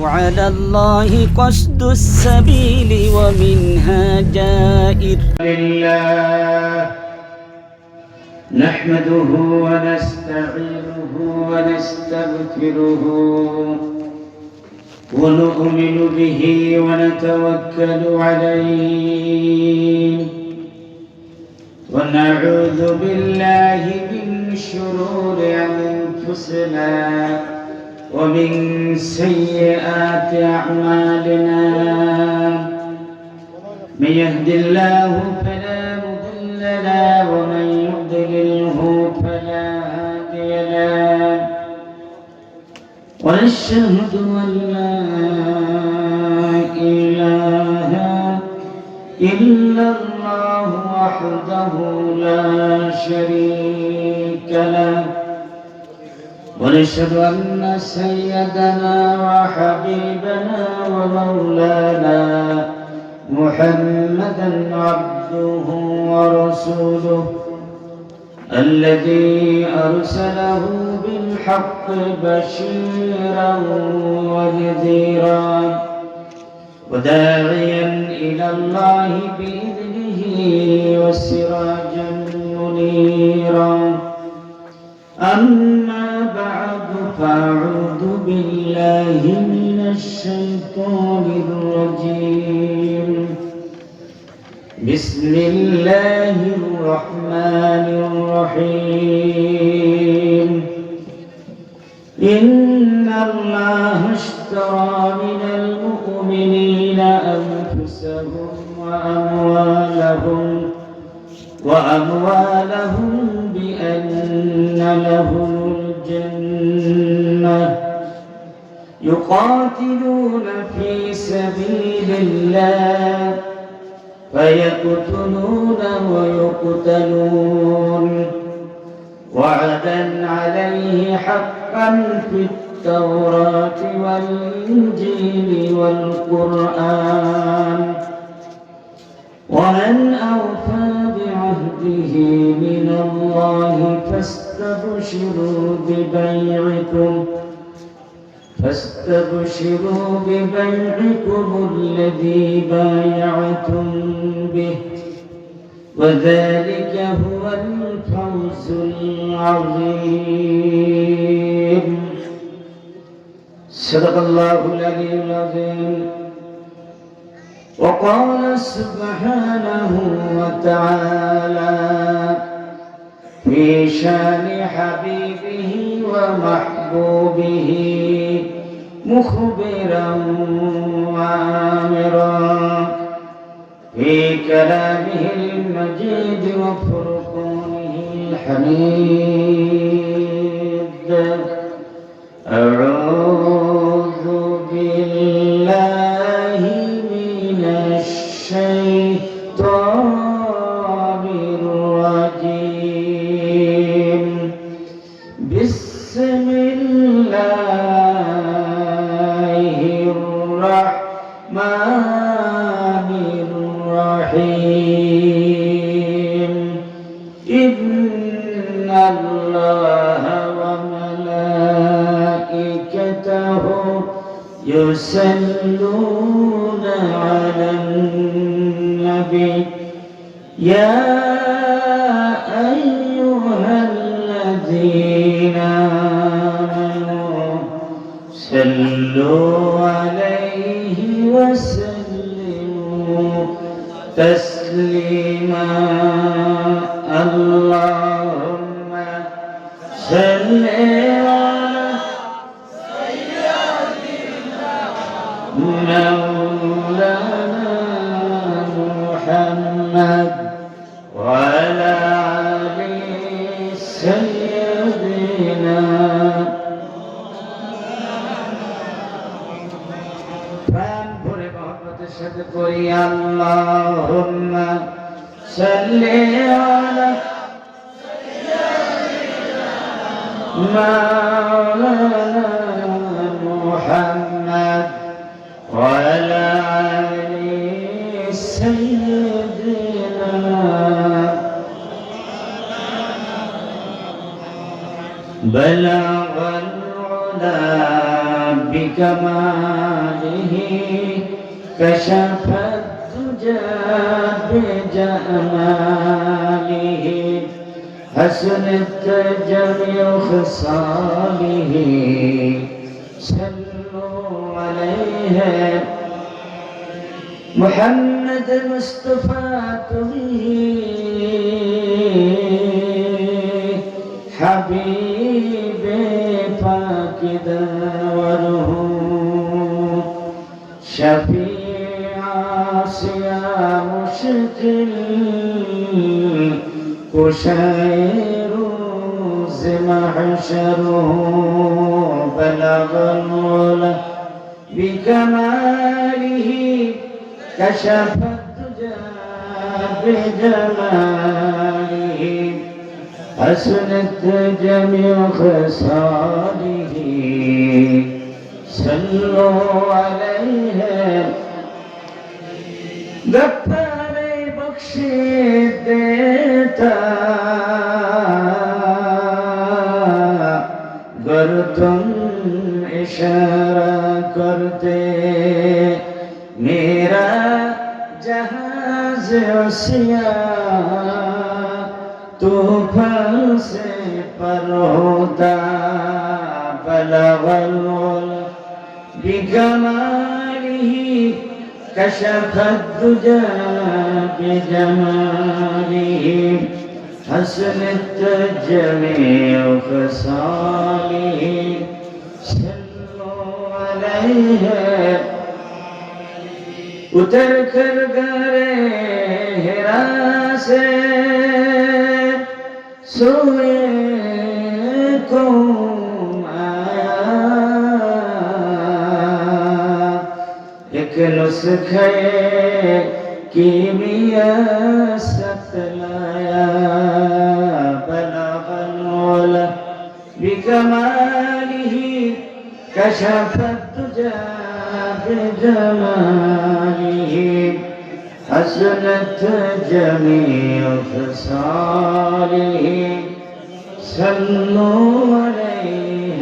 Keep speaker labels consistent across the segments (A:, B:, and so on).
A: وعلى الله قصد السبيل ومنها جائر.
B: لله نحمده ونستعينه ونستغفره ونؤمن به ونتوكل عليه ونعوذ بالله من شرور أنفسنا ومن سيئات أعمالنا من يهد الله فلا مضل له ومن يضلله فلا هادي له ونشهد أن لا إله إلا الله وحده لا شريك له ونشهد أن سيدنا وحبيبنا ومولانا محمدا عبده ورسوله الذي أرسله بالحق بشيرا ونذيرا وداعيا إلى الله بإذنه وسراجا منيرا أما بعد فأعوذ بالله من الشيطان الرجيم بسم الله الرحمن الرحيم إن الله اشترى من المؤمنين أنفسهم وأموالهم بأن لهم الجنة يقاتلون في سبيل الله فيقتلون ويقتلون وعدا عليه حقا في التوراة والإنجيل والقرآن ومن أوفى بعهده من الله فاستبشروا ببيعكم الذي بايعتم به وذلك هو الفوز العظيم. صدق الله العلي العظيم. وقال سبحانه وتعالى في شان حبيبه ومحبوبه مخبرا وآمرا في كلامه المجيد وفرقانه الحميد أعوذ بالله من الشيطان الرجيم بسم الله الرحمن الرحيم إن الله وملائكته يصلون على النبي يا أيها الذين آمنوا صلوا عليه وسلموا تسليما اللهم صل على مولانا محمد وعلى آل سيدنا فانفر محبت شكري اللهم صل على مولانا محمد وعلى آل سيدنا بلغ العلا بكماله كشف الدجى بجماله حسنت جميع خصاله صلوا عليه محمد المصطفى به حبيب پاک داوره شفیع آسیا مشکل کشای روز محشره بلغ العلا بكماله كشف الدجى بجماله حسنت جميع خصاله صلوا عليه غفار بخش دیتا گر تم اشارہ کرتے میرا جہاز عصیا طوفان سے پر ہوتا بلغ العلا بکمالہ کشف الدجى بجمالہ حسنت جميع خصاله صلوا عليه اتر کر گئے ہرا سے سوئے قوم آیا ایک نسخے کیمیا ستلایا بلغ العلا بکمالہ کشف الدجى بجماله حسنت جميع خصاله صلوا عليه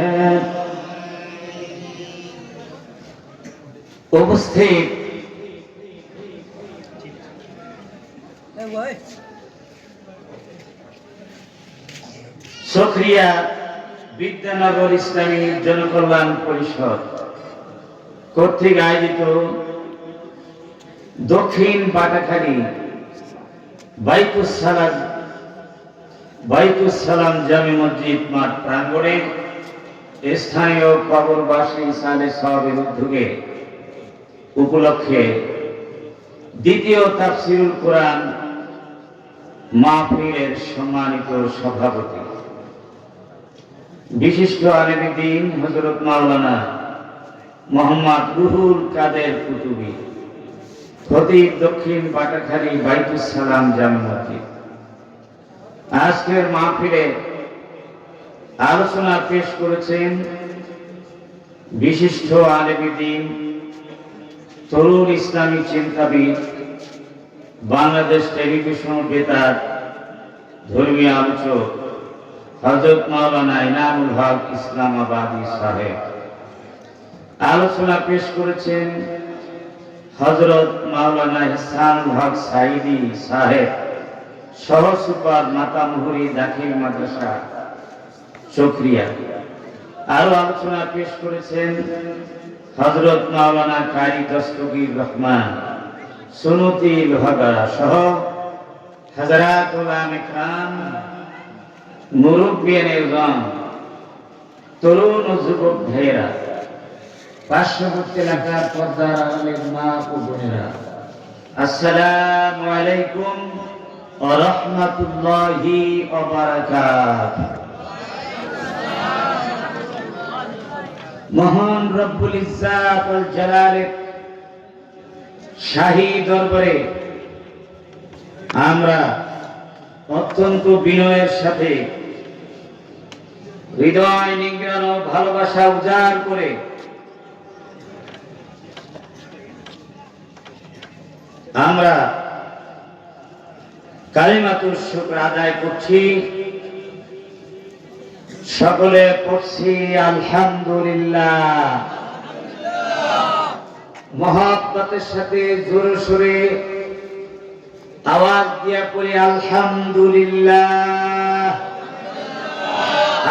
B: উপস্থিত সক্রিয়া বিদ্যানগর ইসলামী জনকল্যাণ পরিষদ কর্তৃক আয়োজিত দক্ষিণ বাটাখালী বাইতুস সালাম জামে মসজিদ মাঠ প্রাঙ্গণে স্থানীয় কবরবাসী সালে সাহাবের উদ্যোগে উপলক্ষে দ্বিতীয় তাফসিরুল কোরআন মাহফিলের সম্মানিত সভাপতি বিশিষ্ট আলেম দ্বীন হযরত মাওলানা মোহাম্মদ রুহুল কাদের কুতুবী খতিব দক্ষিণ বাটাখালী বাইতুস সালাম জামে মসজিদ আজকের মাহফিলে আলোচনা পেশ করেছেন বিশিষ্ট আলেম দ্বীন তরুণ ইসলামী চিন্তাবিদ বাংলাদেশ টেলিভিশন বেতার ধর্মীয় আলোচক হযরত মাওলানা ইনামুল হক ইসলামাবাদী সাহেব। আলোচনা পেশ করেছেন হযরত মাওলানা ইহসানুল হক সাইদি সাহেব, সহ সুপার মাতামহুরি দাখিল মাদ্রাসা চকরিয়া। আরো আলোচনা পেশ করেছেন হযরত মাওলানা কারি দস্তগীর রহমান সুনতি লোহাগাড়া সহ হাজারাত উলামা ইকরাম, মুরব্বিয়ান ইলম, তরুণ ও যুবক ভাইয়েরা, পার্শ্ববর্তী এলাকার পর্দার আলের মা ও বোনেরা, আসসালামু আলাইকুম ওয়া রাহমাতুল্লাহি ওয়া বারাকাতুহু। মহান রব্বুল ইজ্জাত ওয়াল জালালের শাহী দরবারে আমরা অত্যন্ত বিনয়ের সাথে হৃদয় নিংড়ানো ভালোবাসা উজাড় করে আমরা কালিমাতুশ শুকর আদায় করছি। সকলে পড়ছি আলহামদুলিল্লাহ। মহব্বতের সাথে জোরে সোরে আওয়াজ দিয়া পড়ি আলহামদুলিল্লাহ।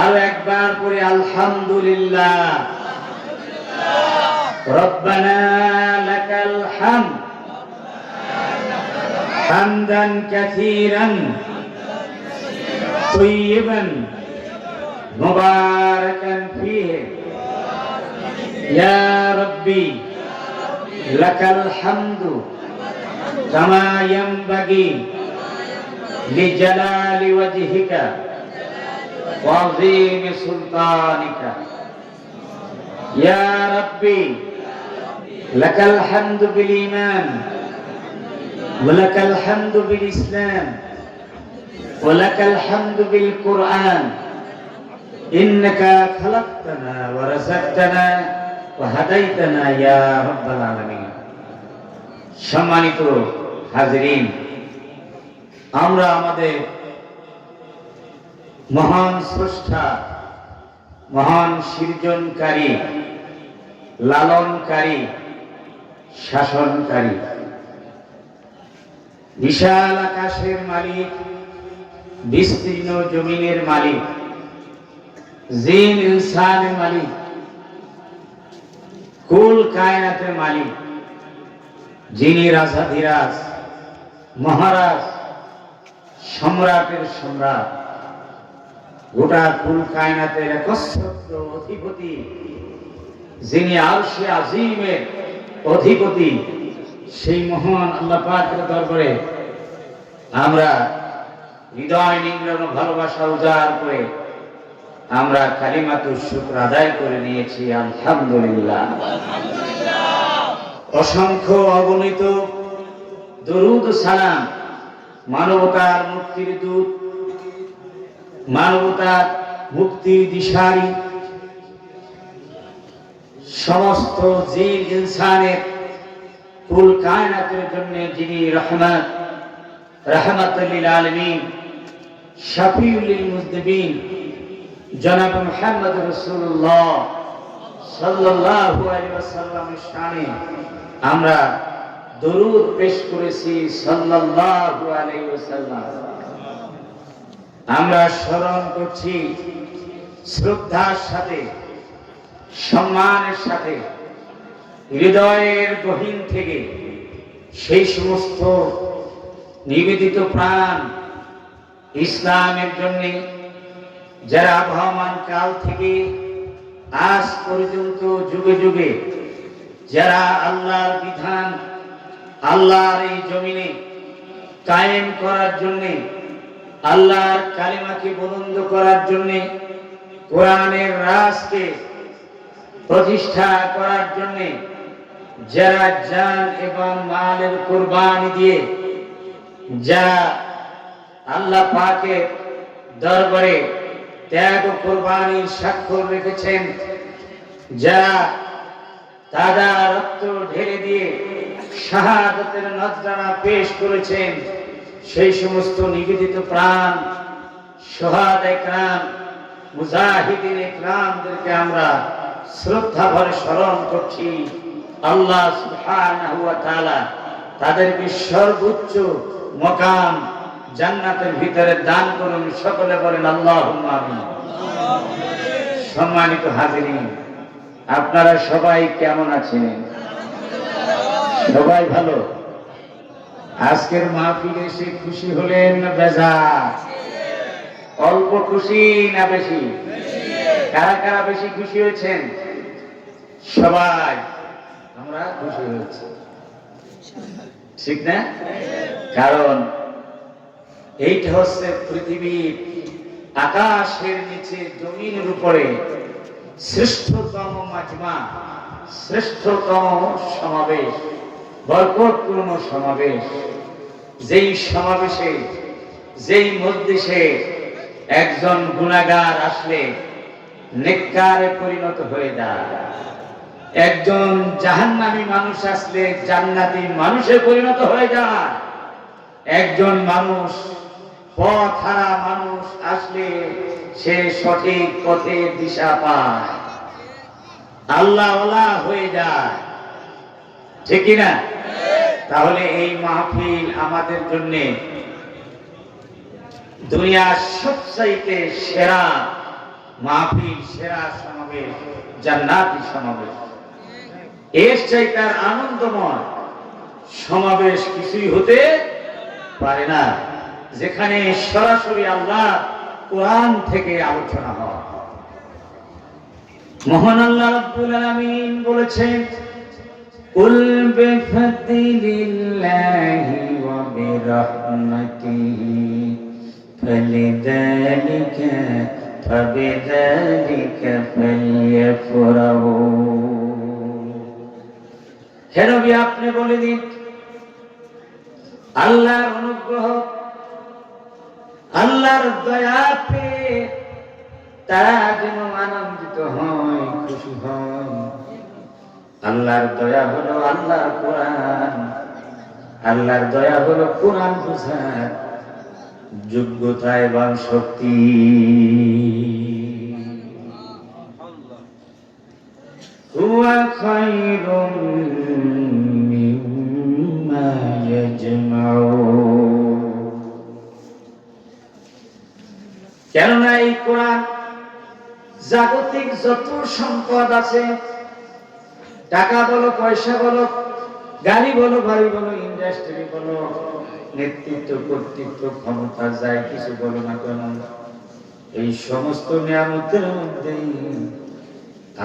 B: আর একবার পড়ি আলহামদুলিল্লাহ। রব্বানা লাকাল হামদ হামদান কাসীরান তাইয়িবান মুবারাকান ফীহি ইয়া রাব্বি লাকাল হামদু কামা ইয়ানবাগি লিজালালি ওয়াজহিকা ওয়া আযীমি সুলতানিকা ইয়া রাব্বি লাকাল হামদু বিল ঈমান ওয়া লাকাল হামদু বিল ইসলাম ওয়া লাকাল হামদু বিল কুরআন ইন্নাকা খালাকতানা ওয়া রাযাকতানা ওয়া হাদাইতানা ইয়া রাব্বাল আলামিন। সম্মানিত হাজিরিন, আমরা আমাদের মহান স্রষ্টা, মহান সৃজনকারী, লালনকারী, শাসনকারী, বিশাল আকাশের মালিক, বিস্তীর্ণ জমিনের মালিক, জিন ইনসানের মালিক, কুল কায়নাতের মালিক, যিনি রাজাধিরাজ, মহারাজ, সম্রাটের সম্রাট, গোটা কুল কায়নাতের একচ্ছত্র অধিপতি, যিনি আরশে আজিমের অধিপতি, সেই মহান আল্লাহ পাকের দরবারে আমরা হৃদয় নিংড়ানো ভালোবাসা উজাড় করে আমরা কালিমাতুশ শুকর আদায় করে নিয়েছি আলহামদুলিল্লাহ। অসংখ্য অগণিত দরুদ সালাম মানবতার মুক্তির দূত, মানবতার মুক্তির দিশারি, সমস্ত জিন ইনসানের কুল কায়নাতের জন্য যিনি রহমত, রাহমাতুল লিল আলামিন, শাফিউল লিল মুযনিবিন জনাব মুহাম্মদ রাসূলুল্লাহ সাল্লাল্লাহু আলাইহি ওয়াসাল্লামের শানে আমরা দরুদ পেশ করেছি সাল্লাল্লাহু আলাইহি ওয়াসাল্লাম। আমরা স্মরণ করছি শ্রদ্ধার সাথে, সম্মানের সাথে, হৃদয়ের গহীন থেকে সেই সমস্ত নিবেদিত প্রাণ ইসলামের জন্য যারা আবহমান কাল থেকে আজ পর্যন্ত যুগে যুগে যারা আল্লাহর বিধান, আল্লাহর এই জমিনে কায়েম করার জন্য, আল্লাহর কালিমাকে বুলন্দ করার জন্য, কোরআনের রাজকে প্রতিষ্ঠা করার জন্য যারা জান এবং মালের কুরবানি দিয়ে যারা আল্লাহ পাকের দরবারে ত্যাগ ও কুরবানির স্বাক্ষর রেখেছেন, যারা তাজা রক্ত ঢেলে দিয়ে শাহাদাতের নজরানা পেশ করেছেন, সেই সমস্ত নিবেদিত প্রাণ শুহাদা ইকরাম, মুজাহিদিন ইকরামদেরকে আমরা শ্রদ্ধা ভরে স্মরণ করছি। আল্লাহ সুবহানাহু ওয়া তাআলা তাদেরকে সর্বোচ্চ মকাম জান্নাতের ভিতরে দান করুন। সকলে বলেন আল্লাহুম্মা আমিন। সম্মানিত হাজিরিন, আপনারা সবাই কেমন আছেন? সবাই ভালো? আজকের মাহফিলে এসে খুশি হলেন না বেজার? অল্প খুশি না বেশি? কারা কারা বেশি খুশি হয়েছেন? সবাই আমরা খুশি হয়েছি, ঠিক না? কারণ এইটা হচ্ছে পৃথিবীর আকাশের নিচে জমিনের উপরে শ্রেষ্ঠতম মাজমা, শ্রেষ্ঠতম সমাবেশ, বরকতপূর্ণ সমাবেশ। যেই সমাবেশে, যেই মজলিসে একজন গুনাহগার আসলে নেককারে পরিণত হয়ে যায়, একজন জাহান্নামী মানুষ আসলে জান্নাতি মানুষে পরিণত হয়ে যায়, একজন মানুষ পথ হারা মানুষ আসলে সে সঠিক পথের দিশা পায়, আল্লাহওয়ালা হয়ে যায়। ঠিক না? তাহলে এই মাহফিল আমাদের জন্য দুনিয়ার সবচাইতে সেরা মাহফিল, সেরা সমাবেশ, জান্নাতি সমাবেশ। এর চাইতে আর আনন্দময় সমাবেশ কিছুই হতে পারে না, যেখানে সরাসরি আল্লাহ কোরআন থেকে আলোচনা হয়। মহান আল্লাহ রাব্বুল আলামিন বলেছেন, কুল বিফাদলিল্লাহি ওয়া বিরহমাতিহি ফালিযালিকা ফালিয়াফরাহু। হে নবী, আপনি বলে দিন, আল্লাহর অনুগ্রহ, আল্লাহর দয়া পেয়ে তারা যেন আনন্দিত হয়, খুশি হয়। আল্লাহর দয়া হলো আল্লাহর কোরআন, আল্লাহর দয়া হলো কোরআন বুঝার যোগ্যতা এবং শক্তি। হুয়া খায়রুম মিম্মা ইয়াজমাউন। কেননা এই কোরআন জাগতিক যত সম্পদ আছে, টাকা বলো, পয়সা বলো, গাড়ি বলো, বাড়ি বলো, ইন্ডাস্ট্রি বলো, নেতৃত্ব, কর্তৃত্ব, ক্ষমতা, যাই কিছু বলো না কেন, এই সমস্ত নিয়ামতের মধ্যেই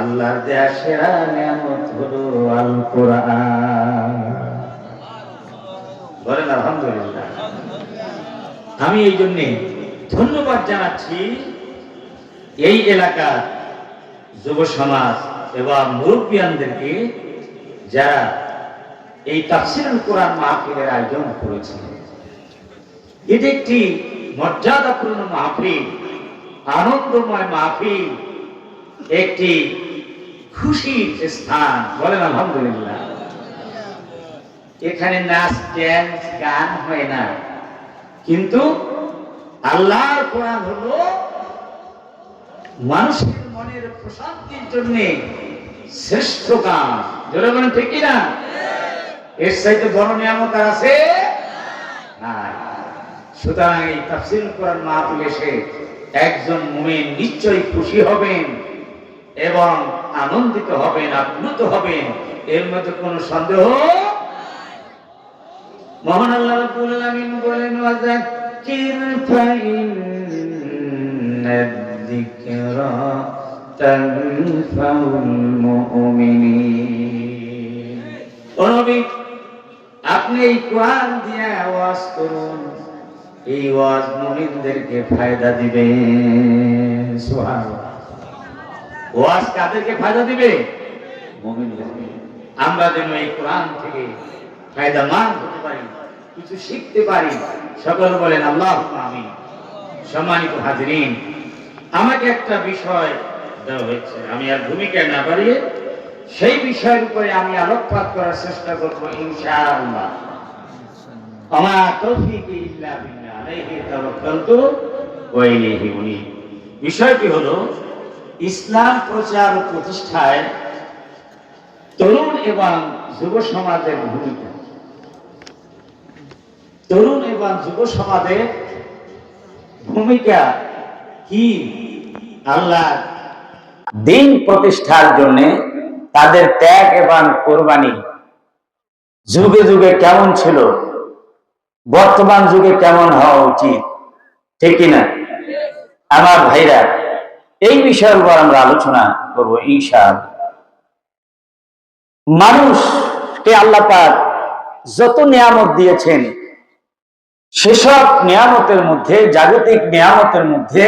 B: আল্লাহর দেয়া সেরা নিয়ামত হলো আল কোরআন। বলেন আলহামদুলিল্লাহ। আমি এই জন্য ধন্যবাদ জানাচ্ছি এই এলাকার যুব সমাজ এবং মুরব্বিয়ানদেরকে, যারা এই তাফসীরুল কোরআন মাহফিলের আয়োজন করেছেন। এটি একটি মর্যাদাপূর্ণ মাহফিল, আনন্দময় মাহফিল, একটি খুশির স্থান। বলেন আলহামদুলিল্লাহ। এখানে নাচ, ড্যান্স, গান হয় না, কিন্তু আল্লাহর কোরআন হলো মানুষের মনের প্রশান্তির জন্য শ্রেষ্ঠ গান। যারা বলেন ঠিক কিনা? এর চাইতে বড় নিয়ামত আছে না। সুতরাং এই তাফসীরুল কোরআন মাহফিলে এসে একজন মুমিন নিশ্চয়ই খুশি হবেন এবং আনন্দিত হবেন, আপ্লুত হবেন, এর মধ্যে কোনো সন্দেহ। মহান আল্লাহ রাব্বুল আলামিন বলেন, ওয়াযাক্কির ফাইন্নায-যিকরা তানফাউল মুমিনিন। ও নবী, আপনি এই কোরআন দিয়ে ওয়াজ করুন, এই ওয়াজ মুমিনদেরকে ফায়দা দিবে। সুবহানাল্লাহ। ওয়াজ কাদেরকে ফায়দা দিবে? মুমিনদেরকে। আমরা যেন এই কোরআন থেকে ফায়দামান হতে পারি, কিছু শিখতে পারি। সকল বলেন আল্লাহুম্মা আমিন। সম্মানিত হাজিরিন, আমাকে একটা বিষয় দেওয়া হয়েছে, আমি আর ভূমিকা না বাড়িয়ে সেই বিষয়ের উপরে আমি আলোকপাত করার চেষ্টা করব ইনশাআল্লাহ। আমা তৌফিক ইল্লা বিল্লাহ, আলাইহি তাওয়াক্কালতু ওয়া ইলাইহি উনীব। বিষয়টি হলো ইসলাম প্রচার ও প্রতিষ্ঠায় তরুণ এবং যুব সমাজের ভূমিকা। তরুণ এবং যুব সমাজের ভূমিকা কি? আল্লাহ দ্বীন প্রতিষ্ঠার জন্য তাদের ত্যাগ এবং কোরবানি যুগে যুগে কেমন ছিল, বর্তমান যুগে কেমন হওয়া উচিত, ঠিক কিনা? আমার ভাইরা, এই বিষয়ের উপর আমরা আলোচনা করব ইনশাআল্লাহ। মানুষকে আল্লাহ পাক যত নিয়ামত দিয়েছেন, সেসব নিয়ামতের মধ্যে, জাগতিক নিয়ামতের মধ্যে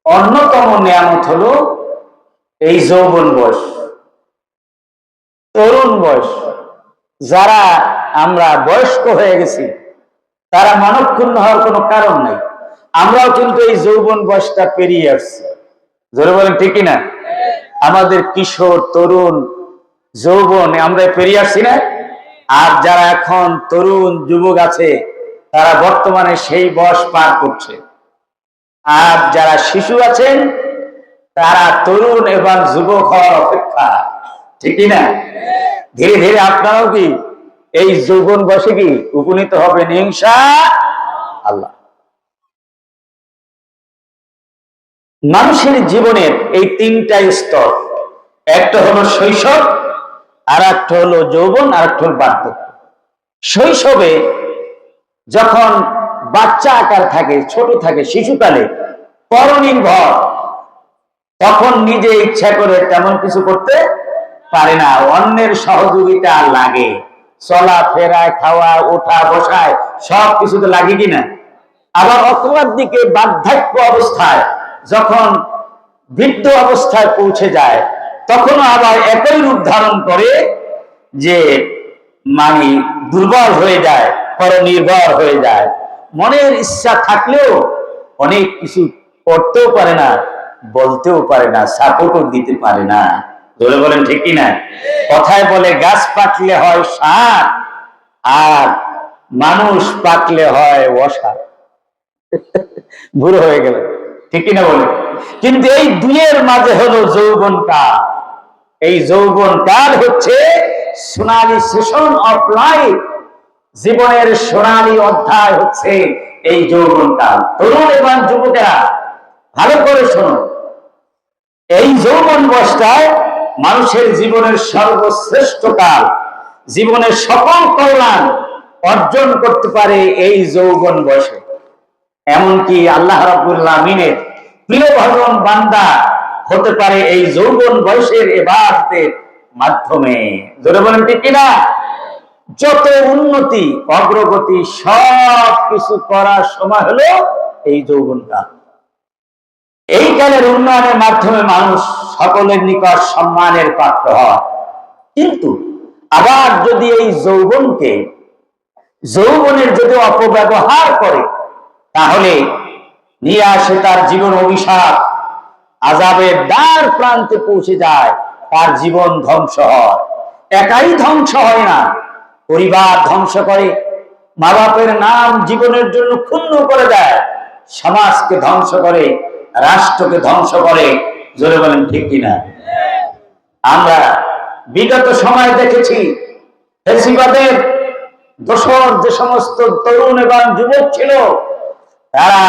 B: অন্যতম নিয়ামত হলো এই যৌবন বয়স, তরুণ বয়স। যারা আমরা বয়স্ক হয়ে গেছি, তারা মনক্ষুণ্ণ হওয়ার কোনো কারণ নাই। আমরাও কিন্তু এই যৌবন বয়সটা পেরিয়ে আসছি। জোরে বলেন ঠিক কিনা? আমাদের কিশোর, তরুণ, যৌবন আমরা পেরিয়ে আসছি না? আর যারা এখন তরুণ যুবক আছে, তারা বর্তমানে সেই বয়স পার করছে। আর যারা শিশু আছেন, তারা তরুণ এবং যুবক হওয়ার অপেক্ষা ঠিক না? ধীরে ধীরে আপনারাও কি এই যৌবন বয়সে কি উপনীত হবেন ইনশাআল্লাহ। মানুষের জীবনের এই তিনটা স্তর, একটা হলো শৈশব, আর একটা হলো যৌবন, আর একটা হলো বার্ধক্য। শৈশবে যখন বাচ্চা আকার থাকে, ছোট থাকে, শিশুকালে পরনির্ভর, তখন নিজে ইচ্ছা করে তেমন কিছু করতে পারে না, অন্যের সহযোগিতা লাগে। চলা ফেরায়, খাওয়া, ওঠা, বসায় সব কিছুতে লাগে কিনা। আবার অপরাধ দিকে বার্ধক্য অবস্থায়, যখন বৃদ্ধ অবস্থায় পৌঁছে যায়, তখন আবার একই রূপ ধারণ করে, যে মানে দুর্বল হয়ে যায়, পরনির্ভর হয়ে যায়। মনের ইচ্ছা থাকলেও অনেক কিছু করতেও পারে না, বলতেও পারে না, সাপোর্টও দিতে পারে না। ধরে বলেন ঠিক কিনা? কথায় বলে গাছ পাকলে হয় সার, আর মানুষ পাকলে হয় অসার। বুড়ো হয়ে গেল, ঠিক কিনা বলে? কিন্তু এই দুইয়ের মাঝে হলো যৌবন কাল। এই যৌবন কাল হচ্ছে সোনালী সেশন অফ লাইফ, জীবনের সোনালী অধ্যায় হচ্ছে এই যৌবন কাল। তরুণ এবং যুবকেরা ভালো করে শোনো, এই যৌবন বয়সটায় মানুষের জীবনের সর্বশ্রেষ্ঠ কাল। জীবনের সকল কল্যাণ অর্জন করতে পারে এই যৌবন বয়সে। এমনকি আল্লাহ রাব্বুল আমিনের প্রিয় ভজন বান্দা হতে পারে এই যৌবন বয়সের ইবাদতের মাধ্যমে। জোরে বলেন ঠিক কিনা? যত উন্নতি, অগ্রগতি সব কিছু করার সময় হলো এই যৌবনকাল। এই কালের উন্নয়নের মাধ্যমে মানুষ সকলের নিকট সম্মানের পাত্র হয়। কিন্তু আবার যদি এই যৌবনের যদি অপব্যবহার করে, তাহলে নিয়ে আসে তার জীবন অভিশাপ, আযাবের দ্বার প্রান্তে পৌঁছে যায়, তার জীবন ধ্বংস হয়। একাই ধ্বংস হয় না, পরিবার ধ্বংস করে, মা বাপের নাম জীবনের জন্য ক্ষুণ্ণ করে দেয়, সমাজকে ধ্বংস করে, রাষ্ট্রকে ধ্বংস করে। জোরে বলেন ঠিক কিনা? আমরা বিগত সময় দেখেছি, ফ্যাসিবাদের দোসর যে সমস্ত তরুণ এবং যুবক ছিল, তারা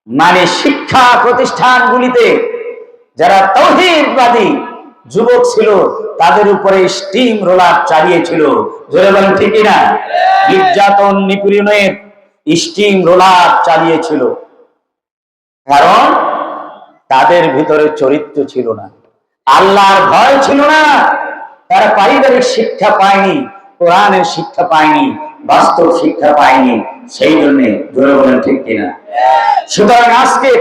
B: মানে শিক্ষা প্রতিষ্ঠানগুলিতে যারা তাওহীদবাদী যুবক ছিল, তাদের উপরে স্টিম রোলার চালিয়েছিল। জোরে বলেন ঠিক কিনা? নির্যাতন, নিপীড়নের স্টিম রোলার চালিয়েছিল, কারণ তাদের ভিতরে চরিত্র ছিল না, আল্লাহর ভয় ছিল না, তারা পারিবারিক শিক্ষা পায়নি, কোরআনের শিক্ষা পায়নি, বাস্তব শিক্ষা পায়নি। সেই জন্য জোরে বলেন ঠিক কিনা? সুতরাং আজকে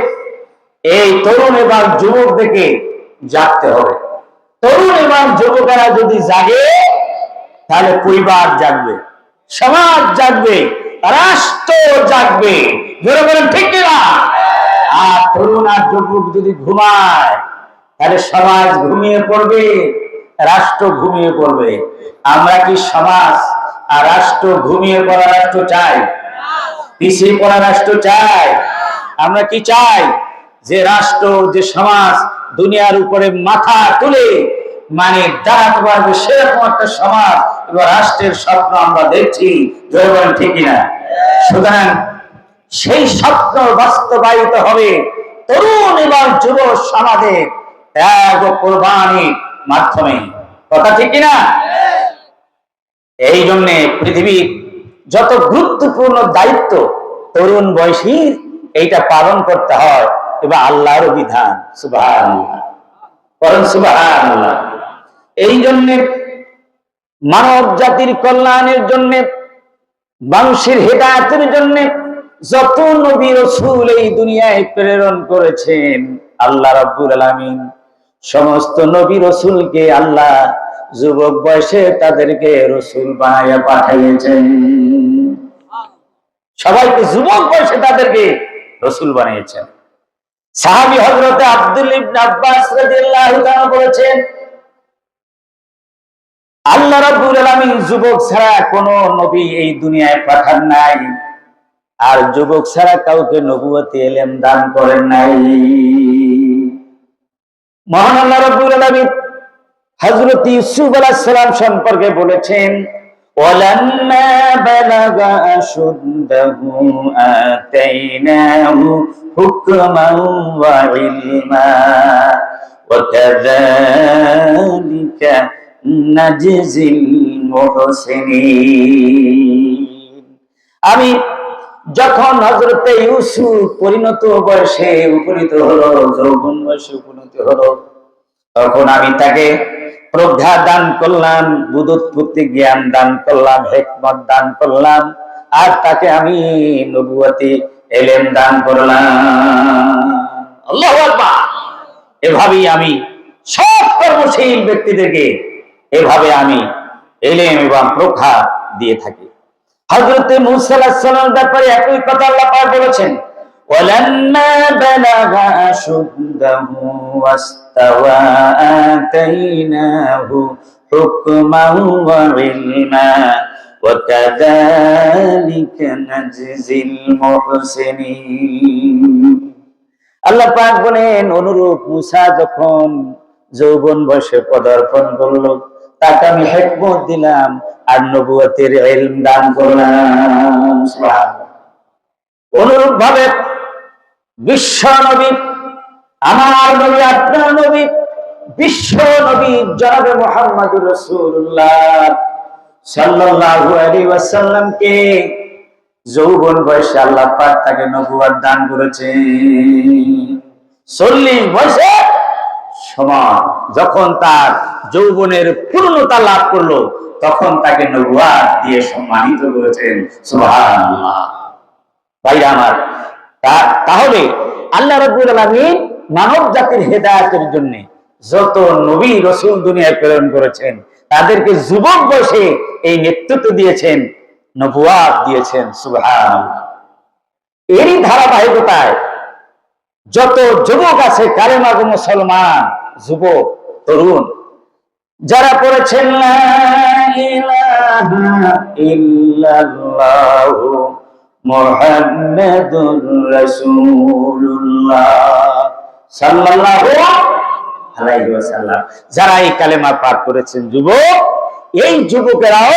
B: এই তরুণ এবং যুবকদেরকে জাগতে হবে। তরুণ এবং যুবকেরা যদি জাগে, তাহলে পরিবার জাগবে, সমাজ জাগবে, রাষ্ট্র জাগবে। জোরে বলেন ঠিক কিনা? আর তরুণ আর যুবক যদি ঘুমায়, তাহলে সমাজ ঘুমিয়ে পড়বে, রাষ্ট্র ঘুমিয়ে পড়বে। আমরা কি সমাজ আর রাষ্ট্র ঘুমিয়ে পড়া রাষ্ট্র চাই? পিছিয়ে পড়া রাষ্ট্র চাই? আমরা কি চাই? যে রাষ্ট্র, যে সমাজ দুনিয়ার উপরে মাথা তুলে মানে দাঁড়াতে পারবে, সেরকম একটা সমাজ এবং রাষ্ট্রের স্বপ্ন আমরা দেখছি। জয় বলেন ঠিক কিনা? সুতরাং সেই স্বপ্ন বাস্তবায়িত হবে তরুণ এবং যুব সমাজের ত্যাগ ও কোরবানির মাধ্যমে। কথা ঠিক কিনা? এই জন্য পৃথিবীর যত গুরুত্বপূর্ণ দায়িত্ব তরুণ বয়সী এইটা পালন করতে হয়, এবং আল্লাহর বিধান। সুবহানাল্লাহ, বলেন সুবহানাল্লাহ। এই জন্য মানব জাতির কল্যাণের জন্য, মানুষের হেদায়েতের জন্য যত নবী রাসূল এই দুনিয়ায় প্রেরণ করেছেন আল্লাহ রাব্বুল আলামিন, সমস্ত নবী রাসূলকে আল্লাহ যুবক বয়সে তাদেরকে রাসূল বানাইয়া পাঠিয়েছেন। সবাইকে যুবক বয়সে তাদেরকে রাসূল বানিয়েছেন। সাহাবী হযরত আব্দুল ইবনে আব্বাস রাদিয়াল্লাহু তাআলা বলেছেন, আল্লাহ রাব্বুল আলামিন যুবক ছাড়া কোন নবী এই দুনিয়ায় পাঠান নাই, আর যুবক ছাড়া কাউকে নবুয়তি ইলম দান করেন নাই। মহান আল্লাহ রাব্বুল আলামিন হযরত ইউসুফ আলাইহিস সালাম সম্পর্কে বলেছেন, ওয়ালাম্মা বালাগা আশুদ্দাহু আতাইনাহু হুকমান ওয়া ইলমা ওয়া কাযালিকা নাজজিল মুহসিনিন। আমি যখন হযরতে ইউসুফ পরিণত বয়সে উপনীত হলো, যৌবন বয়সে উপনীত হলো, তখন আমি তাকে প্রজ্ঞা দান করলাম, বুদ্ধি জ্ঞান দান করলাম, হিকমত দান করলাম, আর তাকে আমি নবুয়তি ইলম দান করলাম। আল্লাহু আকবার। এভাবেই আমি সব কর্মশীল ব্যক্তিদেরকে এভাবে আমি ইলম এবং প্রজ্ঞা দিয়ে থাকি। হযরত মূসা আলাইহিস সালামের ব্যাপারে একই কথা আল্লাহ পাক বলেছেন, ওয়ালাম্মা বালাগা আশুদ্দাহু ওয়াস্তাওয়া আতাইনাহু হুকমান ওয়া ইলমা ওয়া কাযালিকা নাজজিল মুহসিনিন। আল্লাহ পাক বলেন, অনুরূপ মূসা যখন যৌবন বয়সে পদার্পণ করলো, তাকে আমি হিকমত দিলাম আর নবুয়তের ইলম দান করলাম। সুবহানাল্লাহ। অনুরূপ ভাবে বিশ্ব নবী, আমার নবী, আপনার নবী, বিশ্ব নবী জনাবে মুহাম্মদুর রাসূলুল্লাহ সাল্লাল্লাহু আলাইহি ওয়াসাল্লামকে যৌবন বয়সে আল্লাহ পাক তাকে নবুয়ত দান করেছেন। 40 বছর সময় যখন তার যৌবনের পূর্ণতা লাভ করলো, তখন তাকে নবুয়ত দিয়ে সম্মানিত করেছেন। সুবহানাল্লাহ। ভাই আমার, তাহলে আল্লাহ রাব্বুল আলামিন মানব জাতির হেদায়েতের জন্য যত নবী রাসূল দুনিয়ায় প্রেরণ করেছেন, তাদেরকে যুবক বয়সে এই নেতৃত্ব দিয়েছেন, নবুয়ত দিয়েছেন। সুবহানাল্লাহ। এরই ধারাবাহিকতায় যত যুবক আছে, কালেমা গো মুসলমান যুবক তরুণ, যারা পড়েছেন লা ইলাহা ইল্লাল্লাহু মুহাম্মাদুর রাসূলুল্লাহ সাল্লাল্লাহু আলাইহি ওয়াসাল্লাম, যারা এই কালেমা পাঠ করেছেন যুবক, এই যুবকেরাও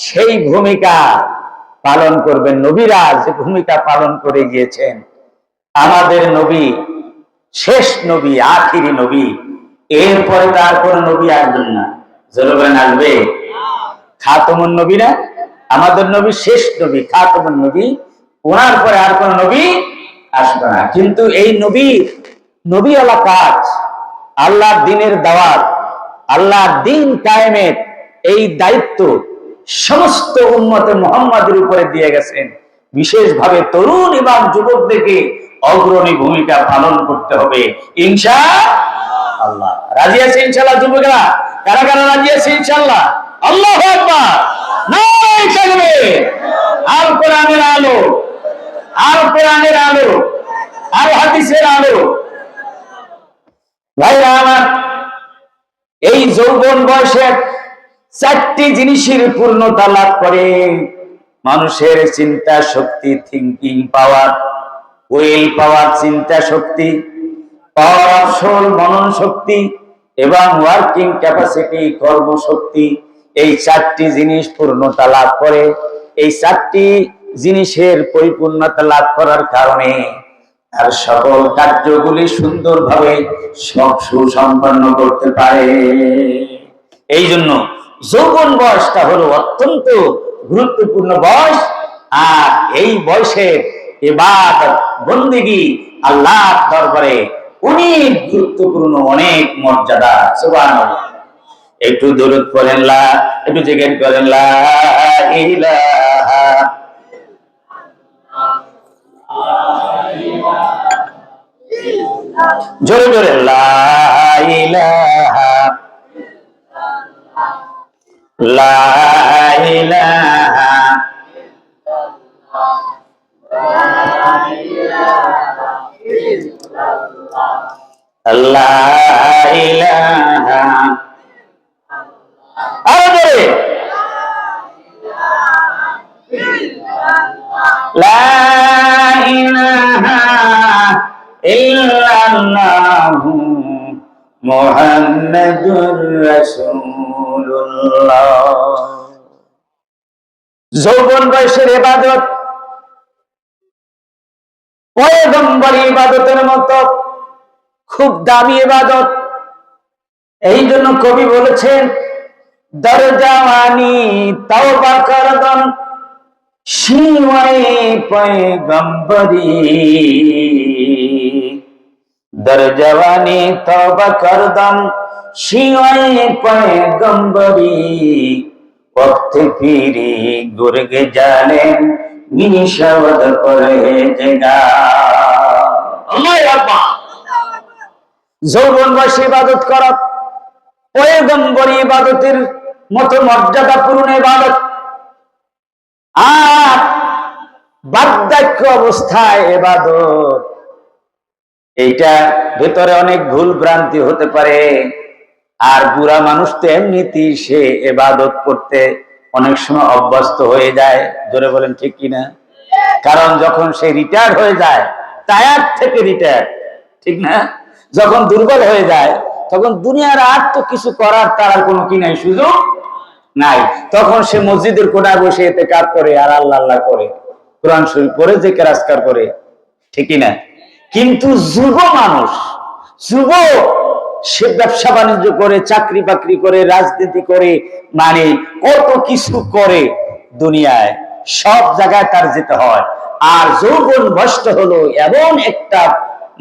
B: সেই ভূমিকা পালন করবেন। নবীরা যে ভূমিকা পালন করে গিয়েছেন, আমাদের নবী শেষ নবী, আখিরি নবী, এরপরে তার কোন নবী আসবেন না। জলবেন আসবে? খাতমুন নবী না, আমাদের নবী শেষ নবী, খাতমুন নবী, ওনার পরে আর কোন নবী আসবে না। কিন্তু এই নবী আলা কাজ, আল্লাহর দ্বীনের দাওয়াত, আল্লাহর দ্বীন কায়েমের এই দায়িত্ব সমস্ত উম্মতে মুহাম্মাদের উপরে দিয়ে গেছেন। বিশেষভাবে তরুণ এবং যুবকদেরকে অগ্রণী ভূমিকা পালন করতে হবে ইনশাআল্লাহ। রাজি আছে ইনশাআল্লাহ যুবকেরা? কারা কারা রাজি আছে ইনশাআল্লাহ? আল্লাহু আকবার। নারে তাকবীর। আল কোরআনের আলো, আল কোরআনের আলো, আল হাদিসের আলো। ভাইরা আমার, এই যৌবন বয়সে 4টি জিনিসের পূর্ণতা লাভ করে মানুষের চিন্তা শক্তি, থিঙ্কিং পাওয়ার, উইল পাওয়ার, চিন্তা শক্তি, পাওয়ার অফ সোল, মনন শক্তি, এবং ওয়ার্কিং ক্যাপাসিটি, কর্মশক্তি। এই 4টি জিনিস পূর্ণতা লাভ করে। এই 4টি জিনিসের পরিপূর্ণতা লাভ করার কারণে আর সকল কার্যগুলি সুন্দরভাবে সব সুসম্পন্ন করতে পারে। এই জন্য যৌবন বয়সটা হলো অত্যন্ত গুরুত্বপূর্ণ বয়স। আর এই বয়সের ইবাদত বন্দেগী আল্লাহর দরবারে অনেক গুরুত্বপূর্ণ, অনেক মর্যাদা। সুবহানাল্লাহ। একটু দরুদ পড়েন, একটু জিকির করেন, লা ইলাহা জোরে জোরে, লা ইলাহা, লা ইলাহা, লা ইলাহা, আরো জোরে, লা ইলাহা ইল্লাল্লাহু মুহাম্মাদুর রাসূলুল্লাহ। যৌবন বয়সের ইবাদত পয়গম্বর ইবাদতের মতো খুব দামি ইবাদত। এই জন্য কবি বলেছেন, দরজাওয়ানি তওবা করদম শিওয়ায়ে পয়গম্বরি, দরজাওয়ানি তওবা করদম শিওয়ায়ে পয়গম্বরি, वक्त पीरी गुर्ग जाने निशावद परहेजगा। যৌবন বয়সে ইবাদত করা পয়গম্বর ইবাদতের মতো মর্যাদাপূর্ণ ইবাদত। আর বার্ধক্য অবস্থায় ইবাদত, এইটা ভেতরে অনেক ভুল ভ্রান্তি হতে পারে। আর বুড়া মানুষ তো এমনিতেই সে ইবাদত করতে অনেক সময় অভ্যস্ত হয়ে যায়। জোরে বলেন ঠিক কিনা? কারণ যখন সে রিটায়ার হয়ে যায়, টায়ার থেকে রিটায়ার, ঠিক না? যখন দুর্বল হয়ে যায়, তখন দুনিয়ার আর তো কিছু করার তার আর কোনো কি নাই, সুযোগ নাই। তখন সে মসজিদের কোণায় বসে এতে কাজ করে আর আল্লাহ আল্লাহ করে, কোরআন শরীফ পড়ে যে কেরাজকার করে, ঠিকই না? কিন্তু যুব মানুষ, যুব, সে ব্যবসা বাণিজ্য করে, চাকরি বাকরি করে, রাজনীতি করে, মানে কত কিছু করে, দুনিয়ায় সব জায়গায় তার যেতে হয়। আর যৌবন ভ্রষ্ট হলো এমন একটা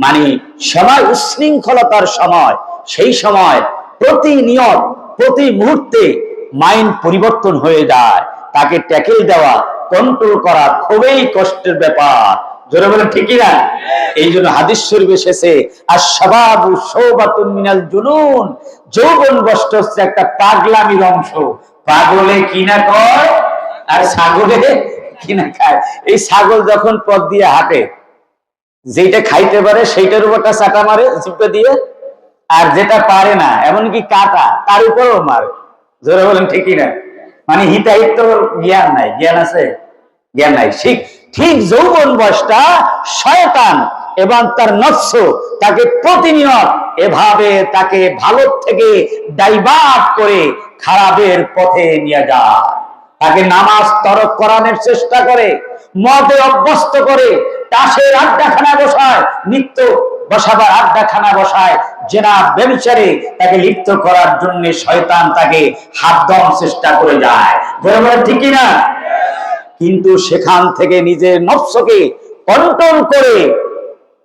B: মানে সময়, উচ্ছৃঙ্খলতার সময়। সেই সময় প্রতিনিয়ত প্রতি মুহূর্তে মাইন্ড পরিবর্তন হয়ে যায়। তাকে ট্যাকেল দেওয়া, কন্ট্রোল করা খুবই কষ্টের ব্যাপার। জোরে বলেন ঠিকই না? এই জন্য হাদিস শরীফে এসেছে, আশ-শাবাবু শাওবাতুন মিনাল জুনুন, যৌবন ভ্রষ্ট হচ্ছে একটা পাগলামির অংশ। পাগলে কি না কয় আর ছাগলে কি না খায়। এই ছাগল যখন পথ দিয়ে হাঁটে, যেটা খাইতে পারে সেইটার উপরটা চাটা মারে জিভে দিয়ে, আর যেটা পারে না, এমনকি কাটা, তার উপরেও মারে। জোরে বলেন ঠিকই না? মানে হিতাহিত জ্ঞান নাই। জ্ঞান আছে? জ্ঞান নাই। ঠিক যৌবন বয়সটা শয়তান এবং তার নফস তাকে প্রতিনিয়ত এভাবে তাকে ভালো থেকে ডাইভার্ট করে খারাপের পথে নিয়ে যায়। তাকে নামাজ তরক করানোর চেষ্টা করে, মদে অভ্যস্ত করে, তাসের আড্ডাখানা বসায়, নিত্য বসাবার আড্ডাখানা বসায়, জেনা ব্যভিচারে তাকে লিপ্ত করার জন্য শয়তান তাকে হাত দেওয়ার চেষ্টা করে যায়। বরাবর ঠিকই না? কিন্তু সেখান থেকে নিজের নফসকে কন্ট্রোল করে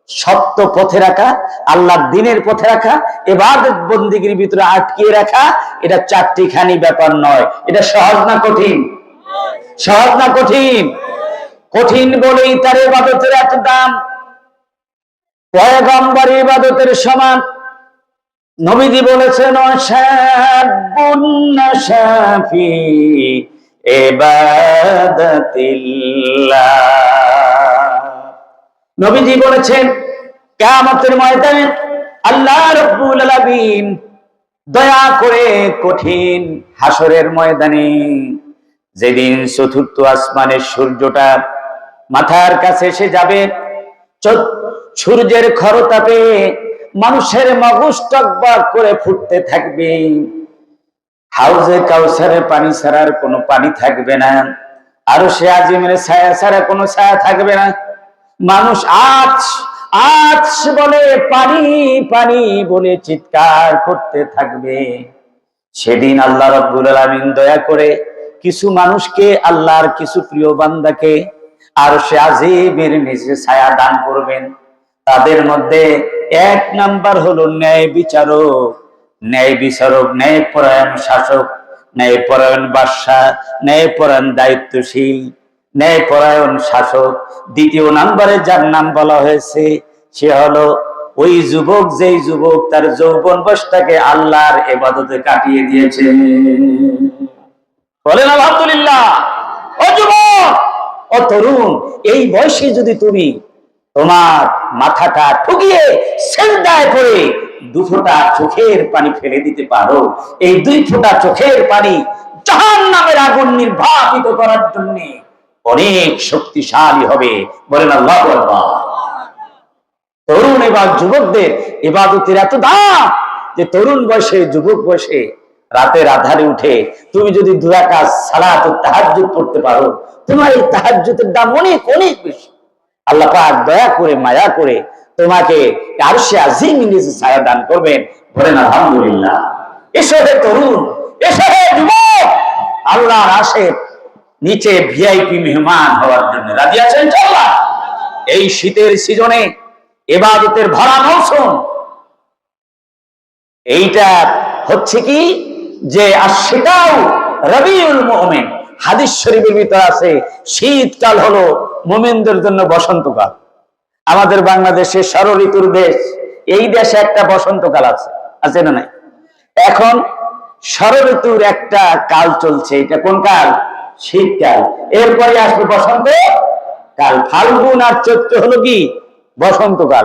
B: সত্য পথে রাখা, আল্লাহর দ্বীনের পথে রাখা, ইবাদত বন্দেগীর ভিতরে আটকিয়ে রাখা, এটা চারটিখানি ব্যাপার নয়। এটা সহজ না কঠিন? সহজ না কঠিন? কঠিন বলেই তার ইবাদতের এত দাম। পয়গম্বর ইবাদতের সমান। নবীজি বলেছেন, শাবুন নাশাফি ইবাদাতিল্লাহ। নবীজি বলেছেন, কিয়ামতের ময়দানে আল্লাহ রাব্বুল আলামিন দয়া করে কঠিন হাসরের ময়দানে, যেদিন চতুর্থ আসমানের সূর্যটা মাথার কাছে এসে যাবে, সূর্যের খরতাপে মানুষের মগজ টকবক করে ফুটতে থাকবে, হাউজে কাউসারের পানি ছাড়ার কোনো পানি থাকবে না, আরশে আজিমের ছায়া ছাড়া কোনো ছায়া থাকবে না। মানুষ আজ আজ বলে পানি পানি বলে চিৎকার করতে থাকবে। সেদিন আল্লাহ রাব্বুল আলামিন দয়া করে কিছু মানুষকে, আল্লাহর কিছু প্রিয় বান্দাকে আরশে আজিমের নিচে ছায়া দান করবেন। তাদের মধ্যে এক নাম্বার হলো ন্যায় বিচারক, ন্যায় বিচারক, ন্যায় পরায়ণ শাসক, ন্যায় পরায়ণ বাদশাহ, ন্যায় পরায়ণ দায়িত্বশীল, ন্যায় পরায়ণ শাসক। দ্বিতীয় নাম্বারে যার নাম বলা হয়েছে, সে হলো ওই যুবক, যেই যুবক তার যৌবন বয়সটাকে আল্লাহর ইবাদতে কাটিয়ে দিয়েছে। বলেন আলহামদুলিল্লাহ। ও যুবক, ও তরুণ, এই বয়সে যদি তুমি তোমার মাথাটা ঠুকিয়ে সিজদায় পড়ে 2 ফোঁটা চোখের পানি ফেলে দিতে পারো, এই 2 ফোঁটা চোখের পানি জাহান্নামের আগুন নির্বাপিত করার জন্য অনেক শক্তিশালী হবে। বলেন আল্লাহু আকবার। তরুণ এবং যুবকদের ইবাদতের এত দাম,
C: যে তরুণ বয়সে, যুবক বয়সে রাতের আধারে উঠে তুমি যদি 2 রাকাত সালাত ও তাহাজ্জুদ পড়তে পারো, তোমার এই তাহাজ্জুদের দাম অনেক অনেক বেশি। আল্লাহ পাক দয়া করে, মায়া করে তোমাকে আরশে আজিম নিচে ছায়া দান করবেন। বলেন আলহামদুলিল্লাহ। এসো হে তরুণ, এসো হে যুবক, আল্লাহর আরশের নিচে ভিআইপি মেহমান হওয়ার জন্য রাজি আছেন ইনশাআল্লাহ? এই শীতের সিজনে ইবাদতের ভরা মৌসুম, এইটা হচ্ছে কি যে আশিতাউ রবিউল মুমিন। হাদিস শরীফের ভিতর আছে শীতকাল হলো মুমিনদের জন্য বসন্তকাল। আমাদের বাংলাদেশে ষড় ঋতুর দেশ, এই দেশে একটা বসন্তকাল আছে, আছে না নাই? এখন ষড় ঋতুর একটা কাল চলছে, এটা কোন কাল? শীতকাল। এরপরে আসবে বসন্ত কাল। ফাল্গুন আর চৈত্র হলো কি বসন্তকাল,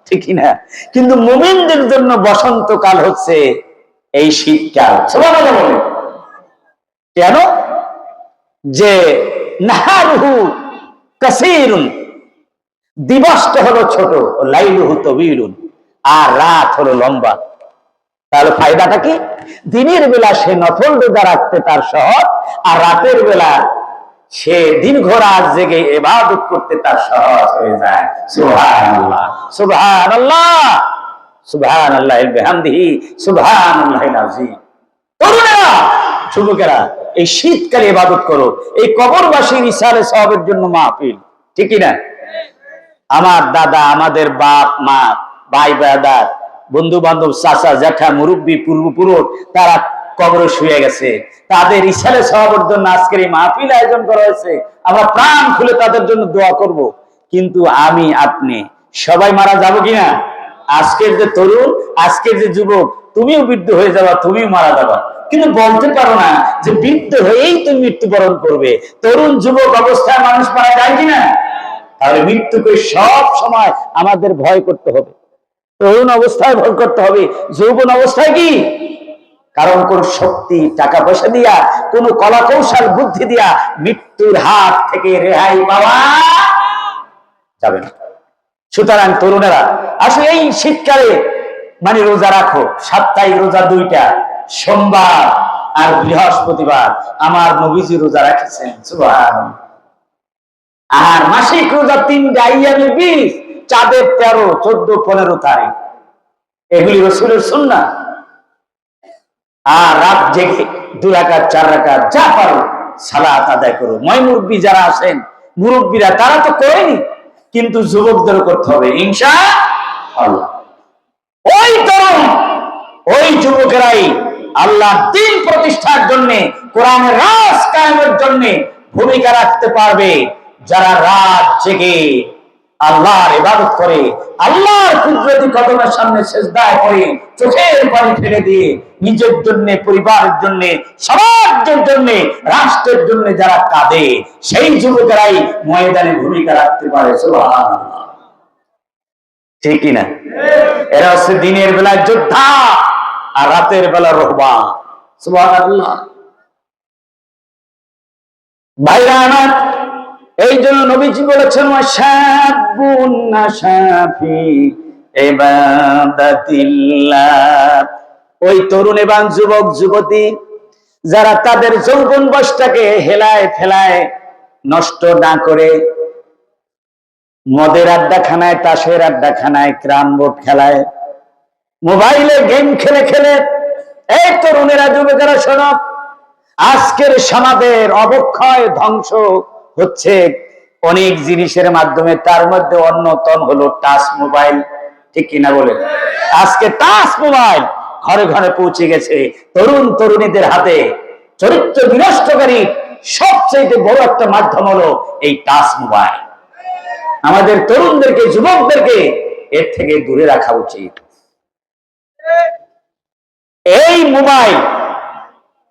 C: ঠিক না? কিন্তু মুমিনদের জন্য বসন্তকাল হচ্ছে এই শীতকাল। সুবহানাল্লাহ বলেন। কেন? যে নাহারুহু কাসীরুন, দিবসটা হলো ছোট, লাইলুহু তাওয়ীলুন, আর রাত হলো লম্বা। তাহলে ফায়দাটা কি? দিনের বেলা সে নফল রোজা রাখতে তার সহজ, আর রাতের বেলা সে দীর্ঘ রাত জেগে ইবাদত করতে তার সহজ হয়ে যায়। সুবহানাল্লাহ, সুবহানাল্লাহ, সুবহানাল্লাহি বিহামদিহি, সুবহানাল্লাহিল আযীম। তরুণেরা, যুবকেরা, এই শীতকালে ইবাদত করো। এই কবরবাসীর ইসালে সওয়াবের জন্য মাহফিল, ঠিক না? আমার দাদা, আমাদের বাপ মা, ভাই ব্রাদার, বন্ধু বান্ধব, চাচা জ্যাঠা, মুরব্বী, পূর্বপুরুষ, তারা কবরে শুয়ে গেছে। তাদের ইসালে সওয়াবের জন্য আজকের এই মাহফিল আয়োজন করা হয়েছে। আমরা প্রাণ খুলে তাদের জন্য দোয়া করব। কিন্তু আমি, আপনি সবাই মারা যাব কিনা? আজকের যে তরুণ, আজকের যে যুবক, তুমিও বৃদ্ধ হয়ে যাবা, তুমিও মারা যাবা, কিন্তু বলতে পারো না যে বৃদ্ধ হয়েই তুমি মৃত্যুবরণ করবে। তরুণ যুবক অবস্থায় মানুষ মারা যায় কিনা? তাহলে মৃত্যুকে সব সময় আমাদের ভয় করতে হবে। তরুণ অবস্থায় ভয় করতে হবে, যৌবন অবস্থায় কি? কারণ কোন শক্তি, টাকা পয়সা দিয়া, কোন কলা কৌশল, বুদ্ধি দিয়া মৃত্যুর হাত থেকে রেহাই পাওয়া যাবে না। সুতরাং তরুণেরা, আসলে এই শীতকালে মানে রোজা রাখো। সাপ্তাহিক রোজা 2টা, সোমবার আর বৃহস্পতিবার। আমার নবীজি রোজা রাখেছেন, সুবহানাল্লাহ। আর মাসিক রোজা 3টা, আইয়ামে 20, চাঁদের 13, 14, 15 তারিখ। এগুলি রাসূলের সুন্নাহ। আর রাত জেগে 2 রাকাত 4 রাকাত যা পারো সালাত আদায় করো। মুরব্বী যারা আছেন, মুরব্বীরা, তারা তো করেনি, কিন্তু যুবকদেরও করতে হবে ইনশাআল্লাহ। ওই তরুণ, ওই যুবকেরাই আল্লাহর দ্বীন প্রতিষ্ঠার জন্য, কোরআনের রাজ কায়েমের জন্য ভূমিকা রাখতে পারবে। যারা রাত জেগে আল্লাহর ইবাদত করে, আল্লাহর কুদরতি কদমের সামনে সিজদায় পড়ে, চোখের পানি ফেলে দিয়ে নিজের জন্য, পরিবারের জন্য, সমাজের জন্য, রাষ্ট্রের জন্য যারা কাঁদে, সেই যুবকেরাই ময়দানে ভূমিকা রাখতে পারে। সুবহানাল্লাহ, ঠিক কিনা? এরা হচ্ছে দিনের বেলা যোদ্ধা আর রাতের বেলা রহবান। সুবহানাল্লাহ। ভাইরা আমার, এই জন্য নবীজি বলেছেন, ওয়াশাবুন নাশাফি ইবাদাতিল্লাহ। ওই তরুণ এবং যুবক যুবতী যারা তাদের যৌবন বয়সটাকে হেলায় ফেলায় নষ্ট না করে মদের আড্ডাখানায়, তাসের আড্ডাখানায়, ক্যারাম বোর্ড খেলায়, মোবাইলে গেম খেলে খেলে, এই তরুণেরা, যুবকেরা শোনো, আজকের সমাজের অবক্ষয়, ধ্বংস হচ্ছে অনেক জিনিসের মাধ্যমে। তার মধ্যে অন্যতম হলো টাচ মোবাইল, ঠিক কিনা বলেন? আজকে টাচ মোবাইল ঘরে ঘরে পৌঁছে গেছে তরুণ তরুণীদের হাতে। চরিত্র বিনষ্টকারী সবচেয়ে বড় একটা মাধ্যম হলো এই টাচ মোবাইল। আমাদের তরুণদেরকে, যুবকদেরকে এর থেকে দূরে রাখা উচিত। এই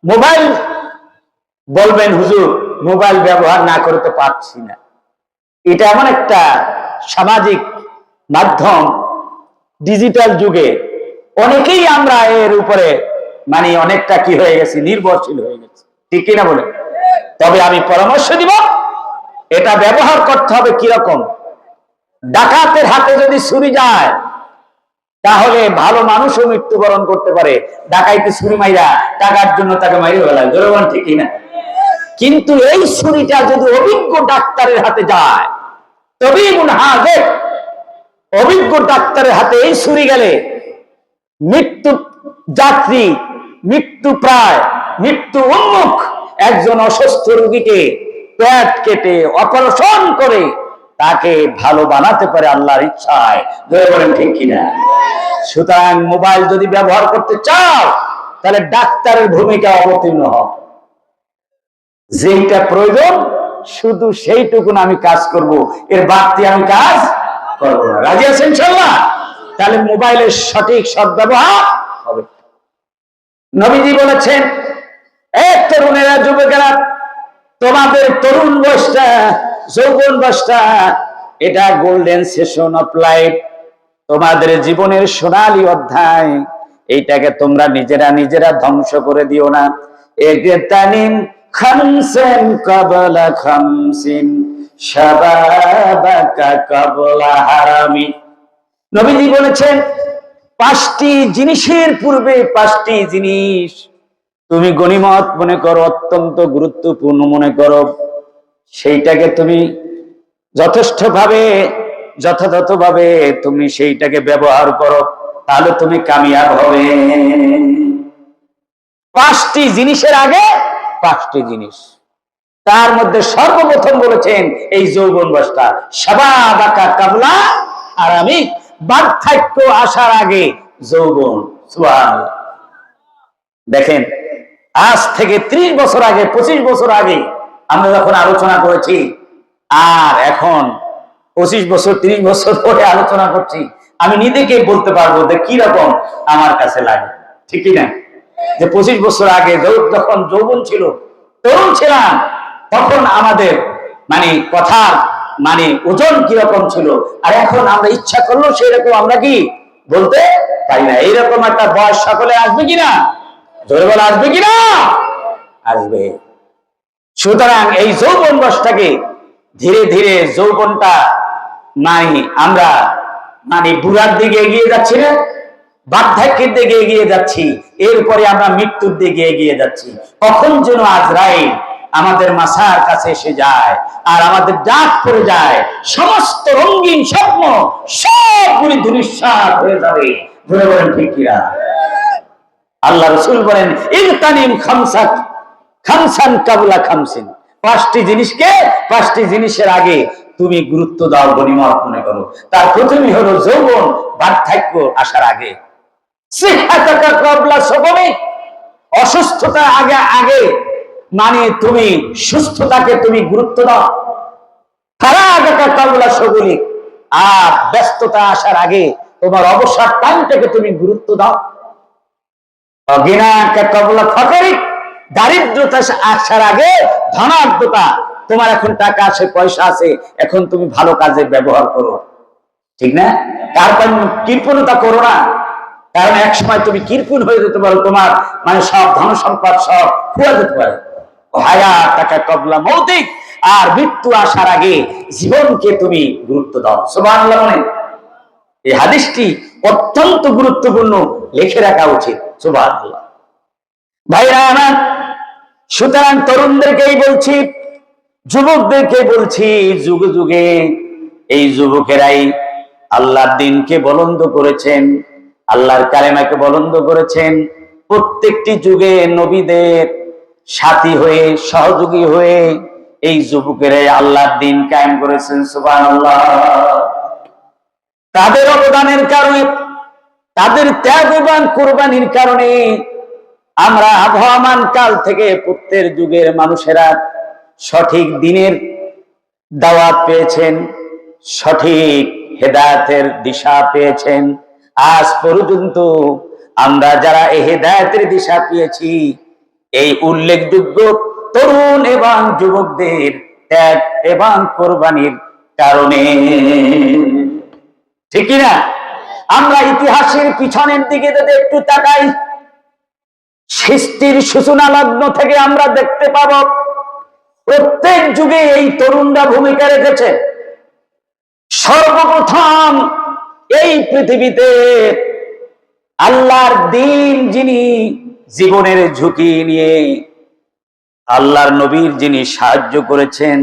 C: মোবাইল বলবেন, হুজুর মোবাইল ব্যবহার না করতে পারছি না। এটা এমন একটা সামাজিক মাধ্যম, ডিজিটাল যুগে অনেকেই আমরা এর উপরে মানে অনেকটা কি হয়ে গেছি, নির্ভরশীল হয়ে গেছি, ঠিক কিনা বলে? তবে আমি পরামর্শ দিব, এটা ব্যবহার করতে হবে কিরকম। ডাকাতের হাতে যদি ছুরি যায়, তাহলে ভালো মানুষও মৃত্যুবরণ করতে পারে। ডাকাইতে ছুরি মাইরা টাকার জন্য তাকে মাইরে ফেলায়, জোরবান ঠিক না? কিন্তু এই ছুরিটা যদি অভিজ্ঞ ডাক্তারের হাতে যায়, তবেই হাজির, অভিজ্ঞ ডাক্তারের হাতে এই ছুরি গেলে মৃত্যু যাত্রী, মৃত্যু প্রায়, মৃত্যু উন্মুখ একজন অসুস্থ রোগীকে পেট কেটে অপারেশন করে তাকে ভালো বানাতে পারে আল্লাহর ইচ্ছায়, বলেন ঠিক কিনা? সুতরাং মোবাইল যদি ব্যবহার করতে চাও তাহলে ডাক্তারের ভূমিকা অবতীর্ণ হও। যেটা প্রয়োজন শুধু সেইটুকু আমি কাজ করব, এর বাড়তি আমি কাজ করব না। রাজি আছেন ইনশাআল্লাহ? তাহলে মোবাইলের সঠিক সদ্ব্যবহার হবে। নবীজি বলেছেন, এক তরুণেরা, যুবকেরা, তোমাদের তরুণ বয়সটা, যৌবন বয়সটা, এটা গোল্ডেন সেশন অফ লাইফ, তোমাদের জীবনের সোনালী অধ্যায়। এইটাকে তোমরা নিজেরা নিজেরা ধ্বংস করে দিও না। এগতানিম খামসান ক্বাবলা খামসিন শাবাবাকা ক্বাবলা হারামি। নবীজি বলেছেন, 5টি জিনিসের পূর্বে 5টি জিনিস তুমি গনিমত মনে করো, অত্যন্ত গুরুত্বপূর্ণ মনে করো, সেইটাকে তুমি যথেষ্টভাবে, যথাযথভাবে তুমি সেইটাকে ব্যবহার করো, তাহলে তুমি কামিয়াব হবে। 5টি জিনিসের আগে 5টি জিনিস, তার মধ্যে সর্বপ্রথম বলেছেন এই যৌবন বয়সটা, শাবাবাকা ক্বাবলা হারামি, বার্ধক্য আসার আগে যৌবন। সুবহানাল্লাহ। দেখেন, আজ থেকে 30 বছর আগে, 25 বছর আগে আমরা যখন আলোচনা করেছি, আর এখন 25 বছর 30 বছর পরে আলোচনা করছি, আমি নিজেকে বলতে পারবো যে কি রকম আমার কাছে লাগে, ঠিক না? যে 25 বছর আগে যখন যৌবন ছিল, তরুণ ছিলাম, তখন আমাদের মানে কথার মানে ওজন কিরকম ছিল, আর এখন আমরা ইচ্ছা করলেও সেই রকম আমরা কি বলতে পারি না। এইরকম একটা বয়স সকলে আসবে কিনা? জোরে বলে আসবে কিনা? আসবে। সুতরাং এই যৌবন বয়সটাকে ধীরে ধীরে যৌবনটা মানে আমরা মানে বুড়ার দিকে এগিয়ে যাচ্ছি না, বার্ধক্যের দিকে এগিয়ে যাচ্ছি, এরপরে আমরা মৃত্যুর দিকে এগিয়ে যাচ্ছি। কখন যেন আজরাইল আমাদের মাথার কাছে এসে যায় আর আমাদের ডাক পড়ে যায়, সমস্ত রঙিন স্বপ্ন সবগুলি ধূলিসাৎ হয়ে যাবে। ধরে বলেন ঠিক কিনা? আল্লাহ রাসূল বলেন, ইগতানিম খামসান ক্বাবলা খামসিন, 5টি জিনিসকে 5টি জিনিসের আগে তুমি গুরুত্ব দাও, গনিমত মনে করো। তার প্রথমই হলো যৌবন, বার্ধক্য আসার আগে। সিহহাতাকা ক্বাবলা সাকামি, অসুস্থতা আগে আগে মানে তুমি সুস্থতাকে তুমি গুরুত্ব দাও। ফারাগাকা ক্বাবলা শুগুলি, আর ব্যস্ততা আসার আগে তোমার অবসর টাইমটাকে তুমি গুরুত্ব দাও। গিনাকা ক্বাবলা ফাকরি, দারিদ্রতা আসার আগে ধনাঢ্যতা, তোমার এখন টাকা আছে, পয়সা আছে, এখন তুমি ভালো কাজে ব্যবহার করো, ঠিক না? তারপর কৃপণতা করো না, কারণ এক সময় তুমি কৃপণ হয়ে যেতে পারো, তোমার মানে সব ধন সম্পদ সব খুয়া যেতে পারে। হায়াতাকা ক্বাবলা মৌতিক, আর মৃত্যু আসার আগে জীবনকে তুমি গুরুত্ব দাও। সুবহানাল্লাহ। মানে এই হাদিসটি অত্যন্ত গুরুত্বপূর্ণ, লিখে রাখা উচিত। সুবহানাল্লাহ। ভাইরা আমার, সুতরাং তরুণদেরকেই বলছি, যুবকদেরকে বলছি, যুগে যুগে এই যুবকেরাই আল্লাহর দ্বীনকে বুলন্দ করেছেন, আল্লাহর কালেমাকে বুলন্দ করেছেন। প্রত্যেকটি যুগে নবীদের সাথী হয়ে, সহযোগী হয়ে এই যুবকেরাই আল্লাহর দ্বীন কায়েম করেছেন। সুবহানাল্লাহ। তাদের অবদানের কারণে, তাদের ত্যাগ এবং কুরবানির কারণে আমরা আবহমান কাল থেকে প্রত্যেক যুগের মানুষেরা সঠিক দ্বীনের দাওয়াত পেয়েছেন, সঠিক হেদায়েতের দিশা পেয়েছেন। আজ পর্যন্ত আমরা যারা এই হেদায়েতের দিশা পেয়েছি, এই উল্লেখযোগ্য তরুণ এবং যুবকদের ত্যাগ এবং কোরবানির কারণে, ঠিক না? আমরা ইতিহাসের পিছনের দিকে যদি একটু তাকাই, সৃষ্টির সূচনা লগ্ন থেকে আমরা দেখতে পাব প্রত্যেক যুগে এই তরুণরা ভূমিকা রেখেছে। সর্বপ্রথম এই পৃথিবীতে আল্লাহর দিন যিনি জীবনের ঝুঁকি নিয়ে আল্লাহর নবীর যিনি সাহায্য করেছেন,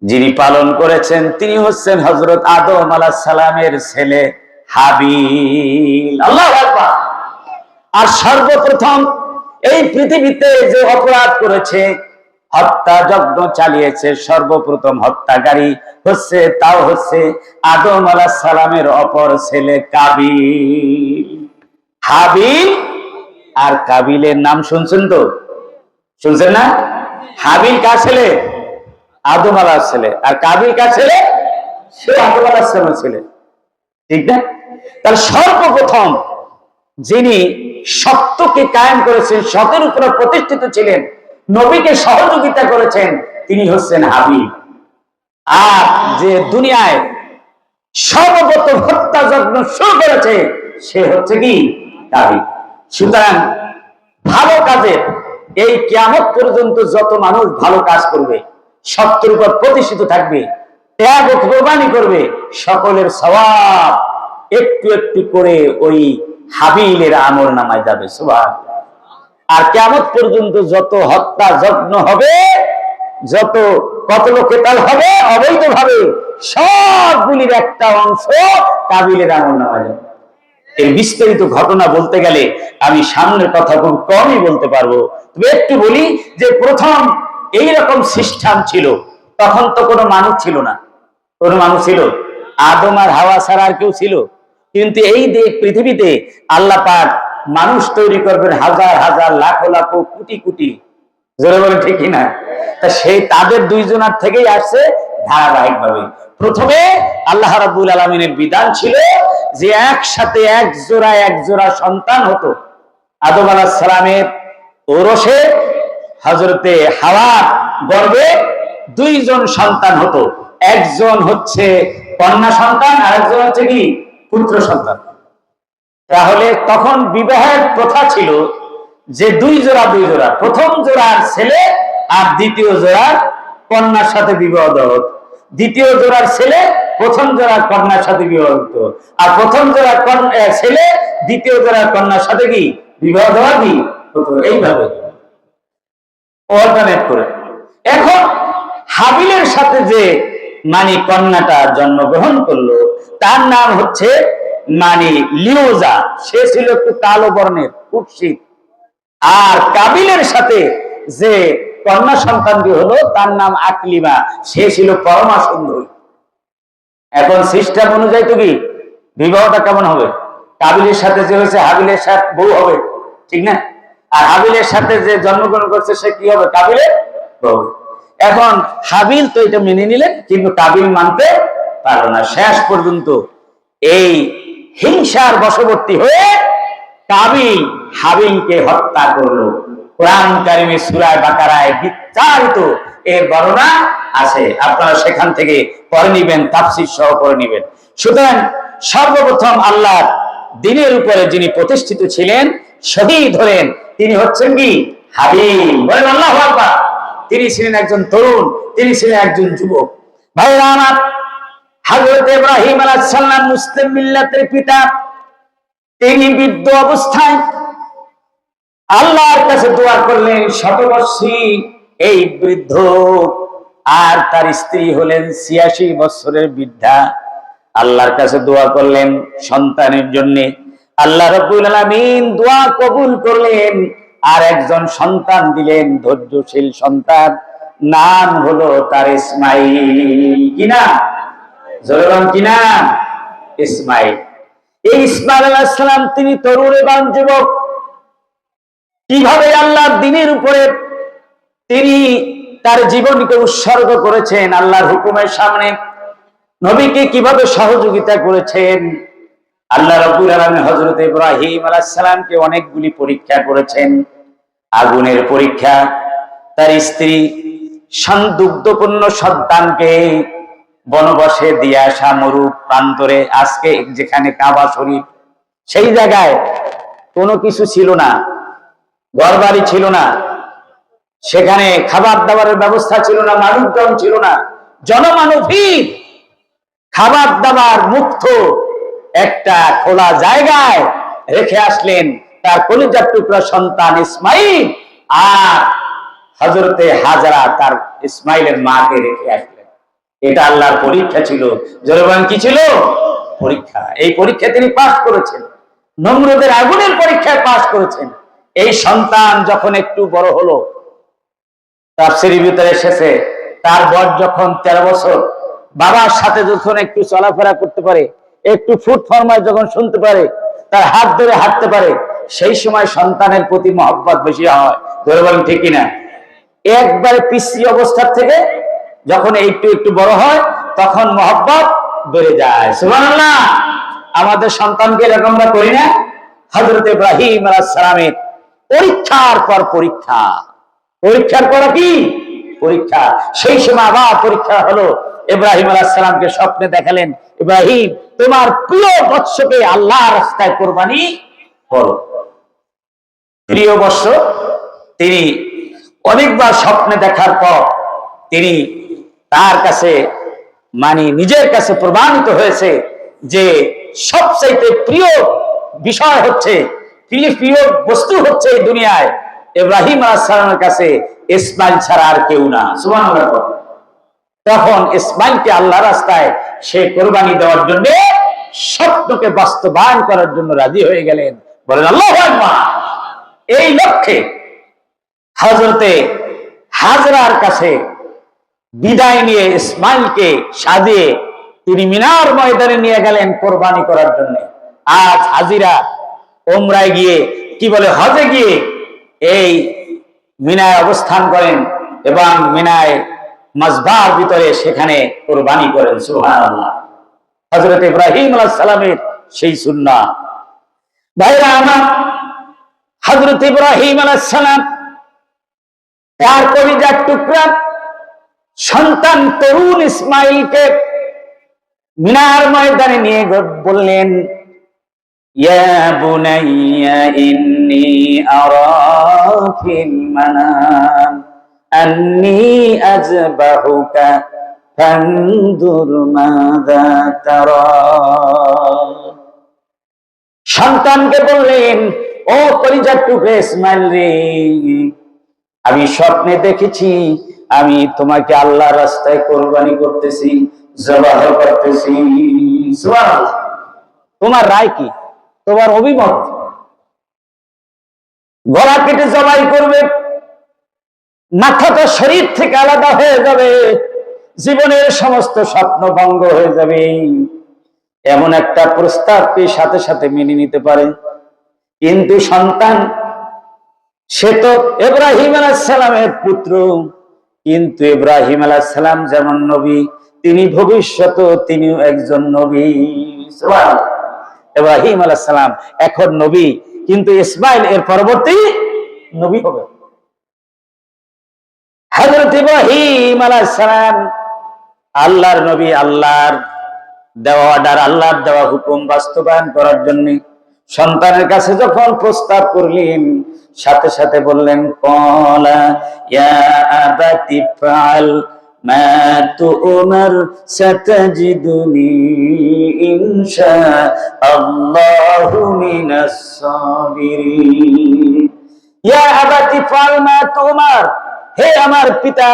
C: যিনি পালন করেছেন, তিনি হচ্ছেন হযরত আদম আলাইহিস সালামের ছেলে হাবিল। আল্লাহু আকবার। আর সর্বপ্রথম এই পৃথিবীতে যে অপরাধ করেছে, হত্যা যজ্ঞ চালিয়েছে, সর্বপ্রথম হত্যাকারী হচ্ছে আদম আলাইহিস সালামের অপর ছেলে কাবিল। হাবিল আর কাবিলের নাম শুনছেন তো? শুনছেন না? হাবিল কার ছেলে? আদম আলাইহিস ছেলে। আর কাবিল কার ছেলে? সে আদম আলাইহিস সালামের ছেলে। ঠিক না? তাহলে সর্বপ্রথম যিনি সত্যকে কায়েম করেছেন, সত্যের উপরে প্রতিষ্ঠিত ছিলেন, নবীকে সহযোগিতা করেছেন, তিনি হচ্ছেন হাবিল। আর যে দুনিয়ায় সর্বপ্রথম হত্যাযজ্ঞ শুরু করেছে, সে হচ্ছে কি? কাবিল। সুতরাং ভালো কাজের এই কিয়ামত পর্যন্ত যত মানুষ ভালো কাজ করবে, সত্যের উপর প্রতিষ্ঠিত থাকবে, ত্যাগ ও কোরবানি করবে, সকলের সওয়াব একটু একটু করে ওই হাবিলের আমল নামায় যাবে। সুবহানাল্লাহ। আর কিয়ামত পর্যন্ত যত হত্যা যজ্ঞ হবে, যত কতল কেতাল হবে অবৈধভাবে, সবগুলির একটা অংশ কাবিলের আমল নামায় যাবে। এই বিস্তারিত ঘটনা বলতে গেলে আমি সামনের কথা খুব কমই বলতে পারবো। তবে একটু বলি যে প্রথম এইরকম সিস্টেম ছিল, তখন তো কোনো মানুষ ছিল না। কোনো মানুষ ছিল? আদম আর হাওয়া ছাড়া আর কেউ ছিল? কিন্তু এই পৃথিবীতে আল্লাহ পাক মানুষ তৈরি করবেন হাজার হাজার, লাখ লাখ, কোটি কোটি। জোরে বলেন ঠিক কিনা? তা সেই তাদের দুইজনার থেকেই আসছে ধারাবাহিক ভাবে। প্রথমে আল্লাহ রাব্বুল আলামিনের বিধান ছিল যে একসাথে এক জোড়া সন্তান হতো। আদম আলাইহিস সালামের ঔরসে হযরতে হাওয়ার গর্ভে দুইজন সন্তান হতো। একজন হচ্ছে কন্যা সন্তান, আর একজন হচ্ছে কি? পুত্র সন্তান। তাহলে তখন বিবাহের প্রথা ছিল যে দুই জোড়া, প্রথম জোড়ার ছেলে আর দ্বিতীয় জোড়ার কন্যার সাথে বিবাহ দেওয়া হতো। দ্বিতীয় জোড়ার ছেলে প্রথম জোড়ার কন্যার সাথে বিবাহ হতো, আর প্রথম জোড়ার ছেলে দ্বিতীয় জোড়ার কন্যার সাথে কি বিবাহ দেওয়া কি হতো, এইভাবে অল্টারনেট করে। এখন হাবিলের সাথে যে কন্যাটা জন্মগ্রহণ করলো, তার নাম হচ্ছে লিওজা। সে ছিল একটু কালো বর্ণের, কুৎসিত। আর কাবিলের সাথে যে কন্যা সন্তানটি হলো, তার নাম আকলিমা। সে ছিল পরমা সুন্দরী। এখন সিস্টেম অনুযায়ী তো কি বিবাহটা কেমন হবে? কাবিলের সাথে যে হয়েছে, হাবিলের সাথে বউ হবে, ঠিক না? আর হাবিলের সাথে যে জন্মগ্রহণ করছে, সে কি হবে? কাবিলের বউ। এখন হাবিল তো এটা মেনে নিলেন, কিন্তু কাবিল মানতে পারল না। শেষ পর্যন্ত এই হিংসার বশবর্তী হয়ে কাবিল হাবিলকে হত্যা করলো। কোরআন কারিমে সূরা বাকারায় বিস্তারিত এর বর্ণনা আছে, আপনারা সেখান থেকে পড়ে নিবেন, তাফসীর সহ পড়ে নিবেন। সুতরাং সর্বপ্রথম আল্লাহর দ্বীনের উপরে যিনি প্রতিষ্ঠিত ছিলেন, শহীদ হলেন, তিনি হচ্ছেন কি? হাবিল। বলেন আল্লাহু আকবার। তিনি ছিলেন একজন তরুণ, তিনি ছিলেন একজন যুবক। ভাইরা আমার, হযরত ইব্রাহিম আলাইহিস সালাম মুসলিম মিল্লাতের পিতা, তিনি বৃদ্ধ অবস্থায় আল্লাহর কাছে দোয়া করলেন, শতবর্ষী এই বৃদ্ধ, আর তার স্ত্রী হলেন ৮৬ বছরের বৃদ্ধা। আল্লাহর কাছে দোয়া করলেন সন্তানের জন্য। আল্লাহ রাব্বুল আলামিন দোয়া কবুল করলেন, আর একজন সন্তান দিলেন, ধৈর্যশীল সন্তান। নাম হলো তার ইসমাইল। কি নাম? জোরে বলেন, কি নাম? ইসমাইল। এই ইসমাইল আলাইহিস সালাম তিনি তরুণ এবং যুবক। কিভাবে আল্লাহর দ্বীনের উপরে তিনি তার জীবনকে উৎসর্গ করেছেন, আল্লাহর হুকুমের সামনে নবীকে কিভাবে সহযোগিতা করেছেন। আল্লাহ রাব্বুল আলামিন হযরত ইব্রাহিম আলাইহিস সালামকে অনেকগুলি পরীক্ষা করেছেন। আগুনের পরীক্ষা, তার স্ত্রী সন্তুগ্ধপূর্ণ সন্তানকে বনবাসে দিয়ে আসা মরু প্রান্তরে, আজকে যেখানে কাবা শরীফ, সেই জায়গায় কোনো কিছু ছিল না, ঘরবাড়ি ছিল না, সেখানে খাবার দাবারের ব্যবস্থা ছিল না, মানুষজন ছিল না, জনমানবহীন, খাবার দাবার মুক্ত একটা খোলা জায়গায় রেখে আসলেন তার কলিজার টুকরা সন্তান ইসমাইল, আর হযরতে হাজরা তার ইসমাইলের মাকে রেখে আসলেন। এটা আল্লাহর পরীক্ষা ছিল। জনগণ কি ছিল? পরীক্ষা। এই পরীক্ষা তিনি পাস করেছেন, নমরুদের আগুনের পরীক্ষায় পাস করেছেন। এই সন্তান যখন একটু বড় হলো, তাফসীরের ভিতরে এসেছে তার বয়স যখন 13 বছর, বাবার সাথে যখন একটু চলাফেরা করতে পারে, একটু ফুট ফরমায় যখন শুনতে পারে, তার হাত ধরে হাঁটতে পারে, সেই সময় সন্তানের প্রতি মহব্বত বেশি হয়। ধরে বলেন ঠিক কিনা? একবারে পিসি অবস্থার থেকে যখন একটু একটু বড় হয় তখন মহব্বত বেড়ে যায়। সুবহানাল্লাহ। আমাদের সন্তানকে এরকম আমরা করি না? হযরত ইব্রাহিম আলাইহিস সালামের পরীক্ষার পর পরীক্ষা, পরীক্ষার পর কি পরীক্ষা, সেই সময় আবার পরীক্ষা হলো। ইব্রাহিম আলাইহিস সালামকে স্বপ্নে দেখালেন, ইব্রাহিম তোমার প্রিয় বৎসকে আল্লাহর রাস্তায় কুরবানি করো। প্রিয় বৎস তিনি অনেকবার স্বপ্নে দেখার পর তিনি তার কাছে নিজের কাছে প্রমাণিত হয়েছে যে সবচাইতে প্রিয় বিষয় হচ্ছে, প্রিয় বস্তু হচ্ছে এই দুনিয়ায় ইব্রাহিম আলাইহিস সালামের কাছে ইসমাইল ছাড়া আর কেউ না। সুবহানাল্লাহ। তখন ইসমাইলকে আল্লাহর রাস্তায় সে কোরবানি দেওয়ার জন্য, স্বপ্নকে বাস্তবায়ন করার জন্য রাজি হয়ে গেলেন। বলেন আল্লাহু আকবার। এই লক্ষ্যে হযরতে হাজরার কাছে বিদায় নিয়ে ইসমাইলকে সাজিয়ে তিনি মিনার ময়দানে নিয়ে গেলেন কোরবানি করার জন্য। আজ হাজিরা উমরায় গিয়ে হজে গিয়ে এই মিনায় অবস্থান করেন এবং মিনায় মাসবার ভিতরে সেখানে কোরবানি করেন। সুবহানাল্লাহ। হযরত ইব্রাহিম আলাইহিস সালামের সেই সুন্নাহ। ভাইরা আমার, হযরত ইব্রাহিম আলাইহিস সালাম তার কলিজার টুকরা সন্তান তরুণ ইসমাইলকে মিনার ময়দানে নিয়ে বললেন, ইয়া বুনাইয়া ইন্নী আরা ফিল মানাম আন্নী আযবাহুকা ফানজুর মাযা তারা। সন্তানকে বললেন, ও কলিজার টুকরা ইসমাইল রে, আমি স্বপ্নে দেখেছি আমি তোমাকে আল্লাহর রাস্তায় কোরবানি করতেছি, জবাহ করতেছি। সুবহানাল্লাহ। তোমার রায় কি? তোমার অভিমত? গলা কেটে জবাই করবে, মাথাটা শরীর থেকে আলাদা হয়ে যাবে, জীবনের সমস্ত স্বপ্ন ভঙ্গ হয়ে যাবে, এমন একটা প্রস্তাবকে সাথে সাথে মেনে নিতে পারে? কিন্তু সন্তান, সে তো ইব্রাহিম আলাইহিস সালামের পুত্র, কিন্তু ইব্রাহিম আলাইহিস সালাম যেমন নবী, তিনি ভবিষ্যতে তিনিও একজন নবী। সুবহানাল্লাহ। ইব্রাহিম আলাইহিস সালাম এখন নবী, কিন্তু ইসমাইল এর পরবর্তী নবী হবে। হযরত ইব্রাহিম আলাইহিস সালাম আল্লাহর নবী, আল্লাহর দেওয়া অর্ডার, আল্লাহর দেওয়া হুকুম বাস্তবায়ন করার জন্য সন্তানের কাছে যখন প্রস্তাব করলেন, সাথে সাথে বললেন, ক্বালা ইয়া আবাতি ফাআল মা তু'মার সাতাজিদুনি ইনশাআল্লাহু মিনাস সাবিরিন। ইয়া আবাতি ফাআল মা তু'মার, হে আমার পিতা,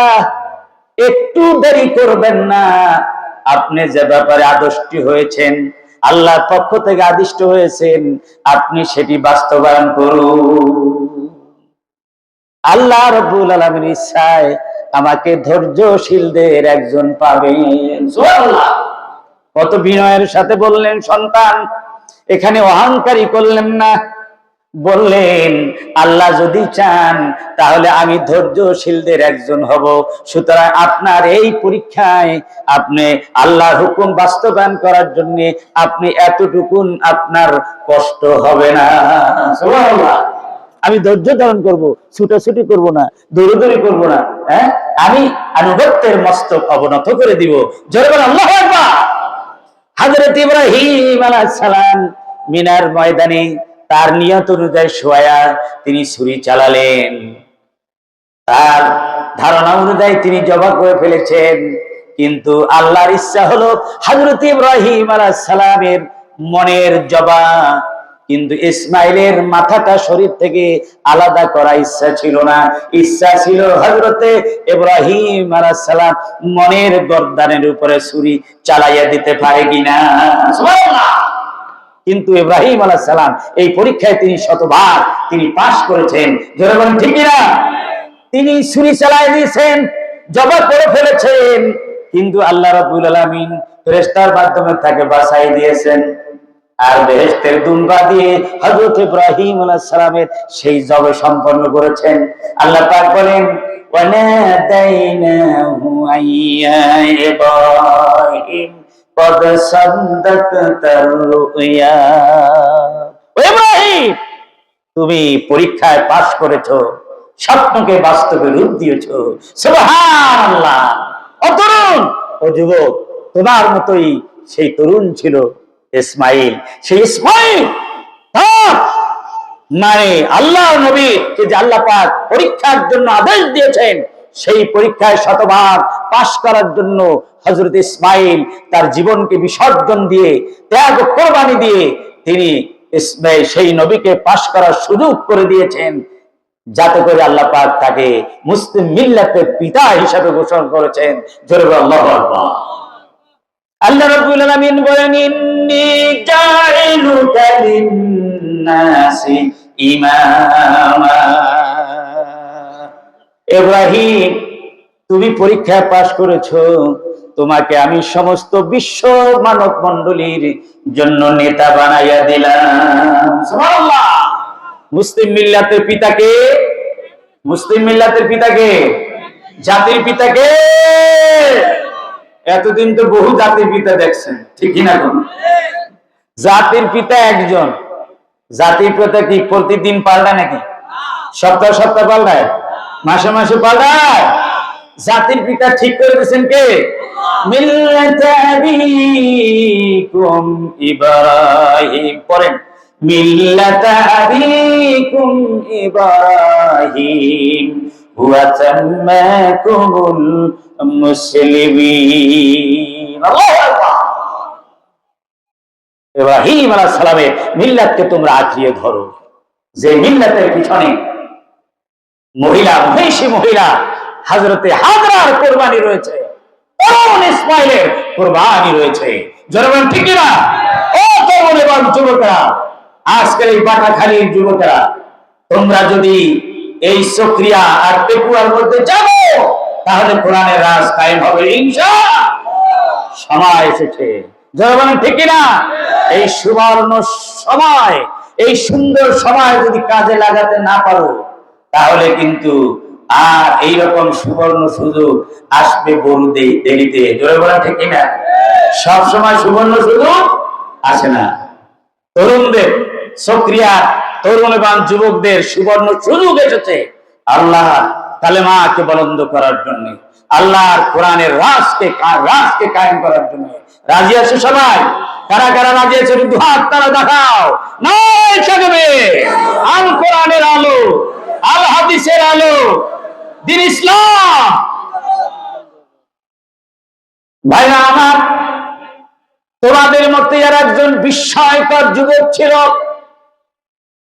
C: একটু দেরি করবেন না, আপনি যে ব্যাপারে আদিষ্ট হয়েছেন, আল্লাহর পক্ষ থেকে আদিষ্ট হয়েছেন, আপনি সেটি বাস্তবায়ন করুন। আল্লাহ রাব্বুল আলামিন ইচ্ছায় আমাকে ধৈর্যশীলদের একজন পাবেন। সুবহানাল্লাহ। কত বিনয়ের সাথে বললেন সন্তান, এখানে অহংকারী করলেন না, বললেন আল্লাহ যদি চান তাহলে আমি ধৈর্যশীলদের একজন হব, সুতরাং আপনার এই পরীক্ষায় আপনি আল্লাহর হুকুম বাস্তবায়ন করার জন্য আপনি এতটুকুন আপনার কষ্ট হবে না। সুবহানাল্লাহ। আমি ধৈর্য ধারণ করবো, ছুটাছুটি করব না, দৌড়াদৌড়ি করব না, আমি আনুগত্যের মস্তক অবনত করে দিব। জোরে বলেন আল্লাহু আকবার। হযরত ইব্রাহিম আলাইহিস সালাম মিনার ময়দানে তার নিয়ত অনুযায়ী শোয়া তিনি ছুরি চালালেন, তার ধারণা অনুযায়ী তিনি জবাই করে ফেলেছেন। কিন্তু আল্লাহর ইচ্ছা হলো হযরত ইব্রাহিম আলাইহিস সালামের মনের জবাই কিন্তু ইসমাইলের মাথাটা শরীর থেকে আলাদা করা ইচ্ছা ছিল না, ইচ্ছা ছিল হযরতে ইব্রাহিম আলাইহিস সালাম মনের গর্দানের উপরে ছুরি চালাইয়া দিতে পারে কিনা। সুবহানাল্লাহ। কিন্তু ইব্রাহিম আলাইহিস সালাম এই পরীক্ষায় তিনি শতবার তিনি পাস করেছেন। জোরে বলেন ঠিক কিনা? তিনি ছুরি চালাই দিয়েছেন, জবাই করে ফেলেছেন, কিন্তু আল্লাহ রাব্বুল আলামিন ফেরেশতার মাধ্যমে তাকে বাঁচাই দিয়েছেন। আর বেহেশতের দুম্বা দিয়ে হযরত ইব্রাহিম আলাইহিস সালামের সেই জবাই সম্পন্ন করেছেন। আল্লাহ পাক বলেন ওয়ানাদাইনাহু আইয়া ইব্রাহিম কদ সাদ্দাকতার রুয়া। ও ইব্রাহিম, তুমি পরীক্ষায় পাস করেছো, স্বপ্নকে বাস্তবে রূপ দিয়েছো। সুবহানাল্লাহ। ও তরুণ, ও যুবক, তোমার মতোই সেই তরুণ ছিল ইসমাইল। সেই ইসমাইল মানে আল্লাহ নবী যে আল্লাহ পাক পরীক্ষার জন্য আদেশ দিয়েছেন, সেই পরীক্ষায় শতভাগ পাস করার জন্য হযরত ইসমাইল তার জীবনকে বিসর্জন দিয়ে, ত্যাগ ও কোরবানি দিয়ে তিনি ইসমাইল সেই নবীকে পাস করার সুযোগ করে দিয়েছেন, যাতে করে আল্লাহ পাক তাকে মুসলিম মিল্লাতের পিতা হিসেবে ঘোষণা করেছেন। জোরে বলো আল্লাহু আকবার। আল্লাহ রাব্বুল আলামিন বলেন ইন্নী জাইলুকা লিন-নাসি ইমামা। ইব্রাহিম, তুমি পরীক্ষায় পাস করেছো, তোমাকে আমি সমস্ত বিশ্ব মানব মণ্ডলীর জন্য নেতা বানাইয়া দিলাম। সুবহানাল্লাহ। মুসলিম মিল্লাতের পিতাকে, মুসলিম মিল্লাতের পিতাকে, জাতির পিতাকে। এতদিন তো বহু জাতির পিতা দেখছেন, ঠিক কিনা? কোন জাতির পিতা একজন। জাতির পিতা কি প্রতিদিন পাল্টায় নাকি? সপ্তাহে সপ্তাহে পাল্টায়? মাসে মাসে পাল্টায়? জাতির পিতা ঠিক করে দিয়েছেন কে? মিল্লাতে আবিকুম ইব্রাহিম। পড়েন মিল্লাতে আবিকুম ইব্রাহিম হুয়া সাম্মাকুমুল মুসলিমিন। আল্লাহু আকবার। ইব্রাহিম আলাইহিস সালামের মিল্লাতকে তোমরা আঁকড়িয়ে ধরো, যে মিল্লাতের পিছনে মহিলা, মহিষী মহিলা হযরতে হাজরার কুরবানি রয়েছে, তরুণ ইসমাইলের কুরবানি রয়েছে। জনগণ ঠিক না? ও তরুণ এবং যুবকেরা, আজকের এই বাটাখালীর যুবকেরা, তোমরা যদি এই সক্রিয়া আর পেকুয়ার মধ্যে যাবো, তাহলে কোরআনের রাজ কায়েম হবে ইনশাআল্লাহ। সময় এসেছে। জনগণ ঠিক না? এই সুবর্ণ সময়, এই সুন্দর সময় যদি কাজে লাগাতে না পারো, তাহলে কিন্তু আর এইরকম সুবর্ণ সুযোগ আসবে বড় দেরিতে। জোরে বলা ঠিক কিনা? সব সময় সুবর্ণ সুযোগ আসে না। তরুণদের, সক্রিয়া তরুণ এবং যুবকদের সুবর্ণ সুযোগ এসেছে আল্লাহ কালেমাকে বুলন্দ করার জন্য, আল্লাহর কোরআনের রাজকে কায়েম করার জন্য। রাজি আছে সবাই? কারা কারা রাজি আছে? দু হাত তারা দেখাও। নয় থাকবে আল কোরআনের আলো, আল হাদিসের আলো, দ্বীন ইসলাম। ভাইরা আমার, তোমাদের মধ্যে আর একজন বিস্ময়কর যুবক ছিল।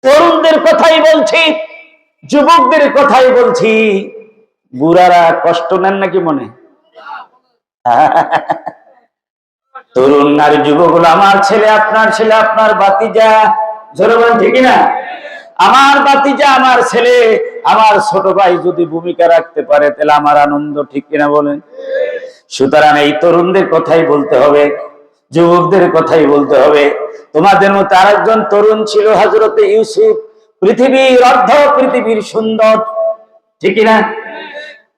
C: তরুণদের কথাই বলছি, যুবকদের কথাই বলছি। বুড়ারা কষ্ট নেন নাকি মনে? তরুণ আর যুবক হলো আমার ছেলে, আপনার ছেলে, আপনার ভাতিজা। জোরে বলেন ঠিক না? আমার ভাতিজা, আমার ছেলে, আমার ছোট ভাই যদি ভূমিকা রাখতে পারে, তাহলে আমার আনন্দ, ঠিক কিনা বলেন? সুতরাং এই তরুণদের কথাই বলতে হবে, যুবকদের কথাই বলতে হবে। তোমাদের মধ্যে আরেকজন তরুণ ছিল হযরতে ইউসুফ। পৃথিবীর অর্ধ পৃথিবীর সুন্দর, ঠিক কিনা?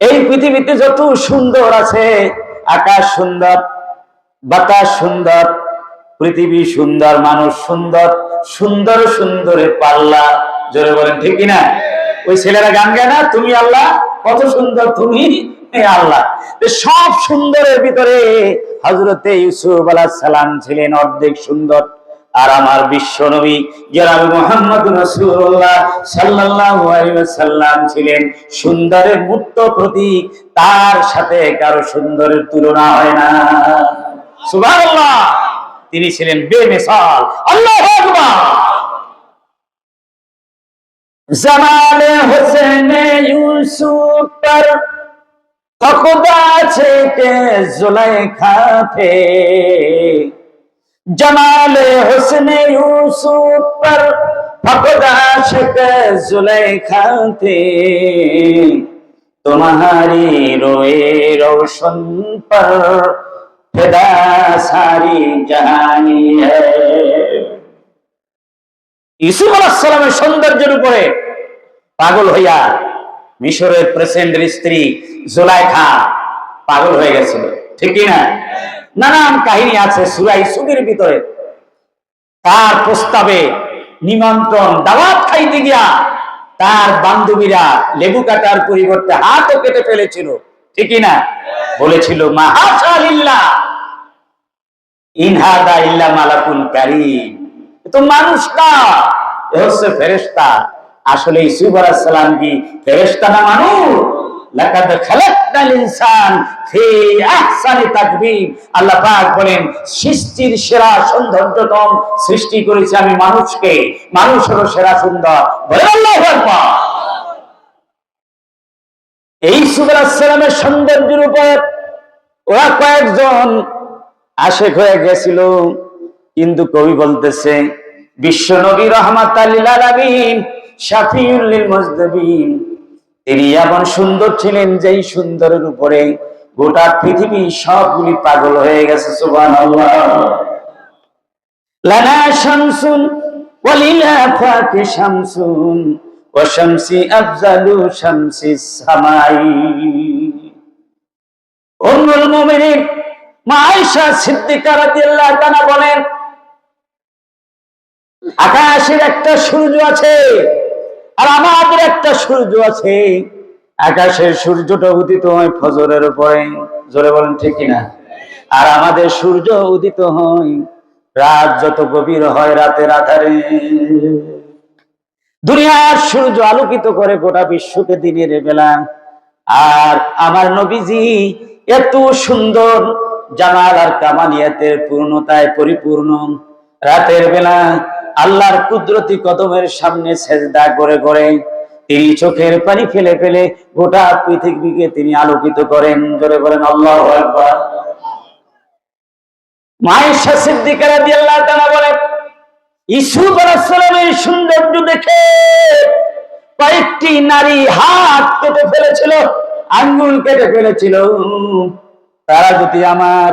C: এই পৃথিবীতে যত সুন্দর আছে, আকাশ সুন্দর, বাতাস সুন্দর, পৃথিবী সুন্দর, মানুষ সুন্দর, সুন্দর সুন্দরের পাল্লা। জোরে বলেন ঠিক কিনা? ওই ছেলেরা গান গায় না, তুমি আল্লাহ কত সুন্দর, তুমি আল্লাহ। সব সুন্দরের ভিতরে হযরতে ইউসুফ আলাইহিস সালাম ছিলেন অর্ধেক সুন্দর। আর আমার বিশ্ব নবী জনাব মুহাম্মদ রাসূলুল্লাহ সাল্লাল্লাহু আলাইহি ওয়াসাল্লাম ছিলেন সুন্দরের মূর্ত প্রতীক। তার সাথে কারো সুন্দরের তুলনা হয় না। সুবহানাল্লাহ। তিনি ছিলেন বেমিসাল। আল্লাহু আকবার। जमाले हुसैन यूसुफ पर फकुदा छे के जुलेखा थे, जमाले हुस्न यूसुफ पर फकुदा छे के जुलेखा थे, तुम्हारी रोए रोशन पर फिदा सारी जहानी है। ইউসুফ আলাইহিস সালামের সৌন্দর্যের উপরে পাগল হইয়া মিশরের প্রেসিডেন্টের স্ত্রী জুলাইখা পাগল হয়ে গেছিল, ঠিক কি না? নানান কাহিনী আছে সূরা ইউসুফের ভিতরে। তার প্রস্তাবে নিমন্ত্রণ দাওয়াত খাইতে গিয়া তার বান্ধবীরা লেবু কাটার পরিবর্তে হাতও কেটে ফেলেছিল, ঠিক কি না? বলেছিল মাহাশা লিল্লাহ ইন হাদা ইল্লা মালাকুন কারীম, তো মানুষ না, এ হচ্ছে ফেরেশতা। আসলে ইউসুফ আলাইহিস সালাম কি ফেরেশতা না মানুষ? লাকাদ খালাকনাল ইনসান ফি আহসানি তাকবীর, আল্লাহ পাক বলেন সৃষ্টির সেরা সৌন্দর্যতম সৃষ্টি করেছি আমি মানুষকে, মানুষ হলো সেরা সুন্দর। বলেন আল্লাহু আকবার। এই ইউসুফ আলাইহিস সালামের সৌন্দর্যের উপর ওরা কয়েকজন আশিক হয়ে গেছিল। কিন্তু কবি বলতেছে বিশ্ব নবী রাহমাতাল লিল আলামিন শাফিউল লিল মুজনিবিন, তিনি এমন সুন্দর ছিলেন যেই সুন্দরের উপরে গোটা পৃথিবী সবগুলি পাগল হয়ে গেছে। সুবহানাল্লাহ। লানা শামসুন ওয়ালিল আফাকি শামসুন ওয়া শামসি আফজালু শামসিস সামাই। উম্মুল মুমিনিন মা আয়েশা সিদ্দিকা রাদিয়াল্লাহু তাআলা বলেন আকাশের একটা সূর্য আছে আর আমাদের একটা সূর্য আছে। আকাশের সূর্যটা উদিত হয় ফজরের পরে, জোরে বলেন ঠিক কিনা? আর আমাদের সূর্য উদিত হয় রাত যত গভীর হয় রাতের আধারে। দুনিয়ার সূর্য আলোকিত করে গোটা বিশ্বকে দিনের বেলা, আর আমার নবীজি এত সুন্দর জামাল আর কামালিয়াতের পূর্ণতায় পরিপূর্ণ রাতের বেলা আল্লাহর কুদরতি কদমের সামনে সেজদা করে করে তিনি চোখের পানি ফেলে ফেলে গোটা পৃথিবীকে তিনি আলোকিত করেন। জোরে বলেন আল্লাহু আকবার। মা আয়েশা সিদ্দিকা রাদিয়াল্লাহু তাআলা বলেন ইউসুফ আলাইহিস সালামের সৌন্দর্য দেখে কয়েকটি নারী হাত কেটে ফেলেছিল, আঙ্গুল কেটে ফেলেছিল। তারা যদি আমার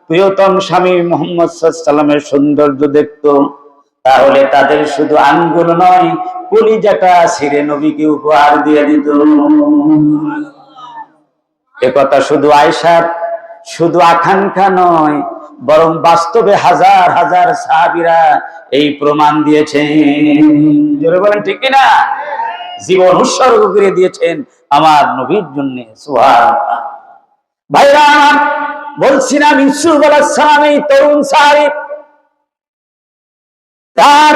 C: প্রিয়তম স্বামী মুহাম্মদ সাল্লাল্লাহু আলাইহি ওয়াসাল্লামের সৌন্দর্য দেখতো তাহলে তাদের শুধু আঙ্গুল নয় কলিজাটা ছিঁড়ে নবীকে উপহার দিয়ে দিত। এ কথা শুধু আয়েশার শুধু আকাঙ্ক্ষা নয়, বরং বাস্তবে হাজার হাজার সাহাবীরা এই প্রমাণ দিয়েছেন। জোরে বলেন ঠিক কিনা? জীবন উৎসর্গ করে দিয়েছেন আমার নবীর জন্য। সুবহানাল্লাহ। ভাইরা বলছিলাম ইউসুফ আলাইহিস সালাম এই তরুণ সাহাবী, তার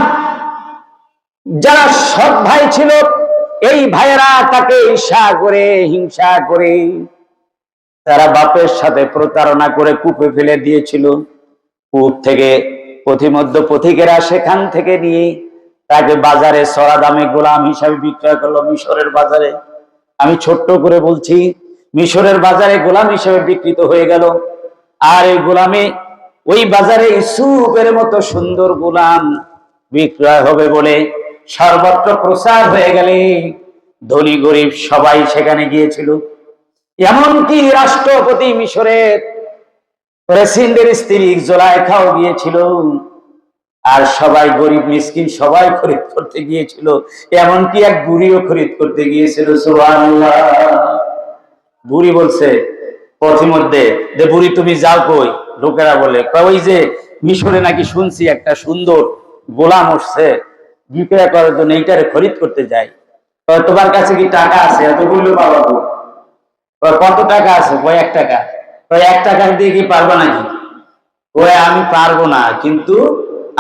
C: যারা সৎ ভাই ছিল এই ভাইয়েরা তাকে ঈর্ষা করে হিংসা করে তারা বাপের সাথে প্রতারণা করে কূপে ফেলে দিয়েছিল। কূপ থেকে পথিমধ্য পথিকেরা সেখান থেকে নিয়ে তাকে বাজারে চড়া দামে গোলাম হিসাবে বিক্রয় করলো মিশরের বাজারে। আমি ছোট্ট করে বলছি, মিশরের বাজারে গোলাম হিসেবে বিক্রিত হয়ে গেল। আর এই গোলামে ওই বাজারে ইউসুফের মতো সুন্দর গোলাম বিক্রয় হবে বলে সর্বত্র প্রচার হয়ে গেলে ধনী গরিব সবাই সেখানে গিয়েছিল। এমনকি রাষ্ট্রপতি মিশরের প্রেসিডেন্টের স্ত্রী জুলাইখাও গিয়েছিল। আর সবাই গরিব মিসকিন সবাই খরিদ করতে গিয়েছিল, এমনকি এক বুড়িও খরিদ করতে গিয়েছিল। সুবহানাল্লাহ। বুড়ি বলছে পথিমধ্যে যে বুড়ি তুমি যাও কই? লোকেরা বলে ওই যে মিশরে নাকি শুনছি একটা সুন্দর গোলাম উঠছে বিক্রয় করার জন্য, এইটারে খরিদ করতে যাই। তোমার কাছে কি টাকা আছে? এত বললো বাবা কত টাকা আছে? কয় 1 টাকা। 1 টাকা দিয়ে কি পারবো নাকি? ওই আমি পারবো না, কিন্তু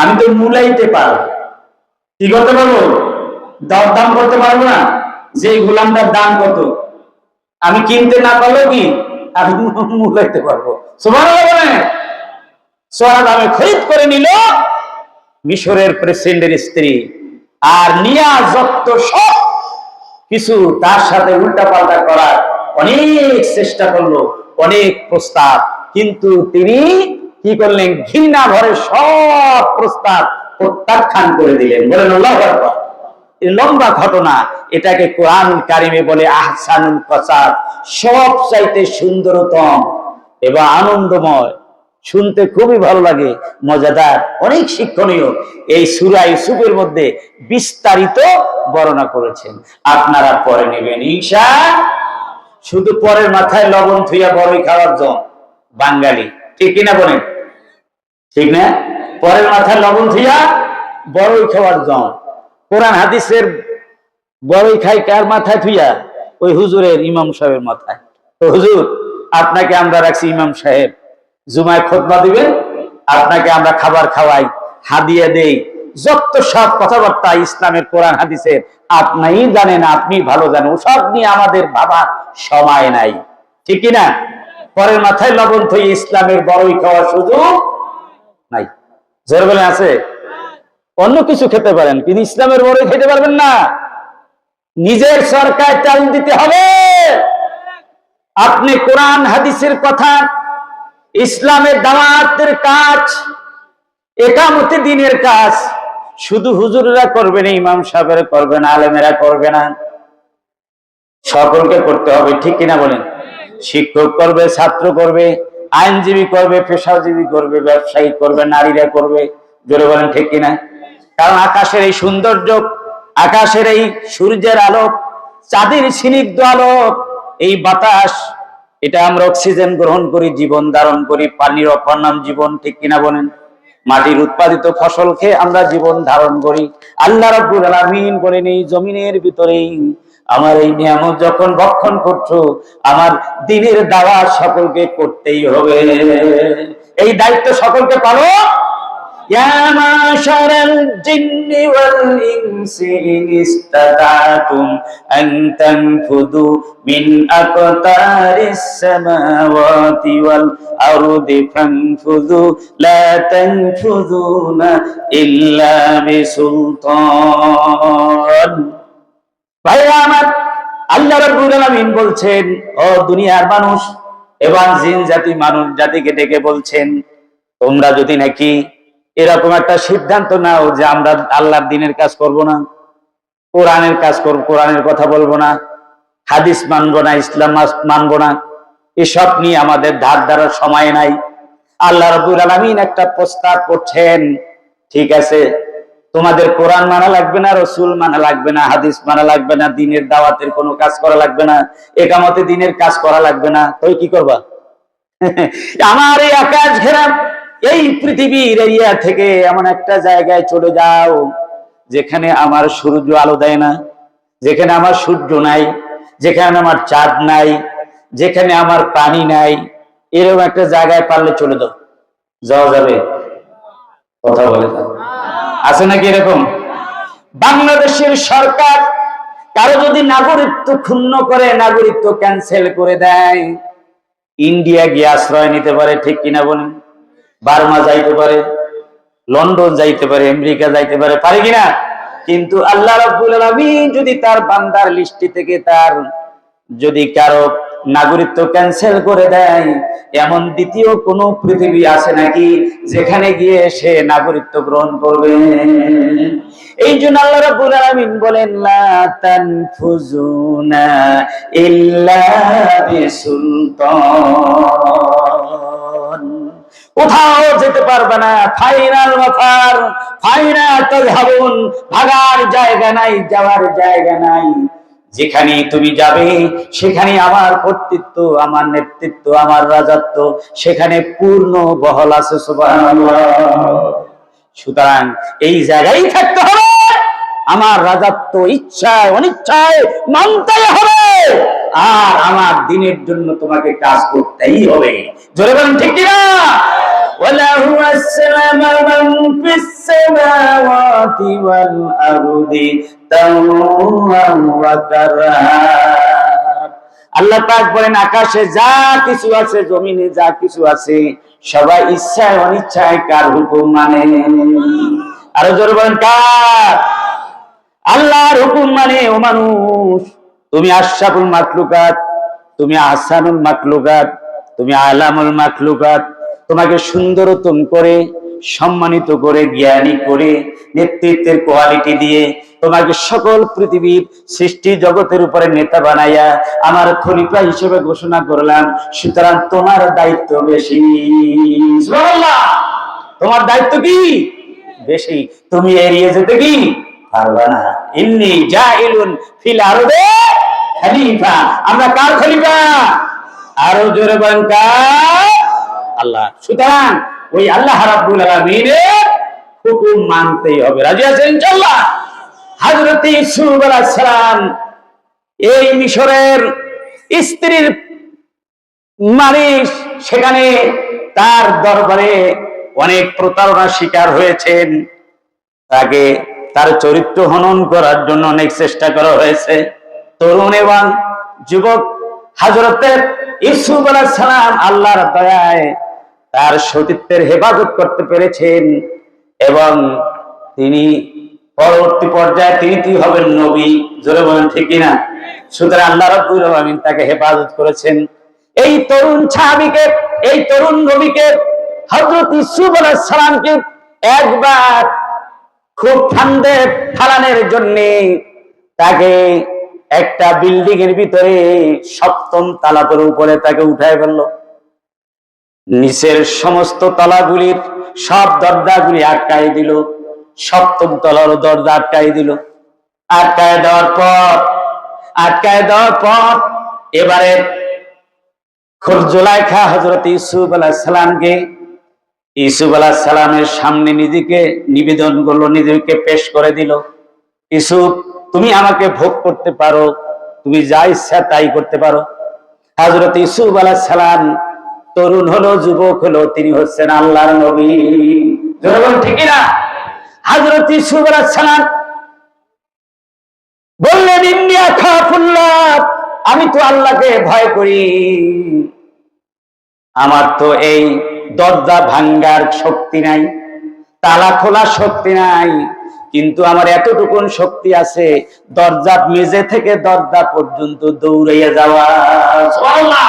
C: আমি তো মূলাইতে পারবো। কি করতে পারবো? দরদাম করতে পারবো না যে এই গোলামটার দাম কত। আমি কিনতে না পারলেও কি আমি মূলাইতে পারবো। সুবহানাল্লাহ। চড়া দামে খরিদ করে নিল মিশরের প্রেসিডেন্টের স্ত্রী। আর নিয়া যত সব কিছু তার সাথে উল্টাপাল্টা করার অনেক চেষ্টা করলো, অনেক প্রস্তাব, কিন্তু তিনি কি করলেন? ঘৃণা ভরে সব প্রস্তাব প্রত্যাখ্যান করে দিলেন। বলেন আল্লাহু আকবার। এই লম্বা ঘটনা, এটাকে কোরআনুল কারিমে বলে আহসানুল কসাস, সব চাইতে সুন্দরতম এবং আনন্দময়, শুনতে খুবই ভালো লাগে, মজাদার, অনেক শিক্ষণীয়। এই সূরা ইউসুফের মধ্যে বিস্তারিত বর্ণনা করেছেন, আপনারা পরে নেবেন ইনশাআল্লাহ। শুধু পরের মাথায় লবণ থুইয়া বড়ই খাওয়ার জন্য বাঙালি, ঠিক কিনা বলেন? ঠিক না? পরের মাথায় লবণ থুইয়া বড়ই খাওয়ার জন্য। কোরআন হাদিসের বড়ই খাই কার মাথায় থুইয়া? ওই হুজুরের, ইমাম সাহেবের মাথায়। তো হুজুর, আপনাকে আমরা রাখছি ইমাম সাহেব, জুমায় খুতবা দিবেন, আপনাকে আমরা খাবার খাওয়াই, হাদিয়া দেই, যত সব কথাবার্তা ইসলামের কোরআন হাদিসের আপনিই জানেন, আপনি ভালো জানেন, ওসব নিয়ে আমাদের ভাবার সময় নাই, ঠিক কিনা? পরের মাথায় লবণ থুই ইসলামের বড়ই খাওয়ার সুযোগ নাই। জোর বলে আছে? অন্য কিছু খেতে পারেন, কিন্তু ইসলামের বড়ই খেতে পারবেন না। নিজের সরকার চাল দিতে হবে। আপনি কোরআন হাদিসের কথা, ইসলামের দাওয়াতের কাজ, একামতে দিনের কাজ শুধু হুজুররা করবে না, ইমাম সাহেবেরা করবে না, আলেমেরা করবে না, সকলকে করতে হবে, ঠিক কিনা বলেন? শিক্ষক করবে, ছাত্র করবে, আইনজীবী করবে, পেশাজীবী করবে, ব্যবসায়ী করবে, নারীরা করবে। জোরে বলেন ঠিক কিনা? কারণ আকাশের এই সৌন্দর্য, আকাশের এই সূর্যের আলো, চাঁদের স্নিগ্ধ আলো, এই বাতাস, এটা আমরা অক্সিজেন গ্রহণ করি, জীবন ধারণ করি, পানির অপর নাম জীবন, ঠিক কিনা বলেন? মাটির উৎপাদিত ফসল খেয়ে আমরা জীবন ধারণ করি। আল্লাহ রাব্বুল আলামিন বলেন, এই জমিনের ভিতরেই আমার এই নিয়ামত যখন ভক্ষণ করছো, আমার দ্বীনের দাওয়াত সকলকে করতেই হবে, এই দায়িত্ব সকলকে পালন। ইয়া মাশারাল জিন্নি ওয়াল ইনসি ইন ইসতাতাতুম আন তানফুদু মিন আকতারিস সামাওয়াতি ওয়াল আরদি ফানফুদু লা তানফুদুনা ইল্লা বিসুলতান। ভাইরা আমার, আল্লাহ রাব্বুল আলামিন বলছেন, ও দুনিয়ার মানুষ এবং জিন জাতি, মানুষ জাতিকে ডেকে বলছেন, তোমরা যদি নাকি এরকম একটা সিদ্ধান্ত নাও যে আমরা আল্লাহর দ্বীনের কাজ করব না, কোরআনের কাজ করব, কোরআনের কথা বলবো না, হাদিস মানবো না, ইসলাম মানবো না, এসব নিয়ে আমাদের ধার ধারার সময় নাই। আল্লাহ রাব্বুল আলামিন একটা প্রস্তাব করছেন, ঠিক আছে, তোমাদের কোরআন মানা লাগবে না, রসুল মানা লাগবে না, হাদিস মানা লাগবে না, দ্বীনের দাওয়াতের কোনো কাজ করা লাগবে না, একামতে দ্বীনের কাজ করা লাগবে না, তো কি করবা? আমার এই আকাশ ঘেরা এই পৃথিবীর এরিয়া থেকে এমন একটা জায়গায় চলে যাও যেখানে আমার সূর্য আলো দেয় না, যেখানে আমার সূর্য নাই, যেখানে আমার চাঁদ নাই, যেখানে আমার পানি নাই, এরকম একটা জায়গায় পারলে চলে যাও। যাওয়া যাবে? কথা বলে আছে নাকি এরকম? বাংলাদেশের সরকার কারো যদি নাগরিকত্ব ক্ষুণ্ণ করে, নাগরিকত্ব ক্যান্সেল করে দেয়, ইন্ডিয়া গিয়ে আশ্রয় নিতে পারে, ঠিক কিনা বলেন? বার্মা যাইতে পারে, লন্ডন যাইতে পারে, আমেরিকা যাইতে পারে, পারে কিনা? কিন্তু আল্লাহ রাব্বুল আলামিন যদি তার বান্দার লিস্টি থেকে তার যদি কারো নাগরিকত্ব ক্যান্সেল করে দেয়, এমন দ্বিতীয় কোন পৃথিবী আছে নাকি যেখানে গিয়ে সে নাগরিকত্ব গ্রহণ করবে? এই জন্য আল্লাহ রাব্বুল আলামিন বলেন, লা তানফুজুনা ইল্লা বিসুলতান। কোথাও যেতে পারবে না, ফাইনাল মাফার ফাইনাল তাযহাবুন, ভাগার জায়গা নাই, যাওয়ার জায়গা নাই। যেখানে তুমি যাবে সেখানে আমার কর্তৃত্ব, আমার নেতৃত্ব, আমার রাজত্ব সেখানে পূর্ণ বহল আছে। সুবহানাল্লাহ। সুতরাং এই জায়গায় থাকতে হবে, আমার রাজত্ব ইচ্ছায় অনিচ্ছায় মানতেই হবে, আর আমার দ্বীনের জন্য তোমাকে কাজ করতেই হবে। জোরে বলেন ঠিক কিনা? وله السلام من في السماوات والأرض طوعا وكرها। আল্লাহ পাক বলেন, আকাশে যা কিছু আছে, জমিনে যা কিছু আছে, সবাই ইচ্ছায় অনিচ্ছায় কার হুকুম মানে? আরো জোরে বলেন কার? আল্লাহর হুকুম মানে। ও মানুষ, তুমি আশরাফুল মাখলুকাত, তুমি আহসানুল মাখলুকাত, তুমি আলামুল মাখলুকাত। তোমাকে সুন্দরতম করে, সম্মানিত করে, জ্ঞানী করে, নেতৃত্বের কোয়ালিটি দিয়ে তোমাকে সকল পৃথিবীর সৃষ্টি জগতের উপরে নেতা বানাইয়া আমার খলিফা হিসেবে ঘোষণা করলাম। সুতরাং তোমার দায়িত্ব বেশি। সুবহানাল্লাহ। তোমার দায়িত্ব কি বেশি, তুমি এড়িয়ে যেতে কি পারবা না। ইন্নী জাইলুন ফিল আরদে খলিফা। আমরা কার খলিফা? আরো জোরে বলেন কার? আল্লাহ। সুতরাং ওই আল্লাহ রাব্বুল আলামিনের হুকুম মানতেই হবে। রাজি আছেন ইনশাআল্লাহ? হযরত ইউসুফ আলাইহিস সালাম এই মিশরের স্ত্রীর মারিস, সেখানে তার দরবারে অনেক প্রতারণার শিকার হয়েছেন। তাকে তার চরিত্র হনন করার জন্য অনেক চেষ্টা করা হয়েছে। তরুণ এবং যুবক হযরত ইউসুফ আলাইহিস সালাম আল্লাহর দয়ায় তার সতীত্বের হেফাজত করতে পেরেছেন এবং তিনি পরবর্তী পর্যায়ে তিনি হবেন নবী। জোরে বলেন ঠিক কিনা? সুতরাং আল্লাহ রাব্বুল আলামিন তাকে হেফাজত করেছেন। এই তরুণ সাহাবীকে, এই তরুণ নবীকে, হযরত ইউসুফ আলাইহিস সালামকে একবার খুব ঠান্ডে ফালানোর জন্য তাকে একটা বিল্ডিং এর ভিতরে 7ম তলার উপরে তাকে উঠায় ফেললো। নিচের সমস্ত তলাগুলির সব দরজাগুলি আটকাই দিল, 7ম তলার দরজা আটকাই দিল। আটকায় দেওয়ার পর এবারে জুলাইখা হযরত ইউসুফ আলাইহিস সালামকে, ইউসুফ আলাইহিস সালামের সামনে নিজেকে নিবেদন করলো, নিজেকে পেশ করে দিল। ইউসুফ, তুমি আমাকে ভোগ করতে পারো, তুমি যা ইচ্ছা তাই করতে পারো। হযরত ইউসুফ আলাইহিস সালাম তরুণ হলো, যুবক হলো, তিনি হচ্ছেন আল্লাহর নবী। যখন ঠিক না, হযরত ইউসুফ আলাইহিস সালাম বললেন, ইন্নী আখাফুল্লাহ, আমি তো আল্লাহকে ভয় করি। আমার তো এই দরজা ভাঙ্গার শক্তি নাই, তালা খোলার শক্তি নাই, কিন্তু আমার এতটুকুন শক্তি আছে, দরজা মেঝে থেকে দরজা পর্যন্ত দৌড়াইয়া যাওয়া। সুবহানাল্লাহ।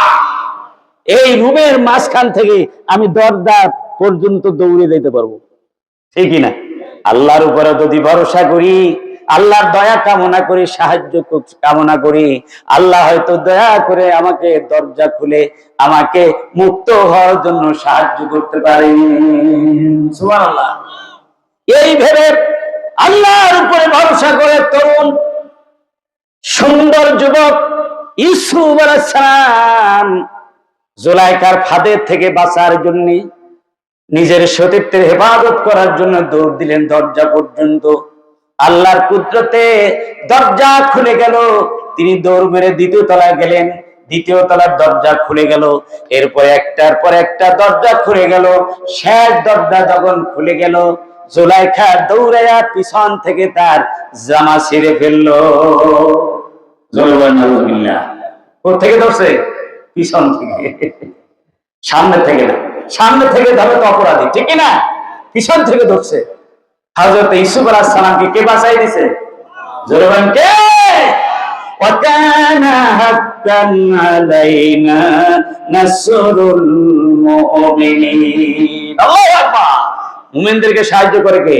C: এই রুমের মাঝখান থেকে আমি দরজা পর্যন্ত দৌড়ে যেতে পারবো। ঠিক না? আল্লাহর উপরে যদি ভরসা করি, আল্লাহর দয়া কামনা করি, সাহায্য কামনা করি, আল্লাহ হয়তো দয়া করে আমাকে দরজা খুলে আমাকে মুক্ত হওয়ার জন্য সাহায্য করতে পারে। সুবহানাল্লাহ। এই ভেবে আল্লাহর উপরে ভরসা করে তরুণ সুন্দর যুবক ইউসুফ আলাইহিস সালাম জুলাইখার ফাঁদের থেকে বাঁচার জন্য, নিজের সতীত্বের হেফাজত করার জন্য দৌড় দিলেন দরজা পর্যন্ত। আল্লাহর কুদরতে দরজা খুলে গেল। তিনি দৌড় মেরে 2য় তলায় গেলেন, 2য় তলার দরজা খুলে গেল। এরপরে একটার পর একটা দরজা খুলে গেল। শেষ দরজা যখন খুলে গেল, জুলাইখা দৌড়াইয়া পিছন থেকে তার জামা ছিঁড়ে ফেললো। কোথেকে ধরছে? পিছন থেকে, সামনে থেকে না। সামনে থেকে ধরে তো অপরাধী, ঠিক না? পিছন থেকে ধরছে। হযরত ইউসুফ আলাইহিস সালামকে কে বাঁচাই দিয়েছে? জোরে বলেন কে? ওয়াকানা হাক্কান আলাইনা নাসরুল মুমিনিন। আল্লাহু আকবার। মুমিনদেরকে সাহায্য করে কে?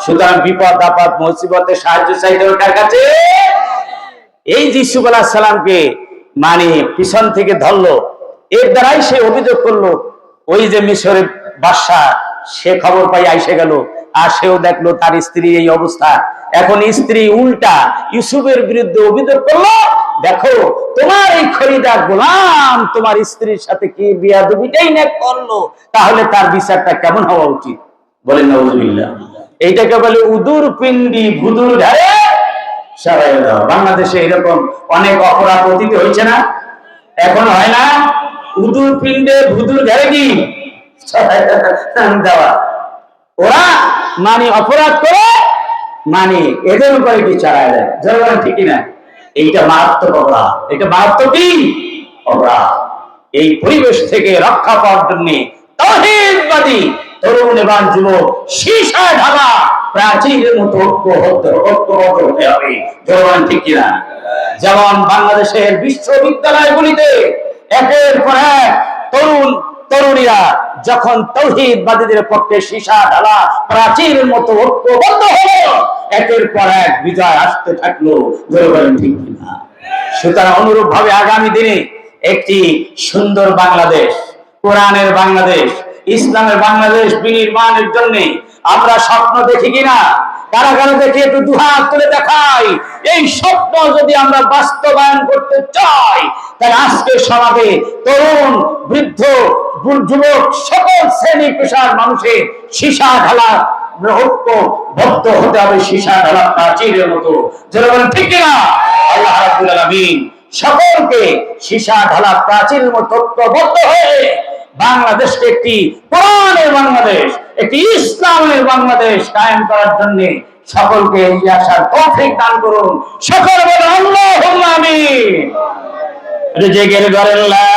C: সুতরাং বিপদ আপদ মুসিবতে সাহায্য চাইতে হবে কার কাছে? এই ইউসুফ আলাইহিস সালামকে মানে পিছন থেকে ধরলো। এর দ্বারাই সে অভিযোগ করলো, ওই যে মিশরের বাদশা, সে খবর পাই আইসে গেল, আর সেও দেখলো তার স্ত্রী এই অবস্থা। এখন স্ত্রী উল্টা ইউসুফের বিরুদ্ধে অভিযোগ করলো, দেখো তোমার এই খরিদার গোলাম তোমার স্ত্রীর সাথে কি বেয়াদবিটাই না করলো, তাহলে তার বিচারটা কেমন হওয়া উচিত? বলেন নাউজুবিল্লাহ। এইটাকে বলে উদুর পিন্ডি ভুদুর ধারে সরাই দাও। বাংলাদেশে এরকম অনেক অপরাধ অতীত হয়েছে না? এখন হয় না? উদুর পিণ্ডে ভুদুর ধারে কি দেওয়া। ওরা মানে অপরাধ করে মানে এদের উপরে কি চালায় দেয়। জনগণ ঠিকই না? এইটা মারাত্মক অপরাধ। এটা মারাত্মক কি অপরাধ। এই পরিবেশ থেকে রক্ষা পাওয়ার জন্য তাওহীদবাদী তরুণ এবং যুবক সীসায় ঢালা প্রাচীরের মতো ঐক্যবদ্ধ হতে হবে। জনগণ ঠিক কিনা? যেমন বাংলাদেশের বিশ্ববিদ্যালয়গুলিতে একের পর এক তরুণীরা যখন তৌহিদবাদীদের পক্ষে সীসা ঢালা প্রাচীরের মতো ঐক্যবদ্ধ হলো, একের পর এক বিজয় আসতে থাকলো। জনগণ ঠিক কিনা? সুতরাং অনুরূপ ভাবে আগামী দিনে একটি সুন্দর বাংলাদেশ, কোরআনের বাংলাদেশ, ইসলামের বাংলাদেশ বিনির্মাণের জন্য আমরা স্বপ্ন দেখি কিনা? কারা কারা দেখি একটু দুহাত তুলে দেখাই। এই স্বপ্ন যদি আমরা বাস্তবায়ন করতে চাই, তাহলে আজকে সমাজে তরুণ, বৃদ্ধ, যুবক সকল শ্রেণী পেশার মানুষের সীসা ঢালা ঐক্যবদ্ধ হতে হবে, সীসা ঢালা প্রাচীরের মতো। যারা বলেন ঠিক কিনা? আল্লাহ রাব্বুল আলামিন সকলকে সীসা ঢালা প্রাচীরের মতো ঐক্যবদ্ধ হয়ে বাংলাদেশকে একটি কোরআনের বাংলাদেশ, একটি ইসলামের বাংলাদেশ কায়েম করার জন্য সকলকে এগিয়ে আসার তৌফিক দান করুন। সকলে বলেন আল্লাহুম্মা আমিন। রিজিকের ঘরে লা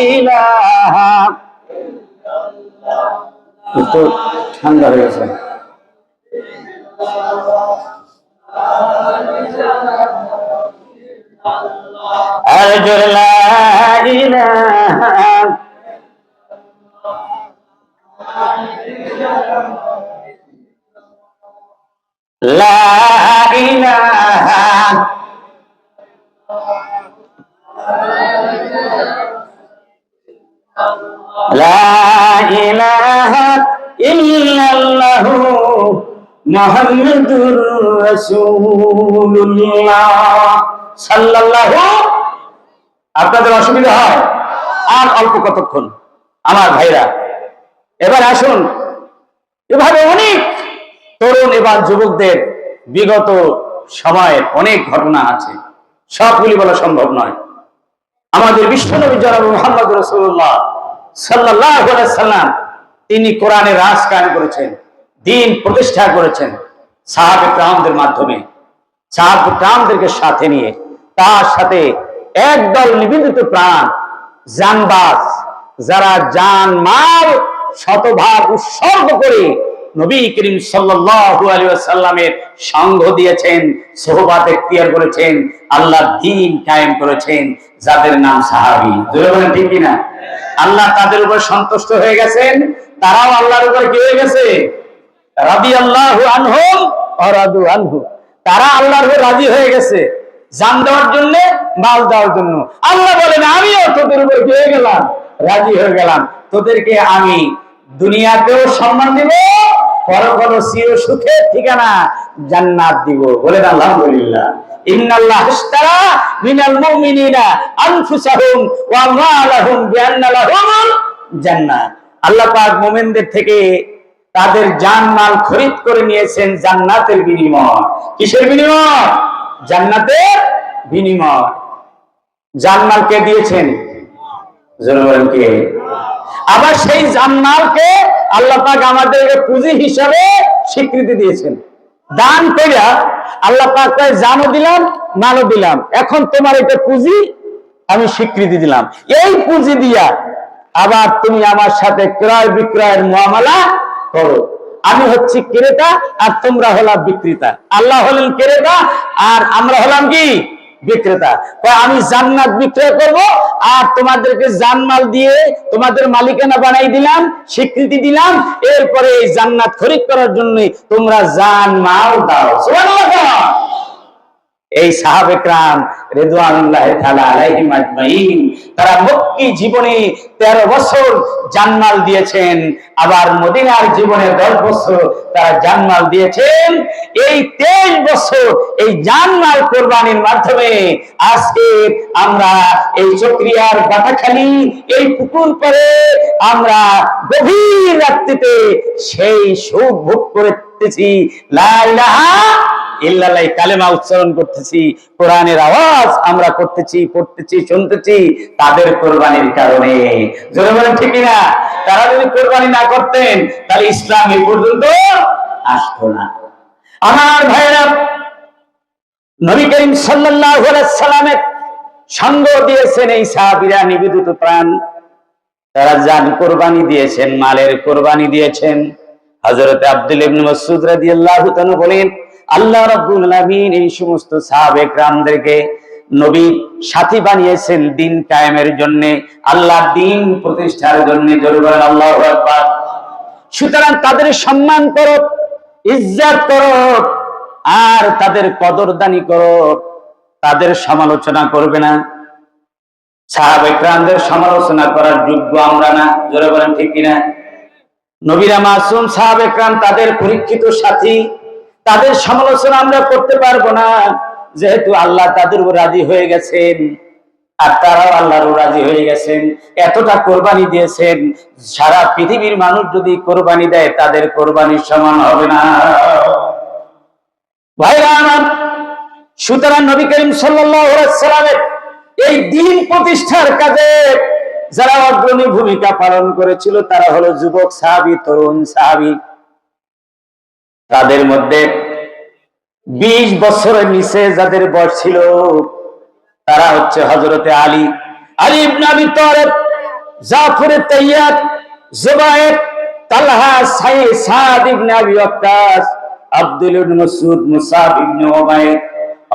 C: ইলাহা ইল্লাল্লাহ। একটু ঠান্ডা হয়ে গেছে। আর জোরে লা ইলাহা লা ইলাহা লা ইলাহা ইল্লাল্লাহু মুহাম্মাদুর রাসূলুল্লাহ সাল্লাল্লাহু। আপনাদের অসুবিধা হয়? আর অল্প কতক্ষণ আমার ভাইরা, এবার আসুন। এভাবে অনেক তরুণ এবার যুবকদের বিগত সময়ের অনেক ঘটনা আছে, সবগুলি বলা সম্ভব নয়। আমাদের বিশ্বনবী জনাব মুহাম্মদ রাসূলুল্লাহ সাল্লাল্লাহু আলাইহি সাল্লাম তিনি কোরআনের রাজ কায়েম করেছেন, দ্বীন প্রতিষ্ঠা করেছেন সাহাবে কিরামদের মাধ্যমে। সাহাবে কিরামদেরকে সাথে নিয়ে তার সাথে একদল নিবেদিত প্রাণ জানবাজ, যারা জান মাল শতভাগ উৎসর্গ করে নবী করিম সাল্লাল্লাহু আলাইহি ওয়াসাল্লামের সঙ্গ দিয়েছেন, সোহবত এখতিয়ার করেছেন, আল্লাহর দ্বীন কায়েম করেছেন, যাদের নাম সাহাবী। জোরে বলেন ঠিক কিনা? আল্লাহ তাদের উপর সন্তুষ্ট হয়ে গেছেন, তারাও আল্লাহর উপর কি হয়ে গেছে? রাদিয়াল্লাহু আনহুম ওয়া রাদু আনহু। তারা আল্লাহর উপর রাজি হয়ে গেছে, জান দেওয়ার জন্য, মাল দেওয়ার জন্য। আল্লাহ বলেন আমিও তোদের উপর কি হয়ে গেলাম? রাজি হয়ে গেলাম। তোদেরকে আমি দুনিয়াতেও সম্মান দিব, পরকালে চির সুখের ঠিকানা জান্নাত দিব। বলেন আলহামদুলিল্লাহ। ইন্নাল্লাহ ইশতারা মিনাল মুমিনিনা আনফুসাহুম ওয়া আমওয়ালাহুম বিআন্না লাহুমুল জান্নাহ। আল্লাহ পাক মুমিনদের থেকে তাদের জান মাল খরিদ করে নিয়েছেন জান্নাতের বিনিময়। কিসের বিনিময়? জান্নাতের বিনিময়। জান মাল কে দিয়েছেন? জোরে বলেন কে? আবার সেই জান্নাতকে আল্লাহ পাক আমাদেরকে পুঁজি হিসাবে স্বীকৃতি দিয়েছেন। দান কইরা আল্লাহ পাক কয় জানও দিলাম, মালও দিলাম, এখন তোমার এটা পুঁজি আমি স্বীকৃতি দিলাম। এই পুঁজি দিয়া আবার তুমি আমার সাথে ক্রয় বিক্রয়ের মুআমালা করো। আমি হচ্ছি ক্রেতা আর তোমরা হলাম বিক্রেতা। আল্লাহ হলেন ক্রেতা আর আমরা হলাম কি? বিক্রেতা। আমি জান্নাত বিক্রয় করব আর তোমাদেরকে জানমাল দিয়ে তোমাদের মালিকানা বানাই দিলাম, স্বীকৃতি দিলাম। এরপরে এই জান্নাত খরিদ করার জন্য তোমরা জানমাল দাও। সুবহানাল্লাহ। এই সাহাবে কিরাম রিদওয়ানুল্লাহি তাআলা আলাইহিম আজমাইন তারা মক্কি জীবনে 13 বছর জানমাল দিয়েছেন, আবার মদিনার জীবনে 10 বছর তারা জানমাল দিয়েছেন। এই 23 বছর এই জানমাল কোরবানির মাধ্যমে আজকে আমরা এই চকরিয়ার বাটাখালী এই পুকুর পাড়ে আমরা গভীর রাত্রিতে সেই সুখ ভোগ করতেছি, লা ইলাহা ইল্লাল্লাহ কালেমা উচ্চারণ করতেছি, কোরআনের আওয়াজ আমরা করতেছি, পড়তেছি, শুনতেছি তাদের কোরবানির কারণে। জোরে বলেন ঠিক না? তারা যদি কোরবানি না করতেন তাহলে ইসলাম এই পর্যন্ত আসতো না। আমার ভাইরা, নবী করিম সাল্লাল্লাহু আলাইহি সাল্লামের সঙ্গ দিয়েছেন এই সাহাবীরা নিবেদিত প্রাণ। তারা জান কোরবানি দিয়েছেন, মালের কোরবানি দিয়েছেন। হযরত আব্দুল্লাহ ইবনে মাসউদ রাদিয়াল্লাহু তাআলা বলেন, আল্লাহ রাব্বুল আলামিন এই সমস্ত সাহাবে کرامদেরকে নবী সাথী বানিয়েছেন দ্বীন কায়েমের জন্য, আল্লাহর দ্বীন প্রতিষ্ঠার জন্য। জোরে বলেন আল্লাহু আকবার। সুতরাং তাদের সম্মান করো, ইজ্জত করো, আর তাদের কদরদানি করো, তাদের সমালোচনা করবে না। সাহাবে کرامদের সমালোচনা করার যোগ্য আমরা না। জোরে বলেন ঠিক কিনা? নবীরা মাসুম, সাহাবে کرام তাদের পরীক্ষিত সাথী, তাদের সমালোচনা আমরা করতে পারবো না, যেহেতু আল্লাহ তাদের রাজি হয়ে গেছেন আর তারাও আল্লাহর রাজি হয়ে গেছেন। এতটা কোরবানি দিয়েছেন, সারা পৃথিবীর মানুষ যদি কোরবানি দেয় তাদের কোরবানির সমান হবে না। ভাইরা আমার, সুতরাং নবী করিম সাল্লাল্লাহু আলাইহি ওয়াসাল্লামের এই দ্বীন প্রতিষ্ঠার কাজে যারা অগ্রণী ভূমিকা পালন করেছিল তারা হলো যুবক সাহাবী, তরুণ সাহাবী। তাদের মধ্যে 20 বছরের নিচে যাদের বয়স ছিল তারা হচ্ছে হযরতে আলী ইবনে আবি তালিব, জাফর তাইয়ার, জুবায়ের, তালহা, সাদ ইবনে আবি ওয়াক্কাস, আব্দুল্লাহ ইবনে মাসউদ, মুসাব ইবনে উমাইর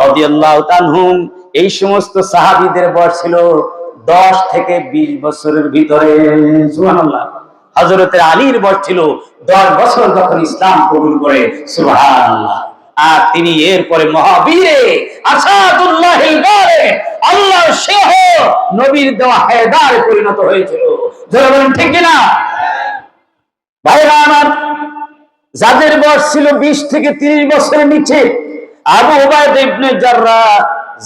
C: রাদিয়াল্লাহু তাআলাহুম। এই সমস্ত সাহাবীদের বয়স ছিল 10 থেকে 20 বছরের ভিতরে। সুবহানাল্লাহ। হযরতে আলীর বয়স ছিল 10 বছর যখন ইসলাম কবুল করে। সুবহানাল্লাহ। আর তিনি এরপরে মহাবীরে আসাদুল্লাহিল গালিব, আল্লাহর শেহ নবীর দেওয়া হেদায়ে পরিণত হয়েছিল। যারা বলেন ঠিক কিনা? ভাইরা আমার, যাদের বয়স ছিল 20 থেকে 30 বছরের নিচে, আবু উবাইদা ইবনে জাররাহ,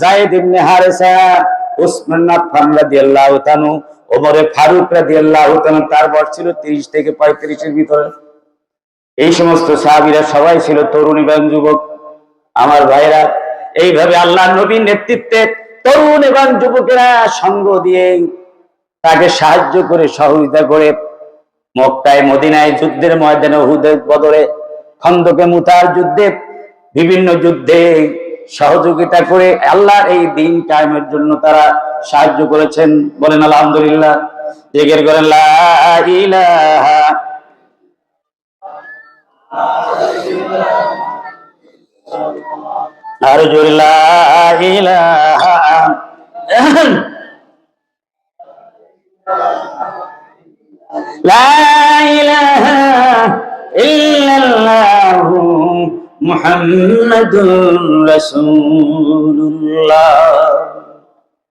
C: যায়েদ ইবনে হারেসা, উসমান আফফান রাদিয়াল্লাহু তাআলা, ওমর ফারুক রাদিয়াল্লাহু তাআলা, তার বয়স ছিল 30 থেকে 35 এর ভিতরে। এই সমস্ত সাহাবীরা সবাই ছিল তরুণ এবং যুবক। আমার ভাইরা, এইভাবে আল্লাহর নবীর নেতৃত্বে তরুণ এবং যুবকেরা সঙ্গ দিয়ে তাকে সাহায্য করে, সহযোগিতা করে মক্কায়, মদিনায়, যুদ্ধের ময়দানে, উহুদে, বদরে, খন্দকে, মুতার যুদ্ধে, বিভিন্ন যুদ্ধে সহযোগিতা করে আল্লাহর এই দ্বীন কায়েমের জন্য তারা সাহায্য করেছেন। বলেন আলহামদুলিল্লাহ। জিকির করেন লা ইলাহা আর জোরে লা ইলাহা লা ইলাহা ইল্লাল্লাহু মুহাম্মাদুর রাসূলুল্লাহ।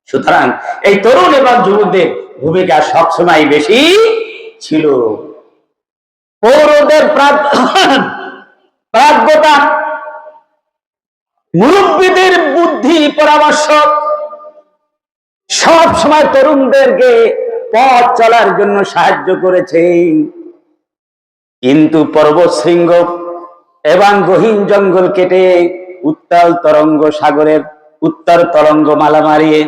C: সুতরাং এই তরুণ এবং যুবকদের ভূমিকা সবসময় বেশি ছিল। পৌরদের প্রাজ্ঞতা, মুরব্বীদের বুদ্ধি, পরামর্শ সব সময় তরুণদেরকে পথ চলার জন্য সাহায্য করেছে। কিন্তু পর্বত শৃঙ্গ এবং গহীন জঙ্গল কেটে উত্তাল তরঙ্গ সাগরের উত্তর তরঙ্গ মালা মারিয়ে,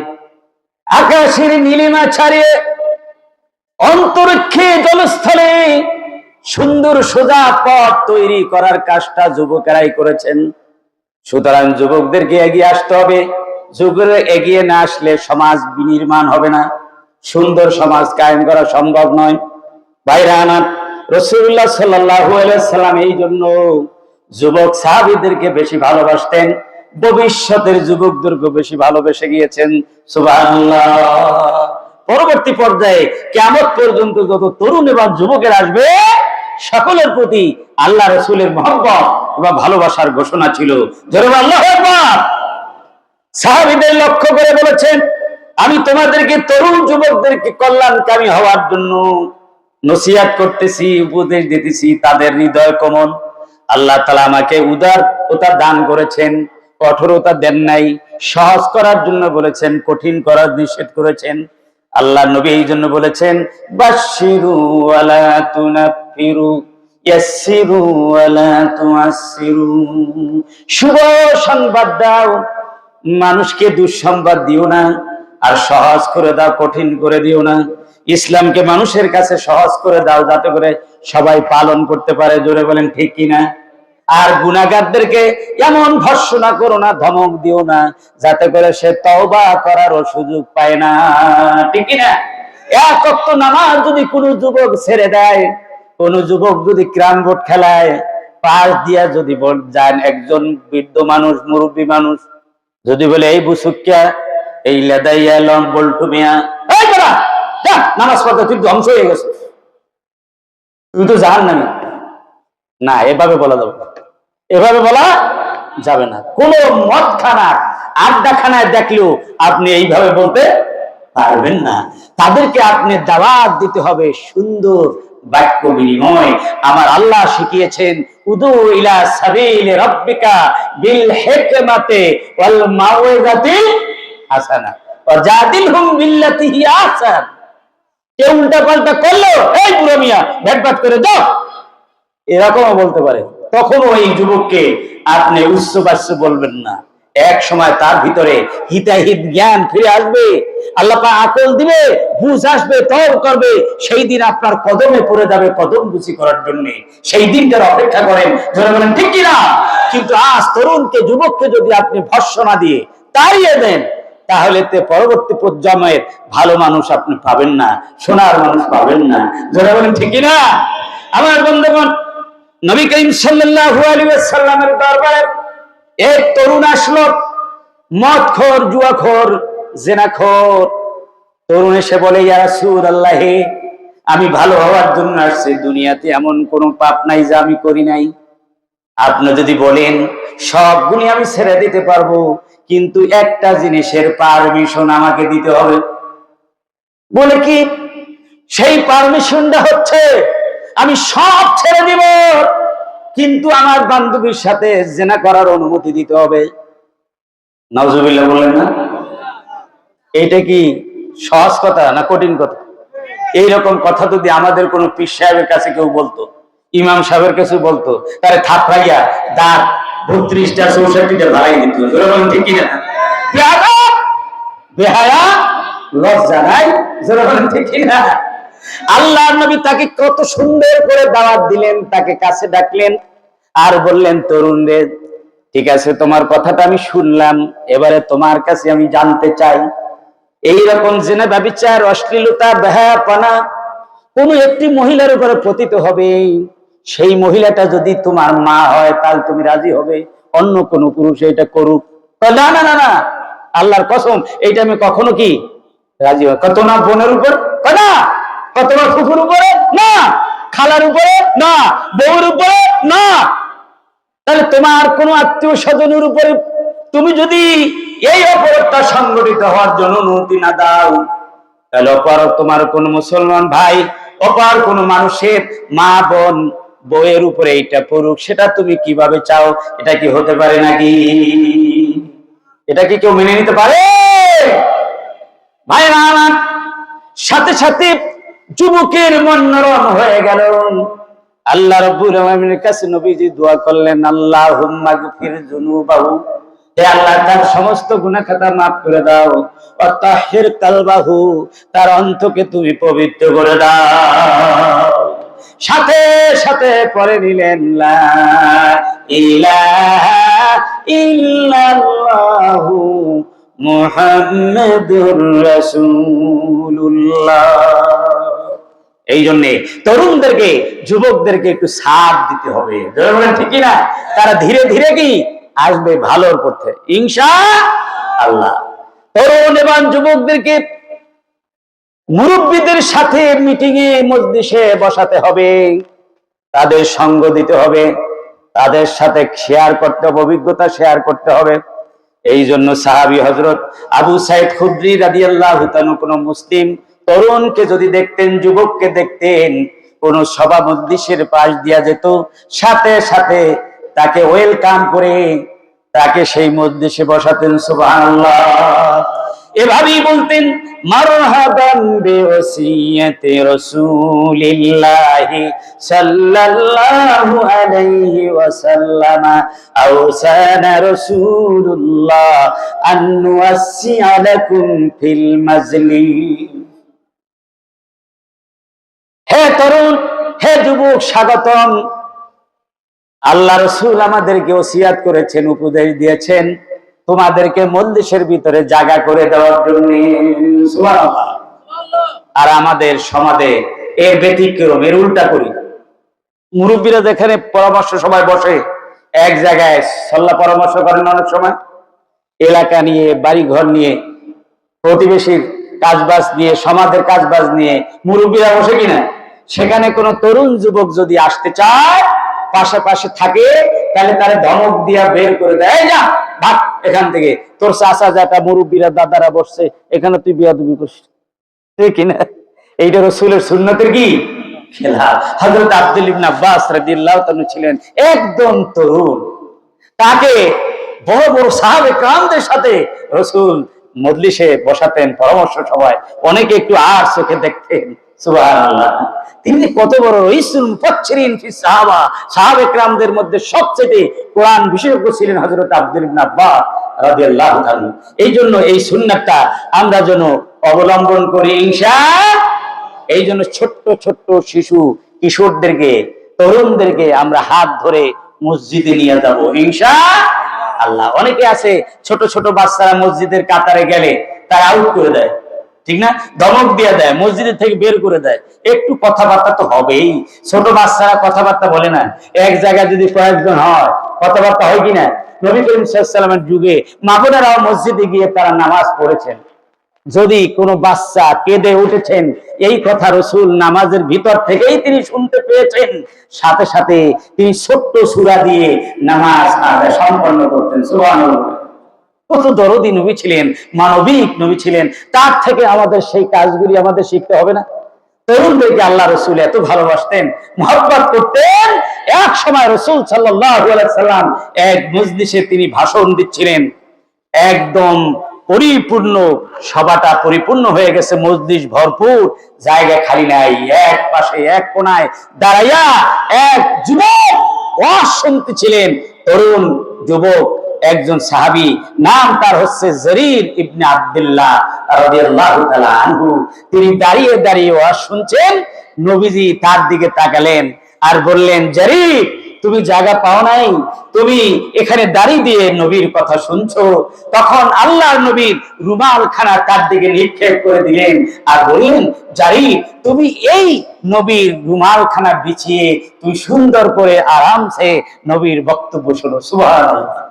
C: আকাশের নীলিমা ছাড়িয়ে, অন্তরিক্ষে জলস্থলে সুন্দর সোজা পথ তৈরি করার কাজটা যুবকেরাই করেছেন। সুতরাং যুবকদেরকে এগিয়ে আসতে হবে। যুবকরা এগিয়ে না আসলে সমাজ বিনির্মাণ হবে না, সুন্দর সমাজ কায়েম করা সম্ভব নয়। ভাইরা আমার, রাসূলুল্লাহ সাল্লাল্লাহু আলাইহি ওয়াসাল্লাম এই জন্য যুবক সাহাবীদেরকে বেশি ভালোবাসতেন, ভবিষ্যতের যুবকদেরকে বেশি ভালোবেসে গিয়েছেন। সুবহানাল্লাহ। পরবর্তী পর্যায়ে কিয়ামত পর্যন্ত যত তরুণ এবং যুবকের আসবে, সকলের প্রতি আল্লাহ রাসূলের মহব্বত এবং ভালোবাসার ঘোষণা ছিল। জোরে আল্লাহু আকবার। সাহাবীদের লক্ষ্য করে বলেছেন, আমি তোমাদেরকে তরুণ যুবকদেরকে কল্যাণকামী হওয়ার জন্য নসিহত করতেছি, উপদেশ দিতেছি। তাদের হৃদয় কোমল। আল্লাহ তাআলা আমাকে উদারতা দান করেছেন, কঠোরতা দেন নাই। সহজ করার জন্য বলেছেন, কঠিন করার নিষেধ করেছেন। আল্লাহ নবী এই জন্য বলেছেন, বাশশিরু ওয়ালা তুনাফিরু, ইয়াসসিরু ওয়ালা তুআসসিরু। শুভ সংবাদ দাও, মানুষকে দুঃসংবাদ দিও না, আর সহজ করে দাও, কঠিন করে দিও না। ইসলামকে মানুষের কাছে সহজ করে দাও, যাতে করে সবাই পালন করতে পারে। জোরে বলেন ঠিক কিনা? আর গুনাহগারদেরকে এমন ভর্ৎসনা করো না, ধমক দিও না, যাতে করে সে তওবা করারও সুযোগ পায় না। ঠিক কিনা? এক ওয়াক্ত নামাজ যদি কোনো যুবক ছেড়ে দেয়, কোন যুবক যদি ক্রাম বোর্ড খেলায় পাশ দিয়া যদি যান, একজন বৃদ্ধ মানুষ, মুরব্বী মানুষ যদি বলে, এই বুসুকিয়া, এই লেদাইয়া লম বল্টু মিয়া, এই বলা যা নামাজ পড়তে, তুই ধ্বংস হয়ে গেছে, তুই তো জান না, এভাবে বলা যাবে না, এভাবে বলা যাবে না। কোন মদখানা আড্ডাখানায় দেখলেও আপনি এইভাবে বলতে পারবেন না। তাদেরকে আপনি দাওয়াত দিতে হবে সুন্দর বাক্য বিনিময়। আমার আল্লাহ শিখিয়েছেন, উদু ইলা সাবিল রাব্বিকা বিল হিকমাতি ওয়াল মাউইযাতিল হাসানা ওয়াজাদিলহুম বিল্লাতি হিয়া আহসান। কেউ উল্টা পাল্টা করলো, এই বুড়ো মিয়া ভেটভাট করে দাও, এরকমও বলতে পারে। তখন ওই যুবককে আপনি উচ্চবাচ্য বলবেন না। এক সময় তার ভিতরে হিতাহিত জ্ঞান ফিরে আসবে, আল্লাহ পাক আকল দিবে, বুঝ আসবে, তওবা করবে। সেই দিন আপনার কদমে পড়ে যাবে কদম বুঝি করার জন্য। সেই দিনটার অপেক্ষা করেন, যারা বলেন ঠিক কিনা? কিন্তু আজ তরুণকে, যুবককে যদি আপনি ভর্ৎসনা দিয়ে তাড়িয়ে দেন, তাহলে পরবর্তী প্রজন্মের ভালো মানুষ আপনি পাবেন না, সোনার মানুষ পাবেন না। যারা বলেন ঠিক কিনা? আমার বন্ধুগণ, নবী করিম সাল্লাল্লাহু আলাইহি ওয়াসাল্লামের দরবারে এক তরুণ আসলো, মদখোর, জুয়াখোর, জিনাখোর। তরুণ এসে বলে, ইয়া রাসূলুল্লাহ, আমি ভালো হওয়ার জন্য আসছি, দুনিয়াতে এমন কোনো পাপ নাই যা আমি করি নাই। আপনি যদি বলেন সবগুলি আমি ছেড়ে দিতে পারবো, কিন্তু একটা জিনিসের পারমিশন আমাকে দিতে হবে। বলে কি? সেই পারমিশনটা হচ্ছে আমি সব ছেড়ে দিব, কিন্তু আমার বান্ধবীর সাথে জিনা করার অনুমতি দিতে হবে। নাউজুবিল্লাহ বললেন না? এইটা কি সহজ কথা না কঠিন কথা? এইরকম কথা যদি আমাদের কোন পীর সাহেবের কাছে কেউ বলতো, ইমাম সাহেবের কাছে বলতো, তারে থাপড়াইয়া দাঁত 32টা 64টা ভাড়াই দিত। ঠিক কিনা? বেহায়া, লজ্জা নাই? ঠিক কিনা? আল্লাহ নবী তাকে কত সুন্দর করে দাওয়াত দিলেন, তাকে কাছে ডাকলেন আর বললেন, তরুণ রে, ঠিক আছে, তোমার কথাটা আমি শুনলাম, এবারে তোমার কাছে আমি জানতে চাই, এইরকম জিনা, ব্যভিচার, অশ্লীলতা, বেহায়াপনা কোন একটি মহিলার উপরে পতিত হবে, সেই মহিলাটা যদি তোমার মা হয়, তাহলে তুমি রাজি হবে? অন্য কোন পুরুষ এটা করুক? না না না না, আল্লাহর কসম, এইটা আমি কখনো কি রাজি হয়? কত না বোনের উপর, না কতবার ফুফুর উপরে, না খালার উপরে, না বউর উপরে, না। তাহলে তোমার কোন আত্মীয় স্বজনের উপরে তুমি যদি এই অপরাধটা সংগঠিত হওয়ার জন্য অনুমতি না দাও, তাহলে অপর তোমার কোন মুসলমান ভাই, অপর কোন মানুষের মা, বোন, বউয়ের উপরে এইটা পড়ুক, সেটা তুমি কিভাবে চাও? এটা কি হতে পারে নাকি? এটা কি কেউ মেনে নিতে পারে? ভাই আমার সাথে সাথে যুবকের মন নরম হয়ে গেল। আল্লাহ রাব্বুল আলামিনের কাছে নবীজি দোয়া করলেন, আল্লাহুম্মা গফির যুনুবাহু, হে আল্লাহ, তার সমস্ত গুনাহ খাতা মাফ করে দাও, ওয়া তাহির কালবাহু, তার অন্তরকে তুমি পবিত্র করে দাও। সাথে সাথে পড়ে নিলেন, লা ইলাহা ইল্লাল্লাহু মুহাম্মাদুর রাসূলুল্লাহ। এই জন্যে তরুণদেরকে, যুবকদেরকে একটু সাথ দিতে হবে, ঠিক কিনা? তারা ধীরে ধীরে কি আসবে ভালোর পথে, ইনশাআল্লাহ। তরুণ এবং যুবকদেরকে মুরব্বীদের সাথে মিটিং এ, মজলিসে বসাতে হবে, তাদের সঙ্গ দিতে হবে, তাদের সাথে শেয়ার করতে হবে, অভিজ্ঞতা শেয়ার করতে হবে। এই জন্য সাহাবী হযরত আবু সাঈদ খুদরি রাদিয়াল্লাহু তাআলা কোন মুসলিম তরুণকে যদি দেখতেন, যুবককে দেখতেন, কোন সভা মজলিসের পাশ দিয়া যেত, সাথে সাথে তাকে ওয়েলকাম করে তাকে সেই মজলিসে বসাতেন। সুবহানাল্লাহ। এভাবেই বলতেন, মারহাবান বিওসিয়তি রাসূলিল্লাহি সাল্লাল্লাহু আলাইহি ওয়াসাল্লাম, আওসানা রাসূলুল্লাহ আন নুওয়াসসিআ লাকুম ফিল মাজলিস। হে তরুণ, হে যুবক, স্বাগতম। আল্লাহ রাসূল আমাদেরকে ওসিয়াত করেছেন, উপদেশ দিয়েছেন, তোমাদেরকে মজলিসের ভিতরে জায়গা করে দেওয়ার জন্য। সুবহানাল্লাহ। আর আমাদের সমাজে এর ব্যতিক্রম, এর উল্টা করি। মুরব্বীরা যেখানে পরামর্শ সবাই বসে, এক জায়গায় সল্লা পরামর্শ করেন অনেক সময়, এলাকা নিয়ে, বাড়ি ঘর নিয়ে, প্রতিবেশীর কাজবাজ নিয়ে, সমাজের কাজবাজ নিয়ে মুরব্বীরা বসে কিনা, সেখানে কোনো তরুণ যুবক যদি আসতে চায়, পাশাপাশি থাকে, তাহলে তারা ধমক দিয়া বের করে দেয়, যা ভাগ এখান থেকে, তোর চাচা যেটা মুরব্বীরা দাদারা বসছে এখানে তুই বিয়াদবি করছিস, ঠিক কিনা? এইটা রাসূলের সুন্নতের কি খেলা। হযরত আব্দুল ইবনে আব্বাস রাদিয়াল্লাহু তাআলা ছিলেন একদম তরুণ, তাকে বড় বড় সাহাবে کرامদের সাথে রাসূল মজলিসে বসাতেন, পরামর্শ সভায়, অনেকে একটু আর চোখে দেখতেন। সুবহানাল্লাহ, তিনি কত বড় রাইসুল মুফাসসিরিন ফি সাহাবা, সাহাবে کرامদের মধ্যে সবচেয়ে কোরআন বিশেষজ্ঞ ছিলেন হযরত আব্দুল ইবনে আব্বাস রাদিয়াল্লাহু তাআলা। এই জন্য এই সুন্নাতটা আমরা যেন অবলম্বন করি ইনশাআল্লাহ। এই জন্য ছোট্ট ছোট্ট শিশু কিশোরদেরকে, তরুণদেরকে আমরা হাত ধরে মসজিদে নিয়ে যাব ইনশাআল্লাহ। অনেকে আছে ছোট ছোট বাচ্চারা মসজিদের কাতারে গেলে তারা আউট করে দেয়, ঠিক না? ধমক দিয়ে দেয়, মসজিদের থেকে বের করে দেয়। একটু কথাবার্তা তো হবেই, ছোট বাচ্চারা কথাবার্তা বলে না। এক জায়গায় যদি কয়েকজন হয়, কথাবার্তা হয় কিনা? নবী করিম সাল্লাল্লাহু আলাইহি ওয়াসাল্লামের যুগে মা বোনেরাও মসজিদে গিয়ে তারা নামাজ পড়েছেন। যদি কোনো বাচ্চা কেঁদে উঠেছেন, এই কথা রাসূল নামাজের ভিতর থেকেই তিনি শুনতে পেয়েছেন, সাথে সাথে তিনি ছোট্ট সূরা দিয়ে নামাজ আদায় সম্পন্ন করতেন। সুবহানাল্লাহ, কত দরদি নবী ছিলেন, মানবিক নবী ছিলেন। তার থেকে আমাদের সেই কাজগুলি আমাদের শিখতে হবে না? তরুণদেরকে আল্লাহ রাসূল এত ভালোবাসতেন, মহব্বত করতেন। এক সময় রাসূল সাল্লাল্লাহু আলাইহি সাল্লাম এক মজলিসে তিনি ভাষণ দিচ্ছিলেন, একদম পরিপূর্ণ, সভাটা পরিপূর্ণ হয়ে গেছে, মজলিস ভরপুর, জায়গা খালি নাই। এক পাশে এক কোনায় দাঁড়াইয়া এক যুবক ওয়াজ শুনতেছিলেন, তরুণ যুবক, একজন সাহাবী, নাম তার হচ্ছে জারীর ইবনে আব্দুল্লাহ রাদিয়াল্লাহু তাআলা আনহু। তিনি দাঁড়িয়ে দাঁড়িয়ে ওয়াজ শুনছেন। নবীজি তার দিকে তাকালেন আর বললেন, জারীর, তুমি জায়গা পাও নাই, তুমি এখানে দাঁড়িয়ে দিয়ে নবীর কথা শুনছো? তখন আল্লাহর নবীর রুমাল খানা তার দিকে নিক্ষেপ করে দিলেন আর বললেন, জারীর, তুমি এই নবীর রুমাল খানা বিছিয়ে তুমি সুন্দর করে আরামসে নবীর বক্তব্য শোনো। সুবহানাল্লাহ।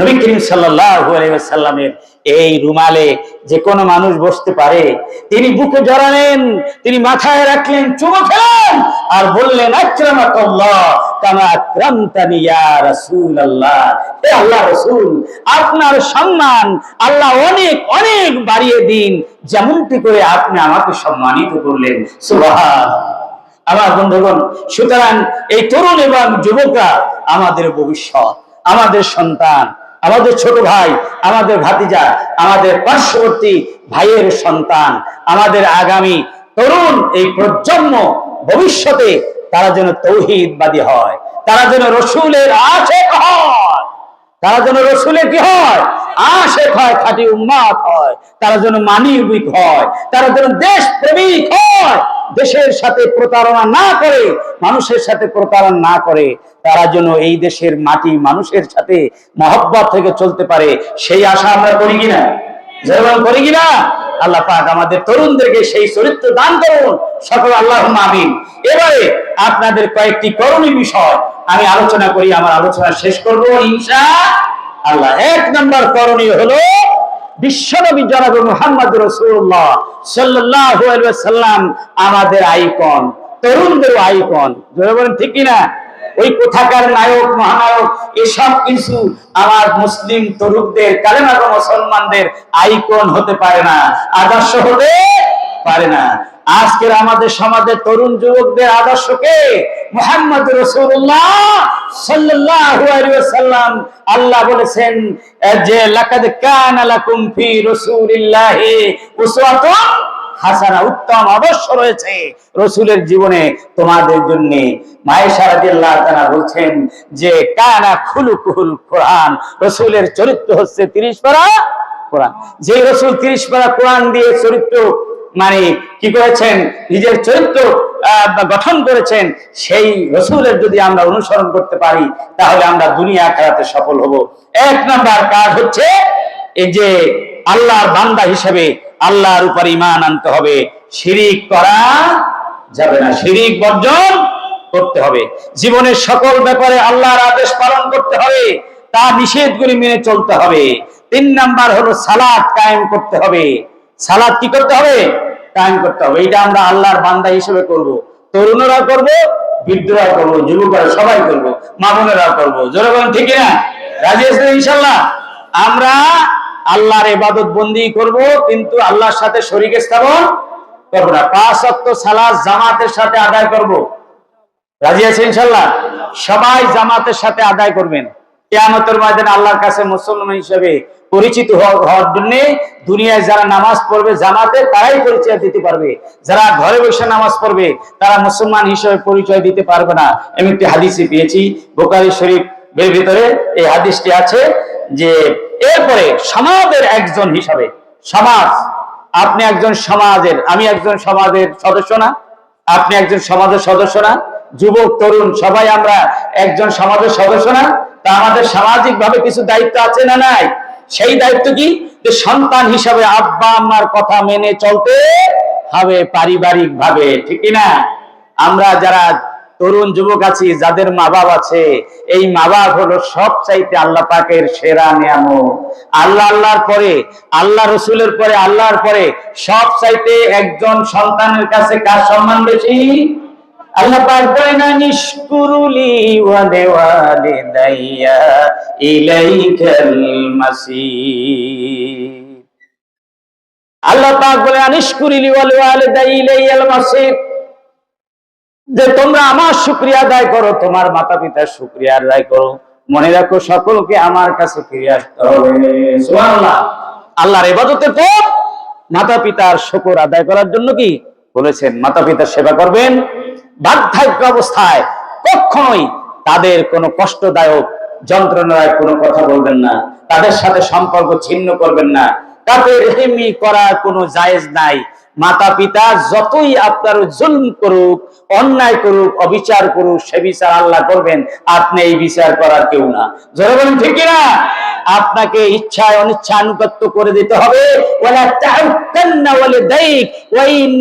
C: নবী করিম সাল্লাল্লাহু আলাইহি ওয়াসাল্লামের এই রুমালে যে কোনো মানুষ বসতে পারে। তিনি বুকে জড়ালেন, তিনি মাথায় রাখলেন, চুমো খেলেন আর বললেন, আকরামাকাল্লাহ কামা আকরামতানি ইয়া রাসূলুল্লাহ। হে আল্লাহর রাসূল, আপনার সম্মান আল্লাহ অনেক অনেক বাড়িয়ে দিন, যেমনটি করে আপনি আমাকে সম্মানিত করলেন। সুবহানাল্লাহ। আমার বন্ধুগণ, সুতরাং এই তরুণ এবং যুবকরা আমাদের ভবিষ্যৎ, আমাদের সন্তান, আমাদের ছোট ভাই, আমাদের ভাতিজা, আমাদের পার্শ্ববর্তী ভাইয়ের সন্তান, আমাদের আগামী তরুণ এই প্রজন্ম, ভবিষ্যতে তারা যেন তৌহিদবাদী হয়, তারা যেন রাসূলের আশিক হয়, তারা যেন রাসূলের কি হয়? আশিক হয়, খাঁটি উম্মত হয়, তারা যেন মানবিক হয়, তারা যেন দেশপ্রেমিক হয়, দেশের সাথে প্রতারণা না করে, মানুষের সাথে প্রতারণা না করে, তারা যেন এই দেশের মাটি মানুষের সাথে মহব্বত থেকে চলতে পারে, সেই আশা আমরা করি কিনা? যেমন করি কিনা? আল্লাহ পাক আমাদের তরুণদেরকে সেই চরিত্র দান করুন, সকল আল্লাহুম্মা আমিন। এবারে আপনাদের কয়েকটি করণীয় বিষয় আমি আলোচনা করি, আমার আলোচনা শেষ করব ইনশাআল্লাহ। এক নম্বর করণীয় হলো, বিশ্বনবী জনাব মুহাম্মদ রাসূলুল্লাহ সাল্লাল্লাহু আলাইহি ওয়াসাল্লাম আমাদের আইকন, তরুণদের আইকন। যারা বলেন ঠিক কিনা? ওই কোথাকার নায়ক, মহানায়ক, এসব কিছু আমার মুসলিম তরুণদের, কালেমাগো মুসলমানদের আইকন হতে পারে না, আদর্শ হতে পারে না। আজকের আমাদের সমাজের তরুণ যুবকদের আদর্শ কে? মুহাম্মদ রাসূলুল্লাহ সাল্লাল্লাহু আলাইহি ওয়াসাল্লাম। আল্লাহ বলেছেন যে লাকাদ কানা লাকুম ফি রাসূলিল্লাহি উসওয়াতুন হাসানা, উত্তম আদর্শ রয়েছে রাসূলের জীবনে তোমাদের জন্য। মায়েশা রাদিয়াল্লাহু তাআলা বলছেন যে কানা খুলুকুল কোরআন, রাসূলের চরিত্র হচ্ছে 30 পারা কোরআন। যে রাসূল 30 পারা কোরআন দিয়ে চরিত্র মানে কি করেছেন, নিজের চরিত্র গঠন করেছেন, সেই রাসূলের যদি আমরা অনুসরণ করতে পারি তাহলে আমরা দুনিয়া আখিরাতে সফল হব। এক নাম্বার কাজ হচ্ছে এই যে আল্লাহর বান্দা হিসেবে আল্লাহর উপর ঈমান আনতে হবে, শিরিক করা যাবে না, শিরিক বর্জন করতে হবে। জীবনের সকল ব্যাপারে আল্লাহর আদেশ পালন করতে হবে, তার নিষেধগুলি মেনে চলতে হবে। 3 নাম্বার হলো সালাত কায়েম করতে হবে। সালাত কি করতে হবে? কায়েম করতে হবে। এটা আমরা আল্লাহর বান্দা হিসেবে করব। তরুণরা করব, বৃদ্ধরা করব, যুবকরা সবাই করব, মা বোনেরা করব। জোরে বলেন ঠিক না? রাজি আছেন ইনশাআল্লাহ? আমরা আল্লাহর ইবাদত বন্দি করব, কিন্তু আল্লাহর সাথে শরীক স্থাপন করব না। 5 ওয়াক্ত সালাত জামাতের সাথে আদায় করব। রাজি আছেন ইনশাআল্লাহ? সবাই জামাতের সাথে আদায় করবেন। কিয়ামতের ময়দানে আল্লাহর কাছে মুসলমান হিসেবে পরিচিত হওয়ার জন্য দুনিয়ায় যারা নামাজ পড়বে জামাতে, তারাই পরিচয় দিতে পারবে। যারা ঘরে বসে নামাজ পড়বে তারা মুসলমান হিসেবে পরিচয় দিতে পারবে না। আমি একটি হাদিসে পেয়েছি, বুখারী শরীফের ভিতরে এই হাদিসটি আছে যে এরপরে সমাজের একজন হিসাবে, সমাজ, আপনি একজন সমাজের, আমি একজন সমাজের সদস্য না? আপনি একজন সমাজের সদস্য না? যুবক তরুণ সবাই আমরা একজন সমাজের সদস্য না? তা আমাদের সামাজিক ভাবে কিছু দায়িত্ব আছে না নাই? সেই দায়িত্ব কি? যে সন্তান হিসাবে আব্বা আম্মার কথা মেনে চলতে হবে পারিবারিক ভাবে, ঠিক না? আমরা যারা তরুণ যুবক আছি, যাদের মা বাপ আছে, এই মা বাপ হলো সবচাইতে আল্লাহ পাকের সেরা নিয়ামত। আল্লাহর পরে, আল্লাহ রসুলের পরে, আল্লাহর পরে সবচাইতে একজন সন্তানের কাছে কার সম্মান বেশি? আল্লাহ পাক বলেন নিশকুরুলি ওয়া লিওয়ালিদাইয়া ইলাইকাল মাসির। আল্লাহ পাক বলেন নিশকুরুলি ওয়া লিওয়ালিদাইয়া ইলাইকাল মাসির, যে তোমরা আমার শুকরিয়া আদায় করো, তোমার মাতা পিতার শুকরিয়া আদায় করো। মনে রাখো সকলকে আমার কাছে ফিরে আসতে হবে। সুবহানাল্লাহ। আল্লাহর ইবাদতের পর মাতা পিতার শুকর আদায় করার জন্য কি বলেছেন? মাতা পিতার সেবা করবেন, বার্ধক্য অবস্থায় কখনোই তাদের কোনো কষ্টদায়ক যন্ত্রণায় কোনো কথা বলবেন না, তাদের সাথে সম্পর্ক ছিন্ন করবেন না, তাদের রেহেমি করার কোনো জায়েজ নাই। মাতা পিতা যতই আপনার জুলম করুক, অন্যায় করুক, অবিচার করুক, সে বিচার আল্লাহ করবেন, আপনি এই বিচার করার কেউ না। জোরে বলেন ঠিক না? আপনাকে ইচ্ছায় অনিচ্ছা আনুগত্য করে দিতে হবে। ওয়ালা তাউকান্না ওয়ালিদাইক ওয়া ইন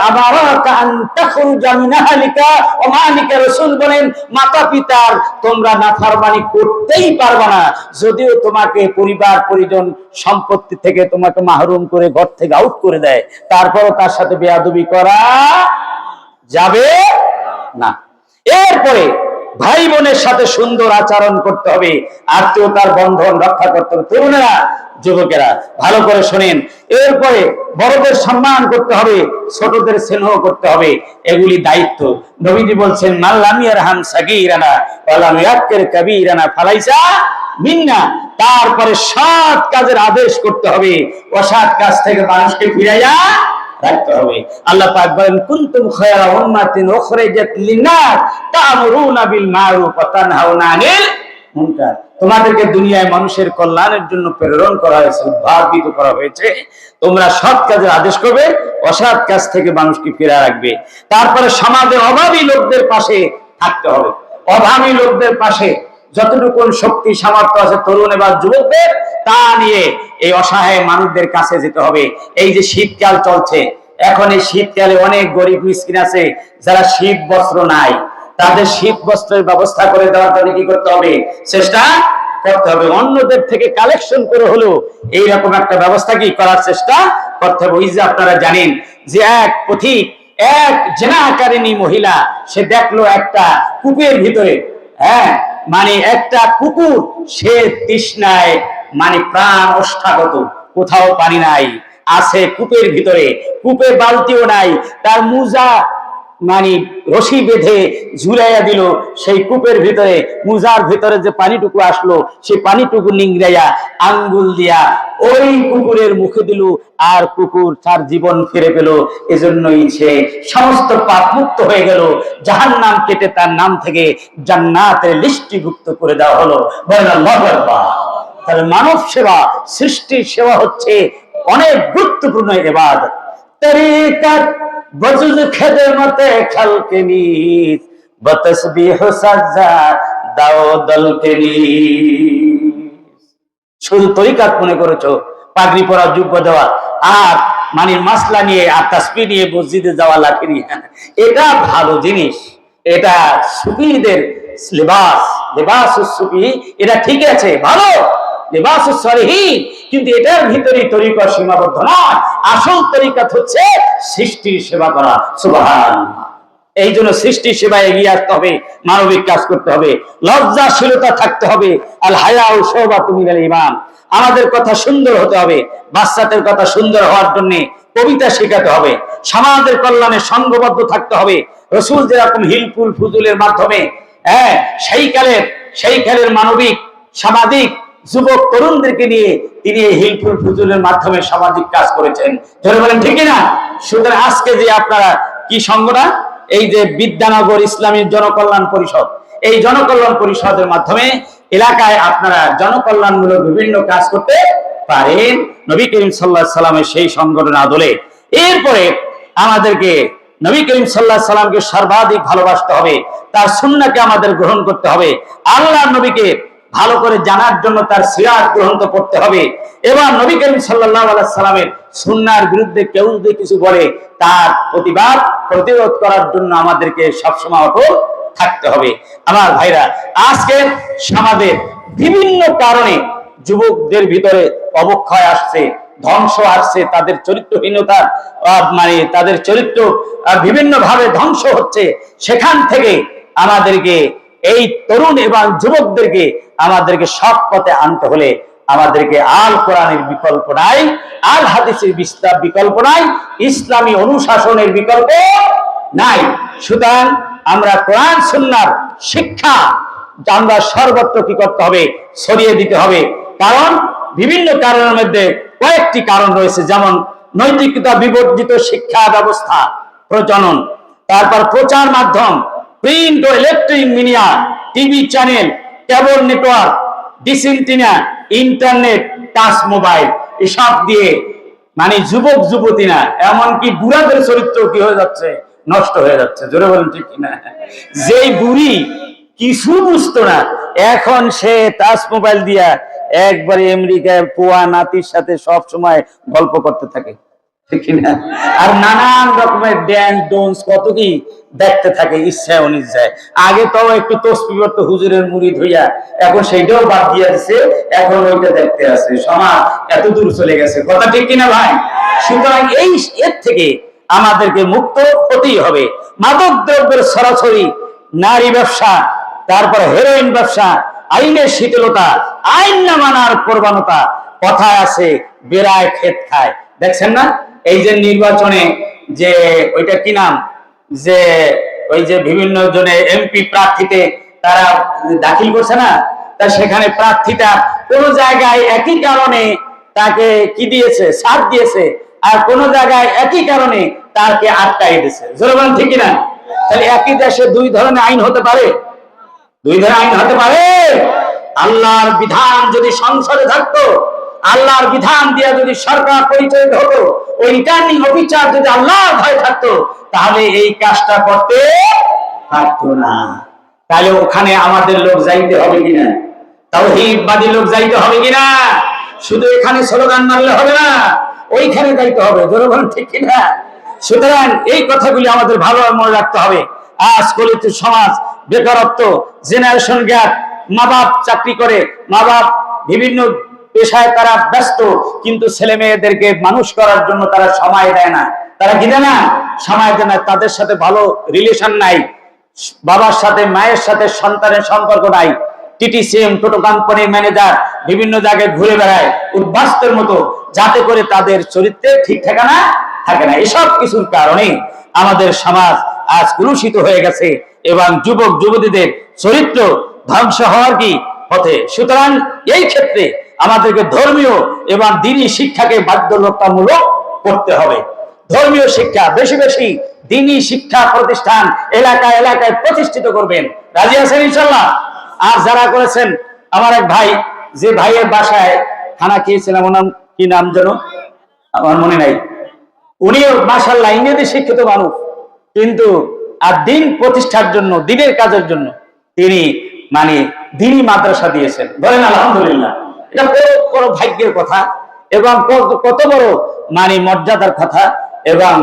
C: আমারাকা আন তাখরুজা মিন আহলিকা ওয়া মালিকা। রাসূল বলেন মাতা পিতার তোমরা নাফরমানি করতেই পারবে না, যদিও তোমাকে পরিবার পরিজন সম্পত্তি থেকে তোমাকে মাহরুম করে ঘর থেকে আউট করে দেয়, তারপরও তার সাথে বেয়াদবি করা যাবে না। এরপরে ভাই বোনের সাথে সুন্দর আচরণ করতে হবে, আত্মীয়তার বন্ধন রক্ষা করতে হবে। তরুণেরা, যুবকেরা ভালো করে শোনেন। এরপরে বড়দের সম্মান করতে হবে, ছোটদের স্নেহ করতে হবে। এগুলি দায়িত্ব। নবীজি বলছেন মাল্লাম ইয়ারহাম সাগীরানা ওয়া লাম ইয়াক্কির কাবীরানা ফালাইসা মিন্না। তারপরে সৎ কাজের আদেশ করতে হবে, অসৎ কাজ থেকে মানুষকে ফিরাইয়া রাখতে হবে। আল্লাহ পাক বলেন কুনতুম খায়রা উম্মাতিন উখরিজাত লিন-নাস তা'মুরুনা বিল মা'রুফ ওয়া তানহাউনা আনিল মুনকার। তোমাদেরকে দুনিয়ায় মানুষের কল্যাণের জন্য প্রেরণ করা হয়েছে, উদ্ভাবিত করা হয়েছে। তোমরা সৎ কাজের আদেশ করবে, অসৎ কাজ থেকে মানুষকে ফিরিয়ে রাখবে। তারপরে সমাজের অভাবী লোকদের পাশে থাকতে হবে। অভাবী লোকদের পাশে যতটুকু শক্তি সামর্থ্য আছে তরুণ এবং যুবকদের, তা নিয়ে এই অসহায় মানুষদের কাছে যেতে হবে। এই যে শীতকাল চলছে, এখন এই শীতকালে অনেক গরিব মিসকিন আছে যারা শীত বস্ত্র নাই, তাদের শীত বস্ত্রের ব্যবস্থা করে দেওয়ার জন্য কি করতে হবে? চেষ্টা করতে হবে। অন্যদের থেকে কালেকশন করে হলেও এইরকম একটা ব্যবস্থা কি করার চেষ্টা করতে হবে। ওই যে আপনারা জানেন যে এক পথিক, এক জেনাকারিনী মহিলা, সে দেখলো একটা কূপের ভিতরে, মানে একটা কুকুর, সে তৃষ্ণায় মানে প্রাণ ওষ্ঠাগত, কোথাও পানি নাই, আছে কূপের ভিতরে, কূপে বালতিও নাই, তার মুজা মানে রশি বেঁধে ঝুলাইয়া দিল সেই কূপের ভিতরে। মুজার ভিতরে যে পানিটুকু আসলো, সেই পানিটুকু নিংড়াইয়া আঙ্গুল দিয়া ওই কুকুরের মুখে দিল, আর কুকুর তার জীবন ফিরে পেল। এজন্যই সে সমস্ত পাপ মুক্ত হয়ে গেল, জাহান্নাম কেটে তার নাম থেকে জান্নাতের লিস্টিভুক্ত করে দেওয়া হলো। বলেন আল্লাহু আকবার। তাহলে মানব সেবা, সৃষ্টির সেবা হচ্ছে অনেক গুরুত্বপূর্ণ ইবাদত। তরিকত বজুজ খেদমতে খালকে নিজ বতসবিহ সাজা দাও দলকে নিজ। শুধু তরিকাত মনে করেছো, পাগড়ি পরা, যুব্ব দেওয়া, আর মানে মাসলা নিয়ে আর তাসবিহ নিয়ে মসজিদে যাওয়া, লাঠি নিয়ে, এটা ভালো জিনিস, এটা সুফিদের লেবাস, লেবাসুস সুফি, এটা ঠিক আছে, ভালো লেবাসুস সলিহিন, কিন্তু এটার ভিতরে তরিকা সীমাবদ্ধ নয়। আসল তরিকা হচ্ছে সৃষ্টির সেবা করা। সুবহানাল্লাহ। এই জন্য সৃষ্টির সেবায় এগিয়ে আসতে হবে, মানবিক কাজ করতে হবে, লজ্জাশীলতা থাকতে হবে। আল হায়াউ শুবাতুম মিনাল ঈমান। আমাদের কথা সুন্দর হতে হবে, বাচ্চাদের কথা সুন্দর হওয়ার জন্য কবিতা শেখাতে হবে, সমাজের কল্যাণে সংঘবদ্ধ থাকতে হবে। রসুল যেরকম হিলফুল ফুজুলের মাধ্যমে সেই কালের মানবিক সামাজিক যুবক তরুণদেরকে নিয়ে তিনি এই হিলফুল ফুজুলের মাধ্যমে সামাজিক কাজ করেছেন। ধরে বলেন ঠিক না? সুতরাং আজকে যে আপনারা কি সংগঠন, এই যে বিদ্যানগর ইসলামী জনকল্যাণ পরিষদ, এই জনকল্যাণ পরিষদের মাধ্যমে এলাকায় আপনারা জনকল্যাণমূলক বিভিন্ন কাজ করতে পারেন নবী করিম সাল্লাল্লাহু আলাইহি সাল্লামের সেই সংগঠন আদলে। এরপরে আমাদেরকে নবী করিম সাল্লাল্লাহু আলাইহি সাল্লামকে সর্বাধিক ভালোবাসতে হবে, তার সুন্নাহকে আমাদের গ্রহণ করতে হবে, আল্লাহর নবীকে ভালো করে জানার জন্য তার সিরাত গ্রহণ করতে হবে, এবং নবী করিম সাল্লাল্লাহু আলাইহি সাল্লামের সুন্নাহর বিরুদ্ধে কেউ যদি কিছু বলে তার প্রতিরোধ করার জন্য আমাদেরকে সবসময় অটল থাকতে হবে। আমার ভাইরা, আজকে সমাজের বিভিন্ন কারণে যুবকদের ভিতরে অবক্ষয় আসছে, ধ্বংস আসছে, তাদের চরিত্রহীনতা তাদের চরিত্র বিভিন্ন ভাবে ধ্বংস হচ্ছে। সেখান থেকে আমাদেরকে এই তরুণ এবং যুবকদেরকে আমাদেরকে সৎ পথে আনতে হলে আমাদেরকে আল কোরআনের বিকল্প নাই, আল হাদিসের বিকল্প নাই, ইসলামী অনুশাসনের বিকল্প নাই। সুতরাং আমরা কোরআন সুন্নাহর শিক্ষা আমরা সর্বত্র কি করতে হবে, ছড়িয়ে দিতে হবে। কারণ বিভিন্ন কারণের মধ্যে কয়েকটি কারণ রয়েছে, যেমন নৈতিকতা বিবর্জিত শিক্ষা ব্যবস্থা প্রচলন, তারপর প্রচার মাধ্যম, প্রিন্ট ও ইলেকট্রিক মিডিয়া, টিভি চ্যানেল, কেবল নেটওয়ার্ক, ডিসএন্টিনা, ইন্টারনেট, টাচ মোবাইল, এসব দিয়ে যুবক যুবতীরা এমনকি বুড়াদের চরিত্র কি হয়ে যাচ্ছে, নষ্ট হয়ে যাচ্ছে। জোরে বলেন ঠিক কিনা? যেই বুড়ি কিছু বুঝতো না, এখন সে টাচ মোবাইল দিয়া একবারে আমেরিকায় পোয়া নাতির সাথে সব সময় গল্প করতে থাকে, ঠিক কিনা? আর নানান রকমের ড্যান্স ডোন্স কত কি দেখতে থাকে ইচ্ছায় অনিচ্ছায়। আগে তো একটু তসবিহ পড়তো হুজুরের মুরিদ হইয়া, এখন সেইটাও বাদ দিয়ে দিচ্ছে, এখন ওইটা দেখতে আছে। সমাজ এত দূর চলে গেছে, কথা ঠিক কিনা ভাই? সুতরাং এর থেকে আমাদেরকে মুক্ত হতেই হবে। মাদক দ্রব্যের সরাসরি, নারী ব্যবসা, তারপরে হেরোইন ব্যবসা, আইনের শিথিলতা, আইন না মানার প্রবণতা, কথায় আছে বেড়ায় ক্ষেত খায়। দেখছেন না এই যে নির্বাচনে যে ওইটা কি নাম, যে ওই যে বিভিন্ন জনে এমপি প্রার্থীতে তারা দাখিল করছে না, তা সেখানে প্রার্থীটা কোন জায়গায় একই কারণে তাকে কি দিয়েছে, ছাড় দিয়েছে, আর কোন জায়গায় একই কারণে তাকে আটকাই দিয়েছে। জোরে বলেন ঠিক কিনা? তাহলে একই দেশে দুই ধরনের আইন হতে পারে? দুই ধরনের আইন হতে পারে? আল্লাহর বিধান যদি সংসদে থাকতো, আল্লাহর বিধান দিয়ে যদি সরকার পরিচালিত হতো, ওই রিটার্নিং অফিসার যদি আল্লাহর ভয় থাকতো, তাহলে এই কাজটা করতে পারতো না। তাহলে ওখানে আমাদের লোক যাইতে হবে কিনা? তাওহীদবাদী লোক যাইতে হবে কিনা? শুধু এখানে স্লোগান মারলে হবে না, ওইখানে যাইতে হবে। জনগণ ঠিক কিনা? সুতরাং এই কথাগুলি আমাদের ভালো মনে রাখতে হবে। আজ কলিত সমাজ, বেকারত্ব, জেনারেশন গ্যাপ, মা বাপ চাকরি করে, মা বাপ বিভিন্ন পেশায় তারা ব্যস্ত, কিন্তু ছেলে মেয়েদেরকে মানুষ করার জন্য তারা সময় দেয় না। তারা কি দেয় না? সময় দেয় না। তাদের সাথে ভালো রিলেশন নাই, বাবার সাথে মায়ের সাথে সন্তানের সম্পর্ক নাই। টিটিসিএম, টোটো কোম্পানির ম্যানেজার বিভিন্ন জায়গায় ঘুরে বেড়ায় উদ্বাস্তের মতো, যাতে করে তাদের চরিত্রে ঠিক ঠিকানা থাকে না। এসব কিছুর কারণে আমাদের সমাজ আজ কলুষিত হয়ে গেছে এবং যুবক যুবতীদের চরিত্র ধ্বংস হওয়ার কি পথে। সুতরাং এই ক্ষেত্রে আমাদেরকে ধর্মীয় এবং দ্বীনি শিক্ষাকে বাধ্যতামূলক করতে হবে। ধর্মীয় শিক্ষা বেশি বেশি, দ্বীনি শিক্ষা প্রতিষ্ঠান এলাকায় এলাকায় প্রতিষ্ঠিত করবেন। রাজি আছেন ইনশাআল্লাহ? আর যারা করেছেন, আমার এক ভাই, যে ভাইয়ের বাসায় খানা খেয়েছিলাম, ওনার কি নাম যেন আমার মনে নাই, উনিও মাশাআল্লাহ ইংরেজি শিক্ষিত মানুষ, কিন্তু আর দিন প্রতিষ্ঠার জন্য, দিনের কাজের জন্য তিনি দ্বীনি মাদ্রাসা দিয়েছেন। বলেন আলহামদুলিল্লাহ। এটা বড় ভাগ্যের কথা এবং কত বড় মর্যাদার কথা এবং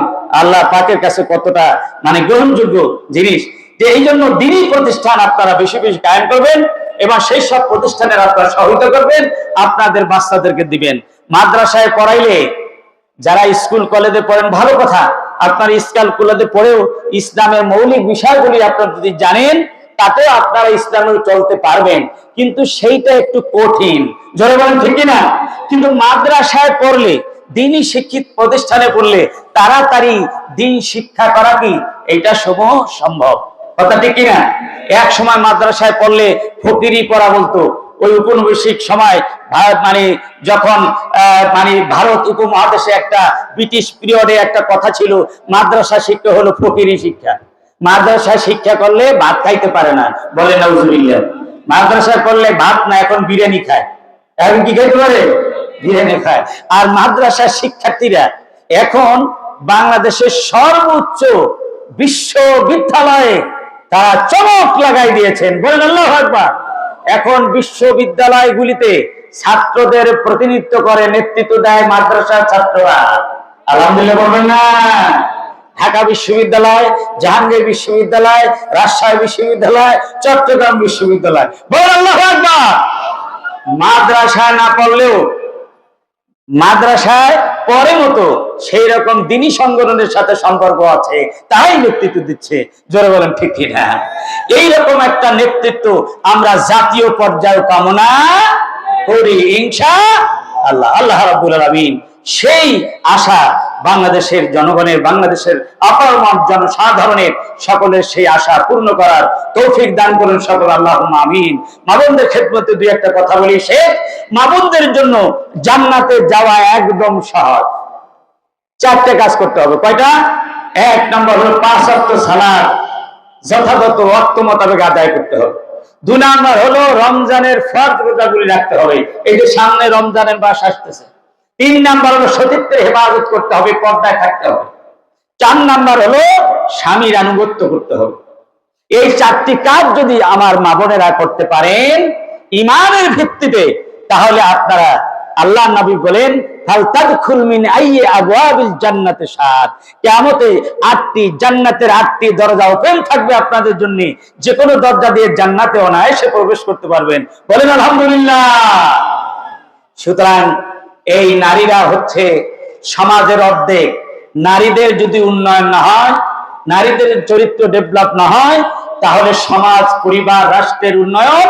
C: আল্লাহ পাকের কাছে কতটা গ্রহণযোগ্য জিনিস। যে এই জন্য দিনী প্রতিষ্ঠান আপনারা বেশি বেশি কায়েম করবেন এবং সেই সব প্রতিষ্ঠানের আপনারা সহায়তা করবেন, আপনাদের বাচ্চাদেরকে দিবেন। মাদ্রাসায় পড়াইলে যারা স্কুল কলেজে পড়েন ভালো কথা, আপনার স্কুল কলেজে পড়েও ইসলামের মৌলিক বিষয়গুলি আপনারা যদি জানেন তাতেও আপনারা ইসলামে চলতে পারবেন, কিন্তু সেইটা একটু কঠিন। জোরে বলেন ঠিক কিনা? কিন্তু মাদ্রাসায় পড়লে, দিনী শিক্ষিত প্রতিষ্ঠানে পড়লে তাড়াতাড়ি দিন শিক্ষা করা কি এটা সম্ভব, কথা ঠিক কিনা? এক সময় মাদ্রাসায় পড়লে ফকিরি পড়া বলতো। ওই উপনিবেশিক সময় মানে যখন মানে ভারত উপমহাদেশে একটা ব্রিটিশ পিরিয়ডে একটা কথা ছিল, মাদ্রাসা শিক্ষা হলো ফকিরি শিক্ষা। মাদ্রাসায় শিক্ষা করলে ভাত খাইতে পারে না, বলে নাউজুবিল্লাহ। মাদ্রাসায় পড়লে ভাত না, এখন বিরিয়ানি খায়। এখন কি খাইতে পারে? বিরিয়ানি খায়। আর মাদ্রাসার শিক্ষার্থীরা এখন বাংলাদেশের সর্বোচ্চ বিশ্ববিদ্যালয়ে তারা চমক লাগাই দিয়েছেন, বলেন আল্লাহু আকবার। এখন বিশ্ববিদ্যালয়গুলিতে ছাত্রদের প্রতিনিধিত্ব করে, নেতৃত্ব দেয় মাদ্রাসার ছাত্ররা। আলহামদুলিল্লাহ বলবেন না? ঢাকা বিশ্ববিদ্যালয়, জাহাঙ্গীর বিশ্ববিদ্যালয়, রাজশাহী বিশ্ববিদ্যালয়, চট্টগ্রাম বিশ্ববিদ্যালয়, বলেন আল্লাহু আকবার। মাদ্রাসায় না পড়লেও মাদ্রাসায় পরে মতো সেই রকম দিনী সংগঠনের সাথে সম্পর্ক আছে, তাই নেতৃত্ব দিচ্ছে। জোরে বলেন ঠিক কিনা? এইরকম একটা নেতৃত্ব আমরা জাতীয় পর্যায়ে কামনা করি ইনশাআল্লাহ। আল্লাহ রাব্বুল আলামিন সেই আশা বাংলাদেশের জনগণের, বাংলাদেশের আপামর জনসাধারণের সকলের সেই আশা পূর্ণ করার তৌফিক দান করুন সকল, আল্লাহুম্মা আমিন। মা বোনদের খেদমতে দুই একটা কথা বলি। মা বোনদের জন্য জান্নাতে যাওয়া একদম সহজ। চারটে কাজ করতে হবে। কয়টা? এক নম্বর হলো 5 ওয়াক্ত সালাত যথাযথ ওয়াক্ত মোতাবেক আদায় করতে হবে। 2 নম্বর হলো রমজানের ফরজ রোজাগুলি রাখতে হবে, এই যে সামনে রমজানের মাস আসতেছে। 3 নম্বর হলো সতীত্বের হেফাজত করতে হবে, পর্দায় থাকতে হবে। 4 নম্বর হলো স্বামীর আনুগত্য করতে হবে। এই 4টি কাজ যদি আমার মা বোনেরা করতে পারেন ঈমানের ভিত্তিতে, তাহলে আপনারা, আল্লাহ নবী বলেন, ফাল তাদখুল মিন আইয়ি আবওয়াবিল জান্নাতি সাত, কিয়ামতে 8টি জান্নাতের 8টি দরজা ওপেন থাকবে আপনাদের জন্য, যে কোনো দরজা দিয়ে জান্নাতে অনায়াসে প্রবেশ করতে পারবেন, বলেন আলহামদুলিল্লাহ। সুতরাং এই নারীরা হচ্ছে সমাজের অর্ধেক। নারীদের যদি উন্নয়ন না হয়, নারীদের চরিত্র ডেভেলপ না হয়, তাহলে সমাজ, পরিবার, রাষ্ট্রের উন্নয়ন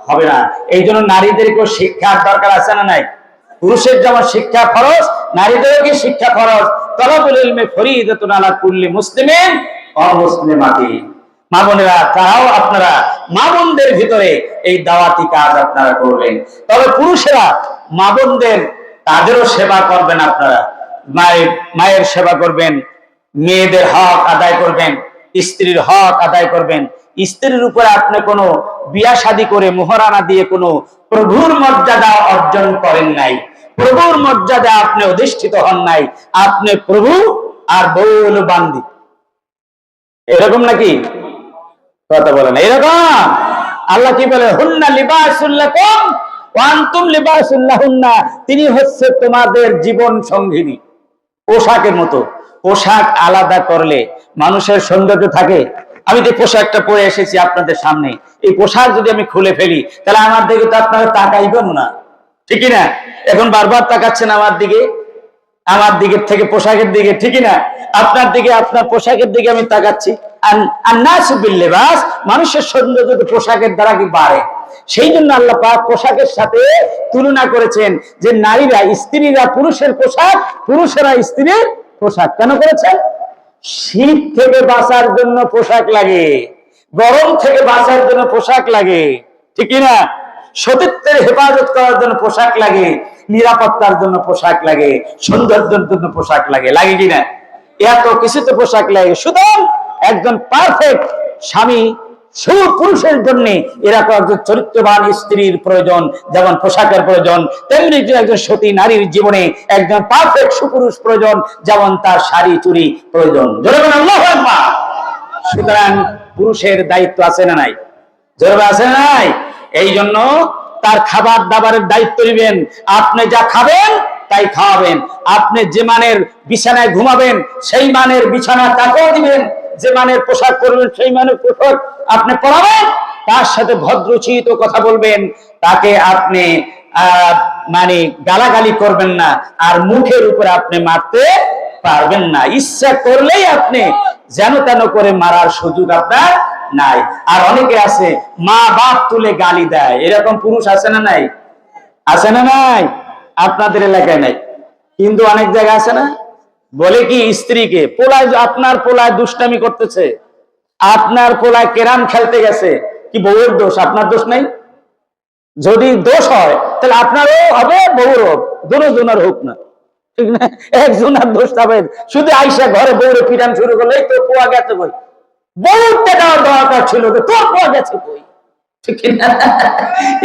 C: হবে না। এই জন্য নারীদেরকেও শিক্ষার দরকার আছে না নাই? পুরুষের যেমন শিক্ষা ফরজ, নারীদেরও কি শিক্ষা ফরজ। তালাবুল ইলমি ফরিদাতুন আলা কুল্লি মুসলিমিন ওয়া মুসলিমাতিন। মা বোনেরা, তারাও আপনারা মা বোনদের ভিতরে এই দাওয়াতি কাজ আপনারা করবেন। তবে পুরুষেরা মা বোনদের, তাদেরও সেবা করবেন। আপনারা মায়ের সেবা করবেন, মেয়েদের হক আদায় করবেন, স্ত্রীর হক আদায় করবেন। স্ত্রীর উপরে আপনি কোনো বিয়া শাদী করে মোহরানা দিয়ে কোনো প্রভুর মর্যাদা অর্জন করেন নাই, প্রভুর মর্যাদা আপনি অধিষ্ঠিত হন নাই। আপনি প্রভু আর বউ হলো বান্দি। এরকম নাকি? কথা বলেন এরকম? আল্লাহ কি বলে? হুন্না লিবাসুল লাকুম ওয়া আনতুম লিবাসুল লাহুন্না। তিনি হচ্ছে তোমাদের জীবন সঙ্গিনী। পোশাকের মতো। পোশাক আলাদা করলে মানুষের সৌন্দর্য থাকে। আমি যে পোশাকটা পরে এসেছি আপনাদের সামনে, এই পোশাক যদি আমি খুলে ফেলি, তাহলে আমার দিকে তো আপনারা তাকাইবেন না, ঠিক না? এখন বারবার তাকাচ্ছেন আমার দিকে, আমার দিকের থেকে পোশাকের দিকে, ঠিক না? আপনার দিকে, আপনার পোশাকের দিকে আমি তাকাচ্ছি। আন-নাসু বিল-লিবাস, মানুষের সৌন্দর্য তো পোশাকের দ্বারা কি বাড়ে। সেই জন্য আল্লাহ পাক পোশাকের সাথে তুলনা করেছেন যে নারীরা, স্ত্রীরা পুরুষের পোশাক, পুরুষেরা স্ত্রীর পোশাক। কেন করেছেন? শীত থেকে বাঁচার জন্য পোশাক লাগে, গরম থেকে বাঁচার জন্য পোশাক লাগে, ঠিক না? সতীত্বের হেফাজত করার জন্য পোশাক লাগে, নিরাপত্তার জন্য পোশাক লাগে, সৌন্দর্যের জন্য পোশাক লাগে, লাগে কিনা? এত কিছুতে পোশাক লাগে। সুতরাং একজন পারফেক্ট স্বামী, সুপুরুষের জন্য এরকম একজন চরিত্রবান স্ত্রীর প্রয়োজন, যেমন পোশাকের প্রয়োজন, তেমনি একজন সতী নারীর জীবনে একজন পারফেক্ট সুপুরুষ প্রয়োজন, যেমন তার শাড়ি চুড়ি প্রয়োজন। জোরে আল্লাহু আকবার। সুতরাং পুরুষের দায়িত্ব আছে না নাই? জোরে আছে না নাই? এই জন্য তার খাবার দাবারের দায়িত্ব নেবেন। আপনি যা খাবেন তাই খাওয়াবেন। আপনি যে মানের বিছানায় ঘুমাবেন, সেই মানের বিছানা তাকেও দিবেন। যে মানের পোশাক পরবেন সেই মানের পোশাক আপনি পরাবেন, তার সাথে ভদ্রচিত কথা বলবেন, তাকে আপনি মানে গালাগালি করবেন না, আর মুখের উপরে আপনি মারতে পারবেন না। ইচ্ছা করলেই আপনি যেন তেন করে মারার সুযোগ আপনার নাই। আর অনেকে আছে মা বাপ তুলে গালি দেয়, এরকম পুরুষ আছে না নাই? আছে না নাই? আপনাদের এলাকায় নাই, কিন্তু অনেক জায়গায় আছে না। বলে কি স্ত্রীকে, পোলায় আপনার পোলায় দুষ্টামি করতেছে, আপনার পোলায় কেরাম খেলতে গেছে, কি বউয়ের দোষ? আপনার দোষ নাই? যদি দোষ হয় তাহলে আপনারও হবে, বউর হোক, দুজনের হোক না, ঠিক না? একজনের দোষ হবে। শুধু আইসা ঘরে বউরে পিটান শুরু করলে তো পোয়া গেছে কই, বউর দেওয়ার দরকার ছিল, তোর পোয়া গেছে কই, ঠিক না?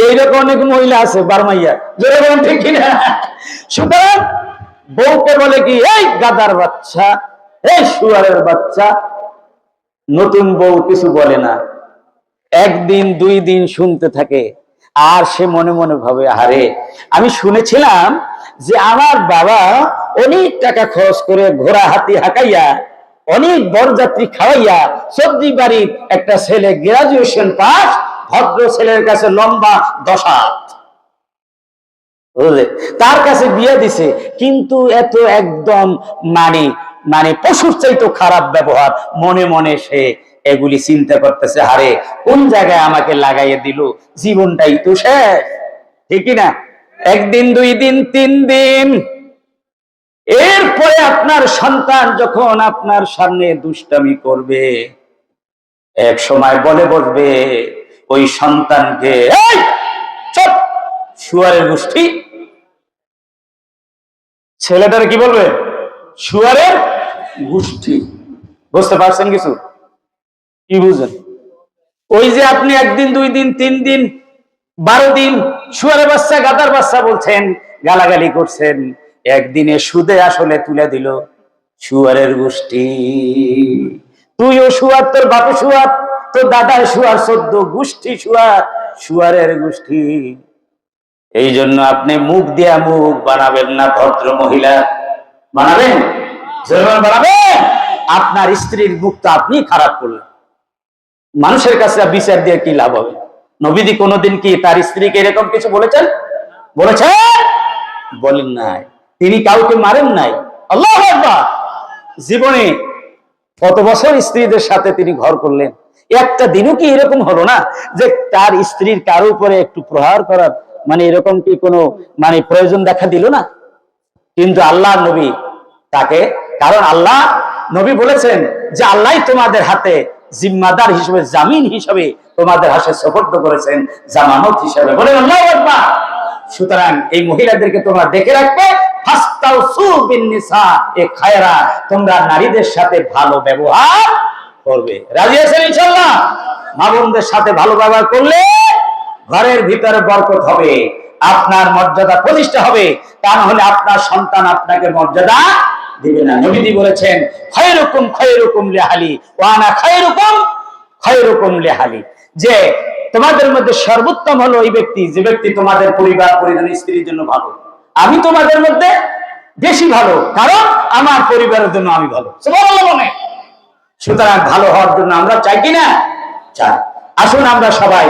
C: এইরকম অনেক মহিলা আছে বারমাইয়া, যেরকম, ঠিক না? সুতরাং বউকে বলে কি, এই গাদার বাচ্চা, এই শুয়ারের বাচ্চা। নতুন বউ কিছু বলে না, একদিন দুই দিন শুনতে থাকে, আর সে মনে মনে ভাবে, আরে আমি শুনেছিলাম যে আমার বাবা অনেক টাকা খরচ করে ঘোড়া হাতি হাঁকাইয়া অনেক বরযাত্রী খাওয়াইয়া সবজি বাড়ির একটা ছেলে গ্রাজুয়েশন পাস, ভদ্র ছেলের কাছে লম্বা 10 হাত, বুঝলে, তার কাছে বিয়ে দিছে, কিন্তু এত একদম মানে মানে পশুর চাইতো খারাপ ব্যবহার। মনে মনে সে এগুলি চিন্তা করতেছে, হারে কোন জায়গায় আমাকে লাগাইয়ে দিল, জীবনটাই তো শেষ, ঠিক না? একদিন দুই দিন তিন দিন, এরপরে আপনার সন্তান যখন আপনার সামনে দুষ্টামি করবে, এক সময় বলে বসবে ওই সন্তানকে, এই চুপ, শুয়ারের গোষ্ঠী। ছেলেটার কি বলবে? শুয়ারের গোষ্ঠী। বুঝতে পারছেন কিছু? কি বুঝেন? ওই যে আপনি একদিন দুই দিন তিন দিন 12 দিন শুয়ারের বাচ্চা গাদার বাচ্চা বলছেন, গালাগালি করছেন, একদিনে সুদে আসলে তুলে দিল শুয়ারের গোষ্ঠী। তুইও শুয়ার, তোর বাপে শুয়ার, তোর দাদার শুয়ার, 14 গোষ্ঠী শুয়ার, শুয়ারের গোষ্ঠী। এই জন্য আপনি মুখ দিয়া মুখ বানাবেন না, ভদ্র মহিলা বানাবেন, বানাবেন। আপনার স্ত্রীর মুখটা আপনি খারাপ করলেন, মানুষের কাছে বিচার দিয়ে কি লাভ হবে? নবীজি কোনোদিন কি তার স্ত্রীকে এরকম কিছু বলেছেন? বলেছেন? বলেন নাই। তিনি কাউকে মারেন নাই। আল্লাহু আকবার। জীবনে কত বছর স্ত্রীদের সাথে তিনি ঘর করলেন, একটা দিনও কি এরকম হলো না যে তার স্ত্রীর কারো উপরে একটু প্রহার করার মানে এরকম কি কোনো মানে প্রয়োজন দেখা দিল না? কিন্তু আল্লাহ নবী তাকে, কারণ আল্লাহ নবী বলেছেন যে আল্লাহ তোমাদের হাতে জিম্মাদার হিসেবে, জামিন হিসেবে তোমাদের হাতে সুপর্দ করেছেন, জামানত হিসেবে। বলেন আল্লাহু আকবার। সুতরাং এই মহিলাদেরকে তোমরা দেখে রাখবে, ফাস্তাউসু বিন নিসা এ খায়রা, তোমরা নারীদের সাথে ভালো ব্যবহার করবে। রাজি আছেন ইনশাআল্লাহ? মা বোনদের সাথে ভালো ব্যবহার করলে ঘরের ভিতরে বরকত হবে, আপনার মর্যাদা প্রতিষ্ঠা হবে, তা না হলে আপনার সন্তান আপনাকে মর্যাদা দিবে না। নবীজি বলেছেন, খায়রুকুম খায়রুকুম লিআহলি ওয়া আনা খায়রুকুম লিআহলি, যে তোমাদের মধ্যে সর্বোত্তম হলো ওই ব্যক্তি যে ব্যক্তি তোমাদের পরিবার পরিজন স্ত্রীর জন্য ভালো, আমি তোমাদের মধ্যে বেশি ভালো, কারণ আমার পরিবারের জন্য আমি ভালো। সুবহানাল্লাহ বলে। সুতরাং ভালো হওয়ার জন্য আমরা চাই কিনা? চাই। আসুন আমরা সবাই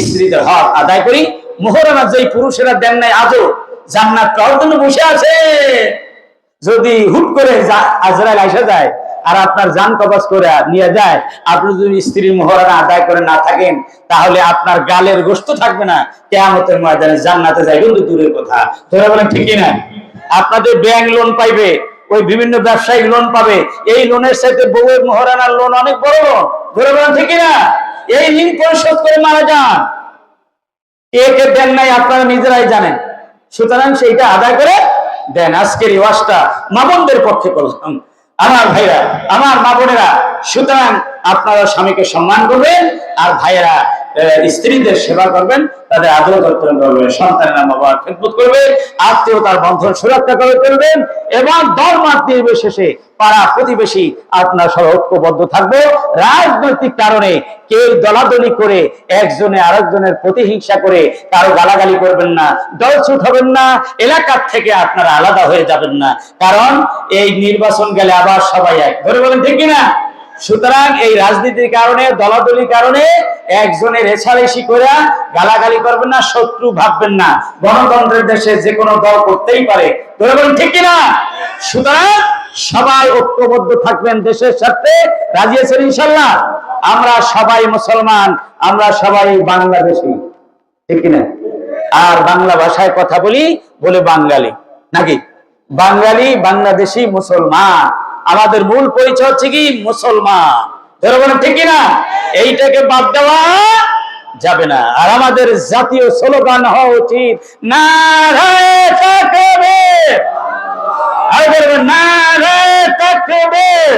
C: স্ত্রীদের হক আদায় করি। মোহরানা যেই পুরুষেরা দেন নাই, আজও জান্নাত পাওয়ার জন্য বসে আছে। যদি হুট করে আজরাইল আইসা যায় আর আপনার জান কবজ করে নিয়ে যায়, আপনি যদি স্ত্রীর মোহরানা আদায় করে না থাকেন, তাহলে আপনার গালের গোশত থাকবে না, কিয়ামতের ময়দানে জান্নাতে যাইবেন তো দূরের কথা। তোরা বলেন ঠিক কিনা? আপনাদের ব্যাংক লোন পাইবে, ওই বিভিন্ন ব্যবসায়িক লোন পাবে, এই লোনের সাথে বউয়ের মোহরানার লোন অনেক বড় লোন। তোরা বলেন ঠিক কিনা? এই ঋণ পরিশোধ করে মারা যান, কে কে দেন নাই আপনারা নিজেরাই জানেন। সুতরাং সেইটা আদায় করে দেন। আজকের এই ওয়াজটা মা বোনদের পক্ষে করলাম, আমার ভাইরা, আমার মা বোনেরা। সুতরাং আপনারা স্বামীকে সম্মান করবেন, আর ভাইয়েরা স্ত্রীদের সেবা করবেন, তাদের আদর যত্ন করবেন, সন্তানের নাম বাবার খেদমত করবেন, আত্মীয়তার বন্ধন সুরক্ষা করে চলবেন, এবং ধর্মাত নির্বিশেষে পাড়া প্রতিবেশী আপনার সহ ঐক্যবদ্ধ থাকবে। রাজনৈতিক কারণে কেউ দলাদলি করে একজনে আরেকজনের প্রতিহিংসা করে কারো গালাগালি করবেন না, দলছুট হবেন না, এলাকার থেকে আপনারা আলাদা হয়ে যাবেন না, কারণ এই নির্বাচন গেলে আবার সবাই এক। ধরে বলেন ঠিক কিনা? সুতরাং এই রাজনীতির কারণে, দলাদলির কারণে একজনের রেছারেছি করে গালাগালি করবেন না, শত্রু ভাববেন না। গণতন্ত্রের দেশে যে কোনো দল করতেই পারে, তোরা বলেন ঠিক কিনা? সুতরাং সবাই ঐক্যবদ্ধ থাকবেন দেশের স্বার্থে। রাজি আছেন ইনশাল্লাহ? আমরা সবাই মুসলমান, আমরা সবাই বাংলাদেশী, ঠিক কিনা? আর বাংলা ভাষায় কথা বলি বলে বাঙালি, নাকি? বাঙালি, বাংলাদেশি, মুসলমান। আমাদের মূল পরিচয় হচ্ছে কি? মুসলমান। বলেন ঠিক কিনা? এইটাকে বাদ দেওয়া যাবে না। আর আমাদের জাতীয় স্লোগান হওয়া উচিত নারায়ে তাকবীর। আর বলবেন নারায়ে তাকবীর,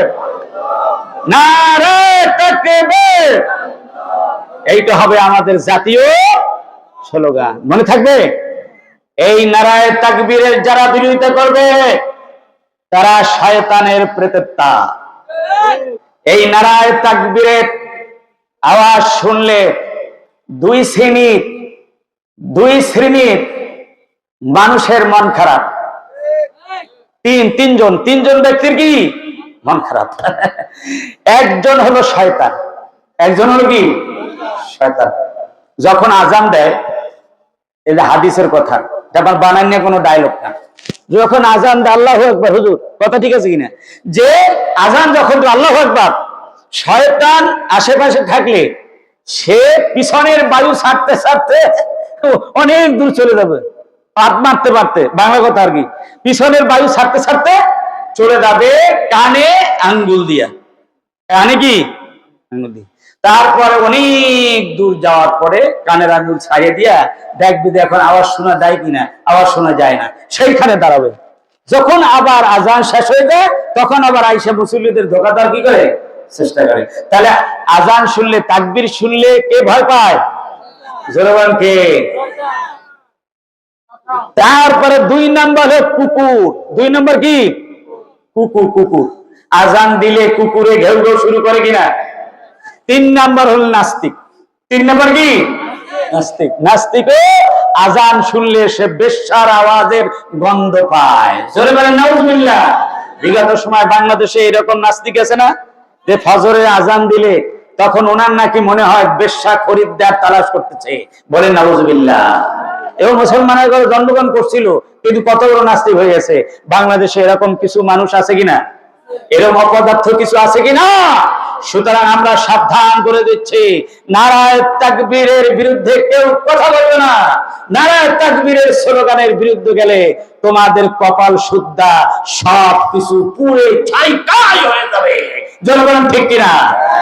C: নারায়ে তাকবীর। এইটা হবে আমাদের জাতীয় স্লোগান, মনে থাকবে? এই নারায়ে তাকবীরের যারা বিরোধিতা করবে তারা শয়তানের প্রেতাত্মা। এই নারায়ে তাকবীরের আওয়াজ শুনলে দুই শ্রেণীর মানুষের মন খারাপ। তিনজন ব্যক্তির কি মন খারাপ? একজন হলো শয়তান, একজন হলো কি শয়তান। যখন আজান দেয়, এই যে হাদিসের কথা, এটা বানান নিয়ে কোনো ডায়লগ না। যখন আজান দেয় আল্লাহু আকবার, হুজুর কথা ঠিক আছে কিনা? যে আজান যখন আল্লাহু আকবার, শয়তান আশেপাশে থাকলে সে পিছনের বায়ু ছাড়তে ছাড়তে অনেক দূর চলে যাবে, পাত মারতে মারতে, বাংলা কথা আর কি, পিছনের বায়ু ছাড়তে ছাড়তে চলে যাবে কানে আঙ্গুল দিয়া। কানে কি আঙ্গুল দিয়ে, তারপরে অনেক দূর যাওয়ার পরে কানের আঙ্গুল ছাড়িয়ে দিয়া দেখবি এখন আওয়াজ শোনা যায় কিনা, আওয়াজ শোনা যায় না, সেইখানে দাঁড়াবে। যখন আবার আজান শেষ হয়ে যায় তখন আবার আইসা মুসল্লিদের ধোঁকাদার কি করে চেষ্টা করে। তাহলে আজান শুনলে, তাকবীর শুনলে কে ভয় পায়? জোরবান কে? তারপরে 2 নম্বর হলো কুকুর। 2 নম্বর কি? কুকুর। আজান দিলে কুকুরে ঘেউ ঘেউ শুরু করে কিনা? 3 নম্বর হল নাস্তিক। 3 নম্বর কি? নাস্তিক আজান শুনলে সে বেশ্যার আওয়াজের গন্ধ পায়। জোরে বলেন নাউজুবিল্লাহ। বিগত সময় বাংলাদেশে এরকম নাস্তিক আছে না, যে ফজরের আজান দিলে তখন ওনার নাকি মনে হয় বেশ্যা খরিদ্দার তালাশ করতেছে। বলেন নাউজুবিল্লাহ। এবং মুসলমানের ঘরে জন্মগ্রহণ করছিল কিন্তু কত বড় নাস্তিক হয়ে গেছে। বাংলাদেশে এরকম কিছু মানুষ আছে কিনা? এরকম অপদার্থ কিছু আছে কিনা? সুতরাং আমরা সাবধান করে দিচ্ছি, নারায়ে তাকবীরের বিরুদ্ধে কেউ কথা বলবে না। নারায়ে তাকবীরের স্লোগানের বিরুদ্ধে গেলে তোমাদের কপাল শুদ্ধা সব কিছু পুড়ে ছাই হয়ে যাবে। জনগণ ঠিক কিনা?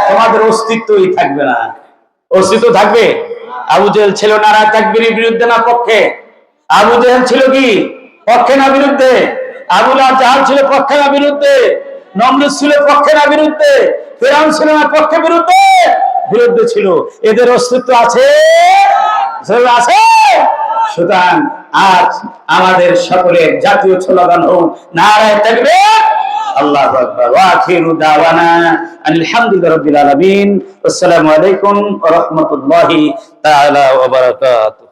C: তোমাদের অস্তিত্বই থাকবে না। অস্তিত্ব থাকবে? আবু জেহেল ছিল নারায়ে তাকবীরের বিরুদ্ধে না পক্ষে? আবু জেহেল ছিল কি পক্ষে না বিরুদ্ধে? আবু জাহাল ছিল পক্ষে না বিরুদ্ধে? নমরুদ ছিল পক্ষে না বিরুদ্ধে? ফিরআউন ছিল না পক্ষে বিরুদ্ধে? বিরুদ্ধে ছিল। এদের অস্তিত্ব আছে? আছে। সুতরাং আজ আমাদের সকলের জাতীয় স্লোগান হোক নারায়ে তাকবীর, আল্লাহু আকবার। ওয়া আখিরু দাওয়ানা আলহামদুলিল্লাহি রাব্বিল আলামিন। আসসালামু আলাইকুম ওয়া রাহমাতুল্লাহি তাআলা ওয়া বারাকাতুহু।